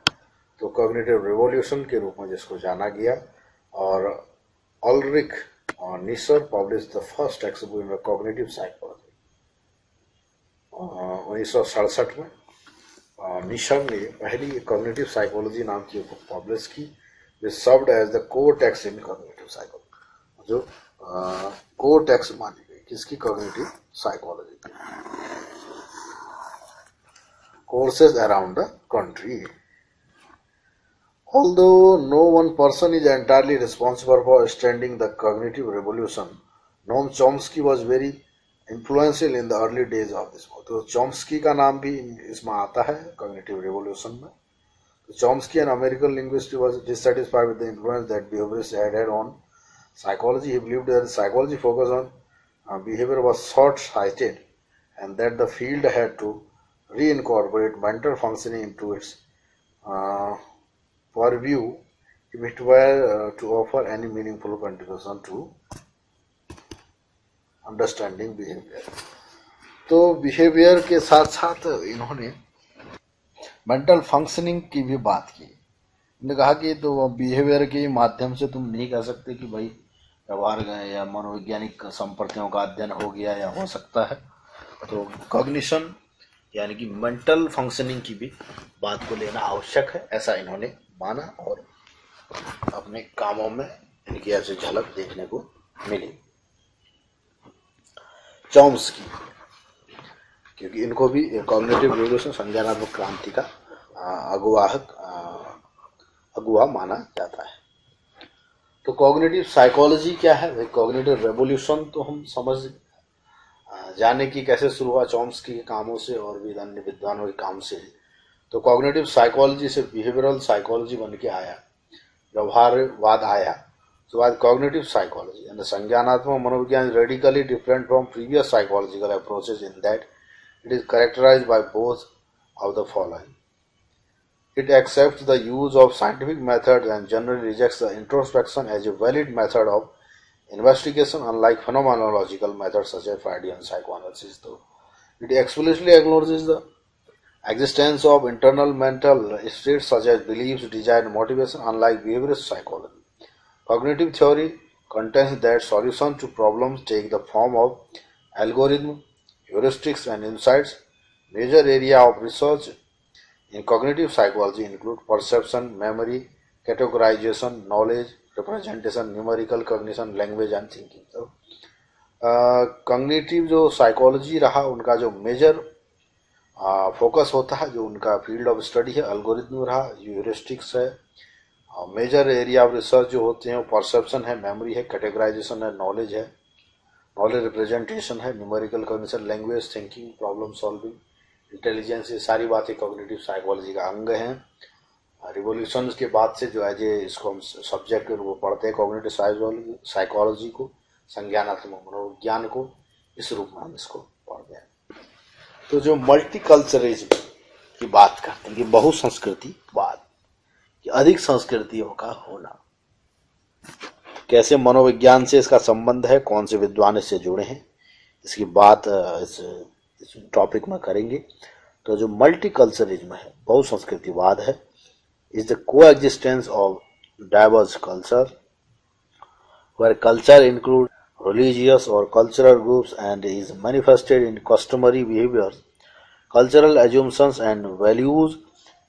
तो कॉग्निटिव रिवॉल्यूशन के रूप में जिसको जाना गया, और Ulric Neisser publish the first textbook in cognitive psychology 1967 में। निशर ने पहली कॉग्निटिव साइकोलॉजी नाम की बुक पब्लिश की, which served as the core text in cognitive psychology, जो कोर टेक्स्ट मानी गई किसकी, कॉग्निटिव साइकोलॉजी की। Courses around the country. Although no one person is entirely responsible for extending the cognitive revolution, Noam Chomsky was very influential in the early days of this book. तो Chomsky का नाम भी इसमें आता है cognitive revolution में। तो Chomsky, an American linguist, was dissatisfied with the influence that behaviorists had on psychology. He believed that psychology focus on behavior was short-sighted, and that the field had to reincorporate mental functioning into its purview if it were to offer any meaningful contribution to understanding behavior. तो बिहेवियर के साथ साथ इन्होंने मेंटल फंक्शनिंग की भी बात की, ने कहा कि तो बिहेवियर के माध्यम से तुम नहीं कह सकते कि भाई व्यवहार या मनोवैज्ञानिक संपर्कों का अध्ययन हो गया या हो सकता है। तो कॉग्निशन यानी कि मेंटल फंक्शनिंग की भी बात को लेना आवश्यक है, ऐसा इन्होंने माना और अपने कामों में इनकी ऐसी झलक देखने को मिली। चॉम्स्की, क्योंकि इनको भी कॉग्निटिव रिवोल्यूशन संज्ञानात्मक क्रांति का अगुआ माना जाता है। तो कॉग्निटिव साइकोलॉजी क्या है भाई? कॉग्निटिव रेवोल्यूशन तो हम समझ जाने की कैसे शुरू हुआ, चॉम्स्की के कामों से और भी अन्य विद्वानों के काम से। तो कॉग्निटिव साइकोलॉजी से बिहेवियरल साइकोलॉजी बन के आया, व्यवहारवाद आया। तो आज कॉग्निटिव साइकोलॉजी यानी संज्ञानात्मक मनोविज्ञान radically different from previous psychological approaches in that it is characterised by both of the following. It accepts the use of scientific methods and generally rejects the introspection as a valid method of investigation, unlike phenomenological methods such as Freudian psychoanalysis. So, it explicitly acknowledges the existence of internal mental states such as beliefs, desire, and motivation, unlike behaviorist psychology. Cognitive theory contends that solutions to problems take the form of algorithms, heuristics, and insights. Major area of research in cognitive psychology include perception, memory, categorization, knowledge, representation, numerical cognition, language and thinking. तो कॉग्निटिव जो साइकोलॉजी रहा उनका जो मेजर फोकस होता है, जो उनका फील्ड ऑफ स्टडी है, अल्गोरिथम रहा, ह्यूरिस्टिक्स है। मेजर एरिया ऑफ रिसर्च जो होते हैं वो परसेप्शन है, मेमोरी है, कैटेगराइजेशन है, नॉलेज है, नॉलेज रिप्रेजेंटेशन है, numerical cognition, language, thinking, problem solving, intelligence, ये सारी बातें कॉग्निटिव साइकोलॉजी का अंग हैं। रिवोल्यूशन के बाद से जो है ये इसको हम सब्जेक्ट के रूप में पढ़ते हैं, कॉग्निटिव साइकोलॉजी को, संज्ञानात्मक मनोविज्ञान को, इस रूप में हम इसको पढ़ते हैं। तो जो मल्टीकल्चरलिज्म की बात करते हैं कि बहुसंस्कृतिवाद, कि अधिक संस्कृतियों का होना, कैसे मनोविज्ञान से इसका संबंध है, कौन से विद्वान इससे जुड़े हैं, इसकी बात इस टॉपिक में करेंगे। तो जो मल्टीकल्चरलिज्म है, बहुसंस्कृतिवाद है, is the coexistence of diverse culture where culture includes religious or cultural groups and is manifested in customary behaviors, cultural assumptions and values,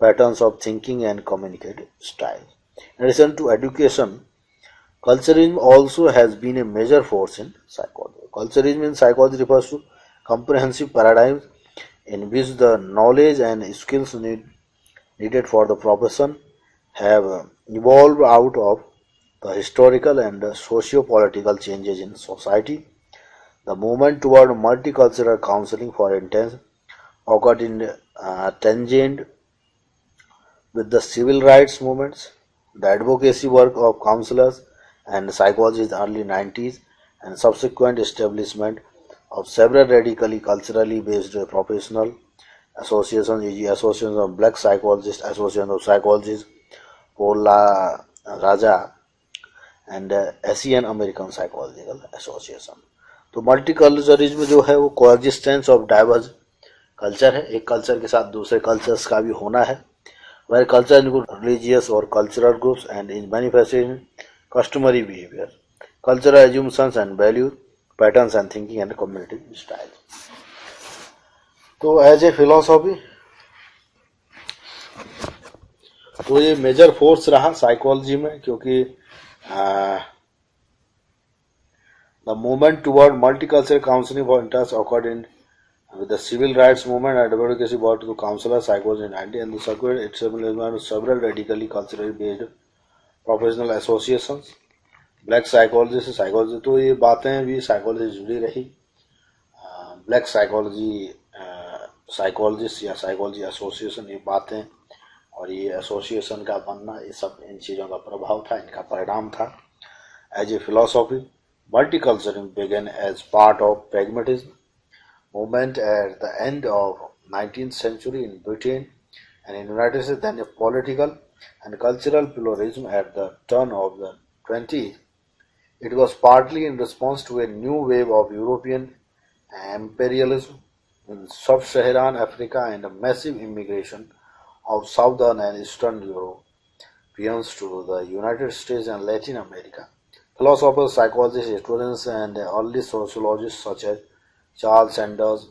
patterns of thinking and communicative style. In addition to education, culturalism also has been a major force in psychology. Culturalism in psychology refers to comprehensive paradigms in which the knowledge and skills needed for the profession have evolved out of the historical and socio-political changes in society. The movement toward multicultural counseling, for instance, occurred in tangent with the civil rights movements, the advocacy work of counselors and psychologists in the early 90s, and subsequent establishment of several radically culturally based professional associations, e.g. Association of Black Psychologists, Association of Psychologists, Paula Raja, and Asian American psychological association. तो मल्टीकल्चरलिज्म जो है वो कोएग्जिस्टेंस ऑफ डाइवर्स कल्चर है, एक कल्चर के साथ दूसरे कल्चर्स का भी होना है। वेयर कल्चर इंक्लूड रिलीजियस और cultural groups and is manifested in customary behaviour, cultural assumptions and values, patterns and thinking and community style. तो एज ए फिलोसॉफी तो ये मेजर फोर्स रहा साइकोलॉजी में, क्योंकि the movement toward multicultural counseling for interest occurred in with the civil rights movement and advocacy work to counselor psychology in 90 and the circuit itself several radically culturally based professional associations, black psychology, तो ये बातें भी साइकोलॉजी जुड़ी रही। ब्लैक साइकोलॉजिस्ट या साइकोलॉजी एसोसिएशन, ये बातें और ये एसोसिएशन का बनना, ये सब इन चीज़ों का प्रभाव था, इनका परिणाम था। As a philosophy, multiculturalism began as part of pragmatism movement at the end of 19th century in Britain and in the United States, then a political and cultural pluralism at the turn of the 20th. It was partly in response to a new wave of European imperialism in sub-Saharan Africa and a massive immigration of Southern and Eastern Europe. Europeans to the United States and Latin America. Philosophers, psychologists, historians, and early sociologists such as Charles Sanders,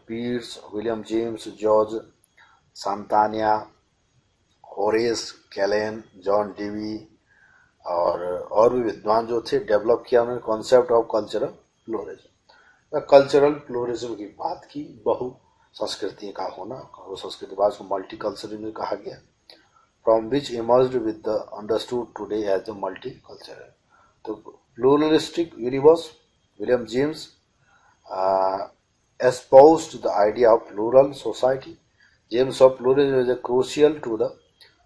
Peirce, William James, George Santayana, Horace Kallen, John Dewey और भी विद्वान जो थे, डेवलप किया उन्होंने concept of cultural pluralism. Cultural pluralism की बात की, बहु संस्कृति का होना, और संस्कृतिवाद को मल्टीकल्चरलिज्म कहा गया, from which emerged with the understood today as the multicultural. तो pluralistic universe, William James espoused the idea of plural society. James of pluralism is crucial to the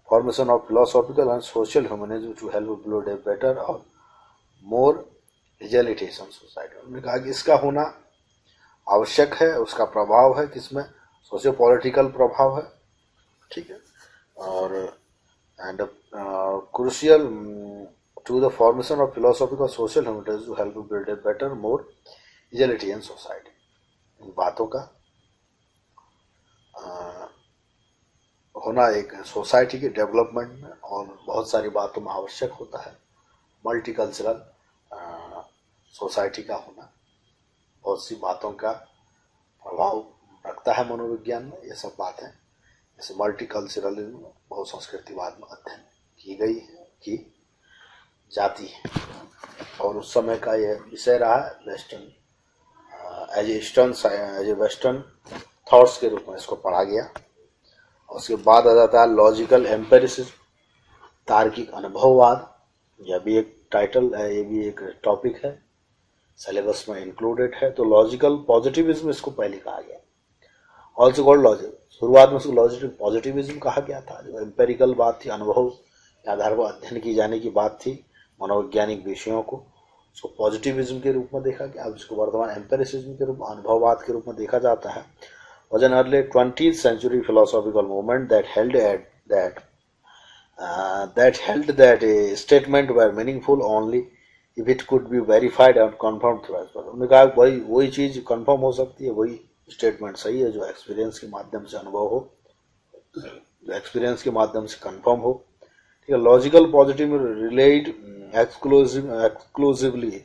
formation of philosophical and social humanism to help build a better और more egalitarian society। उन्होंने कहा कि इसका होना आवश्यक है, उसका प्रभाव है किसमें, सोशियो पॉलिटिकल प्रभाव है, ठीक है, और and crucial to the formation of philosophical social humanism to help build a better more egalitarian society. इन बातों का होना एक सोसाइटी के डेवलपमेंट में और बहुत सारी बातों में आवश्यक होता है। मल्टीकल्चरल सोसाइटी का होना बहुत सी बातों का प्रभाव रखता है मनोविज्ञान में। ये सब बातें जैसे मल्टीकल्चरलिज्म, बहुसंस्कृतिवाद में अध्ययन की गई है, की जाती है, और उस समय का यह विषय रहा है western as a western thoughts के रूप में इसको पढ़ा गया। उसके बाद आ जाता है लॉजिकल एम्पेरिसिज्म, तार्किक अनुभववाद। यह भी एक टाइटल है, ये भी एक टॉपिक है, सिलेबस में इंक्लूडेड है। तो लॉजिकल पॉजिटिविज्म इसको पहले कहा गया, ऑल्सो कॉल्ड लॉजिक। शुरुआत में उसको लॉजिकल पॉजिटिविज्म कहा गया था, जो एम्पेरिकल बात थी, अनुभव के आधार पर अध्ययन की जाने की बात थी मनोवैज्ञानिक विषयों को, उसको पॉजिटिविज्म के रूप में देखा गया। अब इसको वर्तमान एम्पेरिसिज्म के रूप में, अनुभववाद के रूप में देखा जाता है। was an early 20th century philosophical movement that held that a statement were meaningful only if it could be verified and confirmed through experience। उन्होंने कहा वही चीज कंफर्म हो सकती है, वही स्टेटमेंट सही है जो एक्सपीरियंस के माध्यम से अनुभव हो, एक्सपीरियंस के माध्यम से कंफर्म हो, ठीक है। Logical positive relate exclusively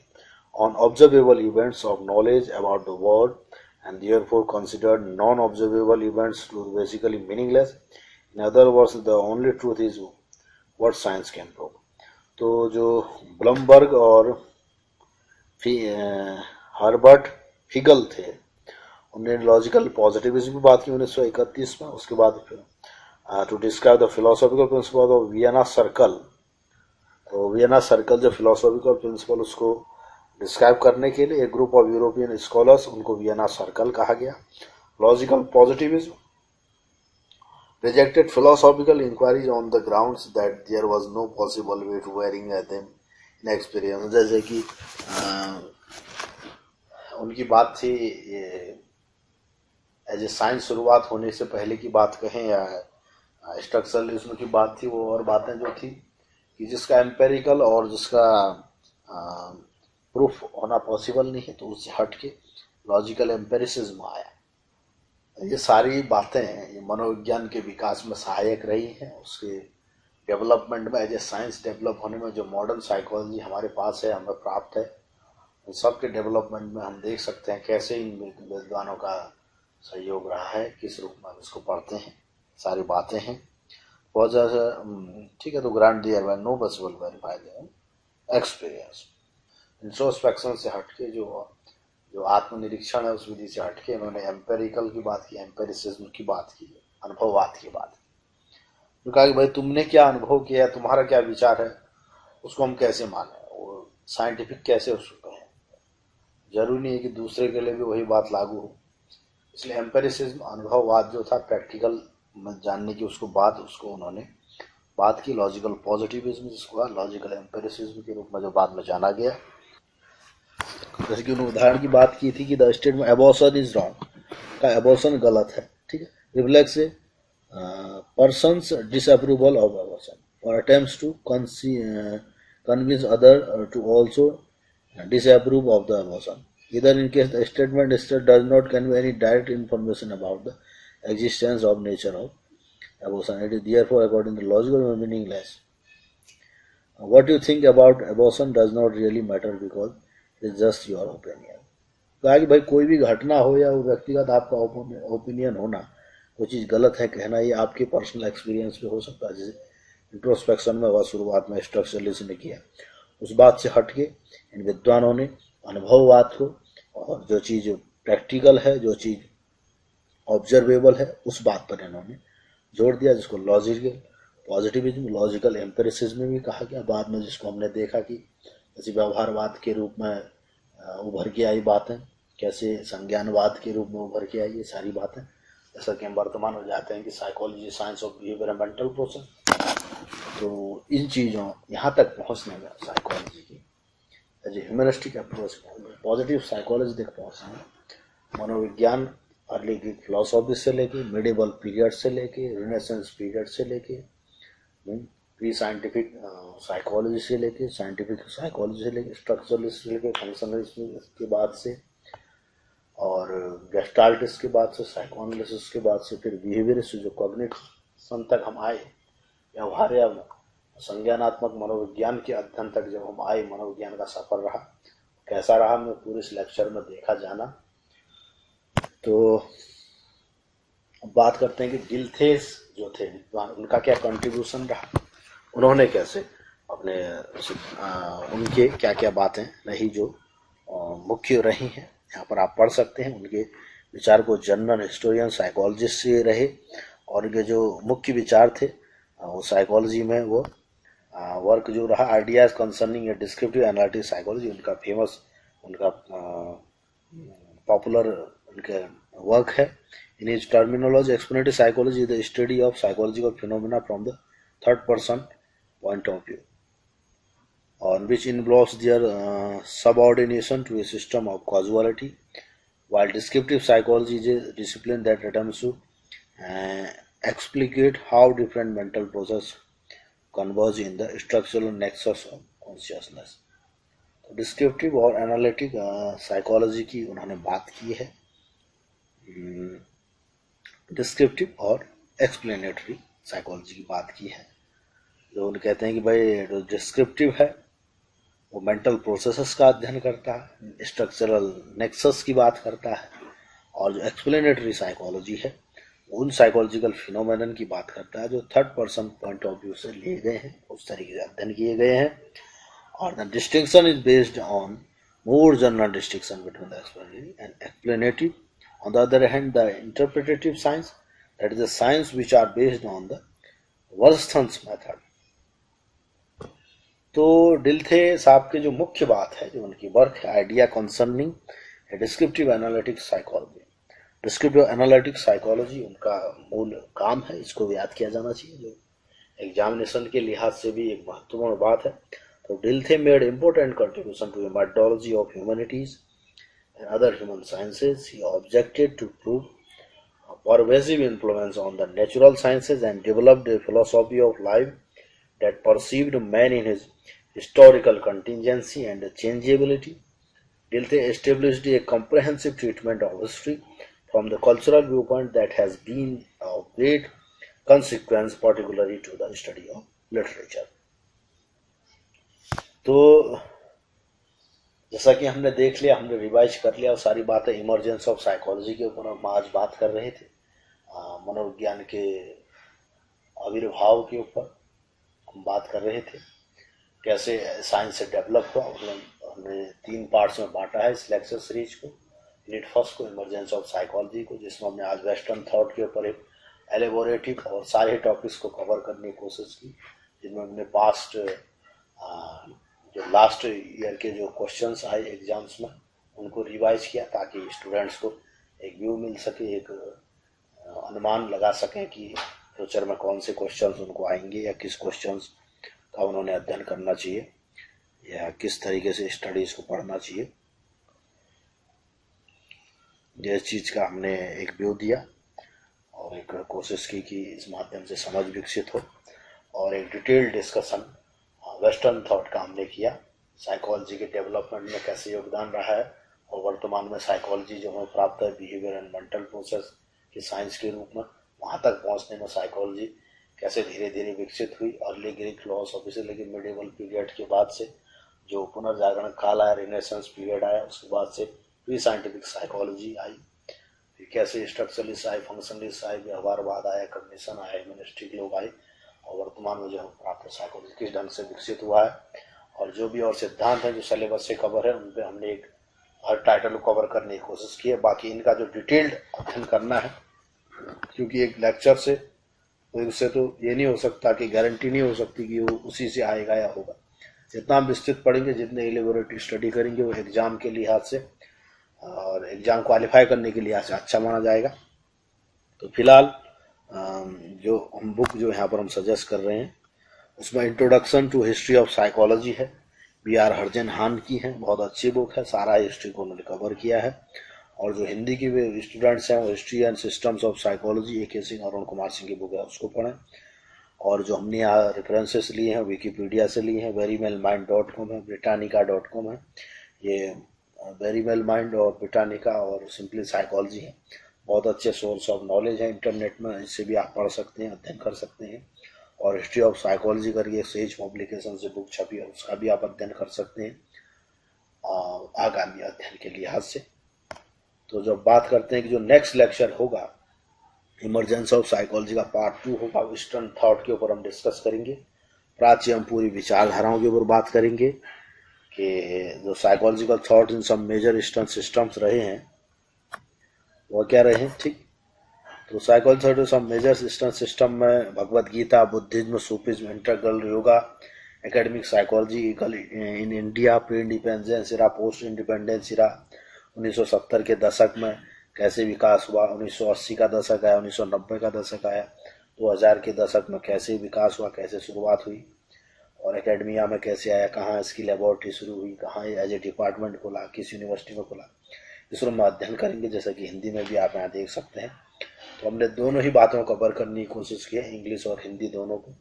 on observable events of knowledge about the world and therefore considered non-observable events to be basically meaningless. In other words, the only truth is what science can prove। तो जो ब्लमबर्ग और हर्बर्ट फिगल थे, उन्होंने लॉजिकल पॉजिटिविज्म की बात की 1931 में। उसके बाद to describe the philosophical principle of Vienna circle, तो वियना सर्कल जो फिलोसॉफिकल प्रिंसिपल उसको डिस्क्राइब करने के लिए एक ग्रुप ऑफ यूरोपियन स्कॉलर्स, उनको वियना सर्कल कहा गया। Logical positivism rejected philosophical inquiries on the grounds that there was no possible way to varying them in experience। जैसे कि उनकी बात थी एज ए साइंस शुरुआत होने से पहले की बात कहें या स्ट्रक्चरलिज्म की बात थी, वो और बातें जो थी कि जिसका एम्पेरिकल और जिसका प्रूफ होना पॉसिबल नहीं है, तो उससे हट के लॉजिकल एम्पेरिसिज्म आया। ये सारी बातें ये मनोविज्ञान के विकास में सहायक रही हैं, उसके डेवलपमेंट में, एज ए साइंस डेवलप होने में। जो मॉडर्न साइकोलॉजी हमारे पास है, हमें प्राप्त है, उन सब के डेवलपमेंट में हम देख सकते हैं कैसे इन विद्वानों का सहयोग रहा है, किस रूप में हम इसको पढ़ते हैं, सारी बातें हैं। ठीक है, तो grant there by no possible verify experience. Introspection से हटके जो आत्मनिरीक्षण है उस विधि से हटके इन्होंने एम्पेरिकल की बात की, एम्पेरिसिज्म की बात की, अनुभववाद की बात की। तो कहा कि भाई तुमने क्या अनुभव किया, तुम्हारा क्या विचार है, उसको हम कैसे माने, वो साइंटिफिक कैसे उसको कहें। जरूरी नहीं है कि दूसरे के लिए भी वही बात लागू हो। इसलिए एम्पेरिसिज्म, अनुभववाद जो था प्रैक्टिकल में जानने की उसको बात, उसको उन्होंने बात की। लॉजिकल पॉजिटिविज्म जिसको लॉजिकल एम्पेरिसिज्म के रूप में जो बाद में जाना गया। जैसे कि उन्होंने उदाहरण की बात की थी कि the statement abortion is wrong, का एबॉर्शन गलत है, ठीक है, reflects a person's disapproval of abortion और attempts to convince other to also disapprove of the abortion, either in case the statement itself does not convey any direct information about the existence of nature of abortion. It is therefore, according to logical, meaningless. What you think about abortion does not really matter because it is just your opinion. कहा कि भाई कोई भी घटना हो या व्यक्तिगत आपका ओपिनियन होना, कोई चीज़ गलत है कहना, ये आपके पर्सनल एक्सपीरियंस पे हो सकता है, जैसे इंट्रोस्पेक्शन में वह शुरुआत में स्ट्रक्चरलिस्ट ने किया, उस बात से हट के इन विद्वानों ने अनुभववाद को और जो चीज़ प्रैक्टिकल है, जो चीज़ ऑब्जर्वेबल है, उस बात पर इन्होंने जोड़ दिया, जिसको लॉजिकल पॉजिटिविज्म, लॉजिकल एम्पेरिसिज्म में भी कहा गया। बाद में जिसको हमने देखा कि जैसे व्यवहारवाद के रूप में उभर के आई बातें, कैसे संज्ञानवाद के रूप में उभर के आई, ये सारी बातें, जैसा कि हम वर्तमान में जाते हैं कि psychology, science of behaviour and mental process. तो इन चीज़ों यहाँ तक पहुँचने में साइकोलॉजी की as a humanistic approach, positive psychology तक पहुँचने में मनोविज्ञान अर्ली ग्रीक फिलोसॉफी से लेके, मिडिवल पीरियड से लेके, रिनेसेंस पीरियड से लेके, प्री साइंटिफिक साइकोलॉजी से लेके, साइंटिफिक साइकोलॉजी से लेके, स्ट्रक्चरलिस्ट से लेके, फंक्शनलिस्ट के बाद से, और गेस्टाल्टिस्ट के बाद से, साइकोएनालिसिस के बाद से, फिर बिहेवियरिस्ट जो कॉग्निशन तक हम आए, व्यवहार या संज्ञानात्मक मनोविज्ञान के अध्ययन तक जब हम आए, मनोविज्ञान का सफर रहा, कैसा रहा, मैं पूरे इस लेक्चर में देखा जाना। तो अब बात करते हैं कि डिल्थेस जो थे विद्वान, उनका क्या कंट्रीब्यूशन रहा, उन्होंने कैसे अपने उनके क्या क्या बातें रही जो मुख्य रही हैं, यहाँ पर आप पढ़ सकते हैं। उनके विचार को जनरल हिस्टोरियन साइकोलॉजिस्ट से रहे, और उनके जो मुख्य विचार थे वो साइकोलॉजी में वो वर्क जो रहा, आइडियाज कंसर्निंग ए डिस्क्रिप्टिव एनालिटिक साइकोलॉजी, उनका फेमस, उनका पॉपुलर उनके वर्क है। In his terminology, explanatory psychology is the study of psychological phenomena from the third person point of view, on which involves their subordination to a system of causality, while descriptive psychology is a discipline that attempts to explicate how different mental processes converge in the structural nexus of consciousness. तो डिस्क्रिप्टिव और एनालिटिक साइकोलॉजी की उन्होंने बात की है, डिस्क्रिप्टिव और एक्सप्लेनेटरी साइकोलॉजी की बात की है। जो उन्हें कहते हैं कि भाई जो डिस्क्रिप्टिव है वो मेंटल प्रोसेसेस का अध्ययन करता है, स्ट्रक्चरल नेक्सस की बात करता है, और जो एक्सप्लेनेटरी साइकोलॉजी है उन साइकोलॉजिकल फिनोमेनन की बात करता है जो third person point of view से लिए गए हैं, उस तरीके से अध्ययन किए गए हैं। और the distinction is based on more general distinction between the explanatory and explanative. On the other hand the interpretative science, that is the science which are based on the Verstehen's method. तो डिल्थे साहब की जो मुख्य बात है, जो उनकी वर्क है, idea concerning descriptive analytic psychology. Descriptive analytic psychology उनका मूल काम है, इसको याद किया जाना चाहिए, जो एग्जामिनेशन के लिहाज से भी एक महत्वपूर्ण बात है। तो Dilthey made important contribution to methodology of humanities and other human sciences. He objected to prove pervasive influence on the natural sciences and developed a philosophy of life that perceived man in his historical contingency and changeability. Dilthey established a comprehensive treatment of history from the cultural viewpoint that has been of great consequence, particularly to the study of literature. तो जैसा कि हमने देख लिया, हमने रिवाइज कर लिया, और सारी बातें इमर्जेंस ऑफ साइकोलॉजी के ऊपर हम आज बात कर रहे थे, मनोविज्ञान के आविर्भाव के ऊपर हम बात कर रहे थे, कैसे साइंस से डेवलप हुआ। हमने 3 पार्ट्स में बांटा है इस लेक्चर सीरीज को। यूनिट फर्स्ट को इमर्जेंस ऑफ साइकोलॉजी को, जिसमें हमने आज वेस्टर्न थॉट के ऊपर एक एलेबोरेटिव और सारे टॉपिक्स को कवर करने की कोशिश की, जिनमें हमने पास्ट जो लास्ट ईयर के जो क्वेश्चंस आए एग्जाम्स में उनको रिवाइज किया, ताकि स्टूडेंट्स को एक व्यू मिल सके, एक अनुमान लगा सकें कि फ्यूचर में कौन से क्वेश्चंस उनको आएंगे, या किस क्वेश्चंस का उन्होंने अध्ययन करना चाहिए, या किस तरीके से स्टडीज को पढ़ना चाहिए। इस चीज़ का हमने एक व्यू दिया और एक कोशिश की कि इस माध्यम से समझ विकसित हो, और एक डिटेल्ड डिस्कशन वेस्टर्न थॉट का हमने किया, साइकोलॉजी के डेवलपमेंट में कैसे योगदान रहा है, और वर्तमान में साइकोलॉजी जो हमें प्राप्त है बिहेवियर एंड मेंटल प्रोसेस की साइंस के रूप में, वहाँ तक पहुँचने में साइकोलॉजी कैसे धीरे धीरे विकसित हुई। अर्ली ग्रीक फिलोसफी से लेकर मिडिवल पीरियड के बाद से जो पुनर्जागरण काल आया, रिनेसेंस पीरियड आया, उसके बाद से प्री साइंटिफिक साइकोलॉजी आई, फिर कैसे स्ट्रक्चरलिस्ट आए, फंक्शनलिस्ट आए, व्यवहारवाद आया, कॉग्निशन आए, ह्यूमनिस्टिक लोग आए, और वर्तमान में जो प्राप्त साइकोलॉजी किस ढंग से विकसित हुआ है और जो भी और सिद्धांत हैं जो सिलेबस से कवर है उन पे हमने एक हर टाइटल को कवर करने की कोशिश की है। बाकी इनका जो डिटेल्ड अध्ययन करना है, क्योंकि एक लेक्चर से तो इससे तो ये नहीं हो सकता कि गारंटी नहीं हो सकती कि वो उसी से आएगा या होगा। जितना हम विस्तृत पढ़ेंगे, जितने इलेबोरेटरी स्टडी करेंगे, वो एग्जाम के लिहाज से और एग्जाम क्वालिफाई करने के लिहाज से अच्छा माना जाएगा। तो फिलहाल जो हम बुक जो यहाँ पर हम सजेस्ट कर रहे हैं उसमें introduction to history of psychology है, B.R. हरजन हान की है, बहुत अच्छी बुक है, सारा हिस्ट्री को उन्होंने कवर किया है। और जो हिंदी की स्टूडेंट्स हैं वो history and systems of psychology A.K. Singh और अरुण कुमार सिंह की बुक है, उसको पढ़ें। और जो हमने यहाँ रेफरेंसेस लिए हैं विकीपीडिया से लिए हैं, verymailmind.com है, britannica.com है, ये verymailmind और ब्रिटानिका और सिंपली साइकोलॉजी है, बहुत अच्छे सोर्स ऑफ नॉलेज है इंटरनेट में, इससे भी आप पढ़ सकते हैं, अध्ययन कर सकते हैं। और हिस्ट्री ऑफ साइकोलॉजी करके सेज पब्लिकेशन से बुक छपी है, उसका भी आप अध्ययन कर सकते हैं आगामी अध्ययन के लिहाज से। तो जब बात करते हैं कि जो नेक्स्ट लेक्चर होगा इमरजेंस ऑफ साइकोलॉजी का पार्ट 2 होगा, ईस्टर्न थॉट के ऊपर हम डिस्कस करेंगे, प्राच्य एवं पूरी विचारधाराओं के ऊपर बात करेंगे कि जो साइकोलॉजिकल थॉट इन सब मेजर ईस्टर्न सिस्टम्स रहे हैं वो क्या रहे हैं। ठीक, तो साइकोलॉजी थॉट सब मेजर ईस्टर्न सिस्टम में Bhagavad Gita, Buddhism, Sufism, integral yoga, academic psychology in India, pre independence era, post independence era, 1970 के दशक में कैसे विकास हुआ, 1980 का दशक आया, 1990 का दशक आया, 2000 के दशक में कैसे विकास हुआ, कैसे शुरुआत हुई, और एकेडमिया में कैसे आया, कहाँ इसकी लेबोरेटरी शुरू हुई, कहाँ एज ए डिपार्टमेंट खुला, किस यूनिवर्सिटी में खुला, इस में अध्ययन करेंगे, जैसा कि हिंदी में भी आप यहाँ देख सकते हैं। तो हमने दोनों ही बातों को कवर करने की कोशिश की है, इंग्लिश और हिंदी दोनों को,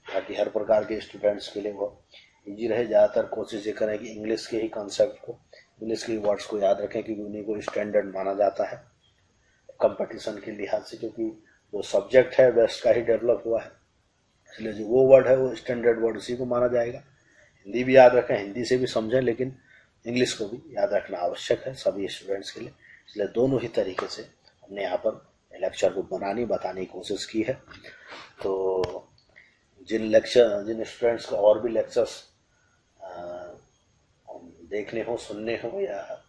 ताकि हर प्रकार के स्टूडेंट्स के लिए वो ईजी रहे। ज़्यादातर कोशिश ये करें कि इंग्लिश के ही कॉन्सेप्ट को, इंग्लिश के वर्ड्स को याद रखें, क्योंकि उन्हीं को स्टैंडर्ड माना जाता है कंपटीशन के लिहाज से, क्योंकि जो सब्जेक्ट है वेस्ट का ही डेवलप हुआ है, इसलिए जो वो वर्ड है वो स्टैंडर्ड वर्ड उसी को माना जाएगा। हिंदी भी याद रखें, हिंदी से भी समझें, लेकिन इंग्लिश को भी याद रखना आवश्यक है सभी स्टूडेंट्स के लिए। इसलिए दोनों ही तरीके से हमने यहाँ पर लेक्चर को बताने की कोशिश की है। तो जिन स्टूडेंट्स को और भी लेक्चर्स देखने हो, सुनने हो, या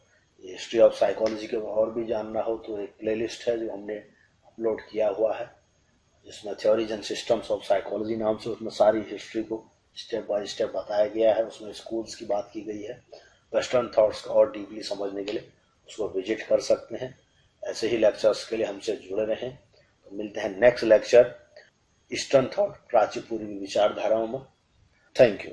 हिस्ट्री ऑफ साइकोलॉजी के और भी जानना हो, तो एक प्लेलिस्ट है जो हमने अपलोड किया हुआ है, जिसमें theories and systems of psychology नाम से, उसमें सारी हिस्ट्री को स्टेप बाय स्टेप बताया गया है। उसमें स्कूल्स की बात की गई है, वेस्टर्न थॉट्स को और डीपली समझने के लिए उसको विजिट कर सकते हैं। ऐसे ही लेक्चर्स के लिए हमसे जुड़े रहें। तो मिलते हैं नेक्स्ट लेक्चर ईस्टर्न थॉट, प्राच्य पूर्वी विचारधाराओं में। Thank you.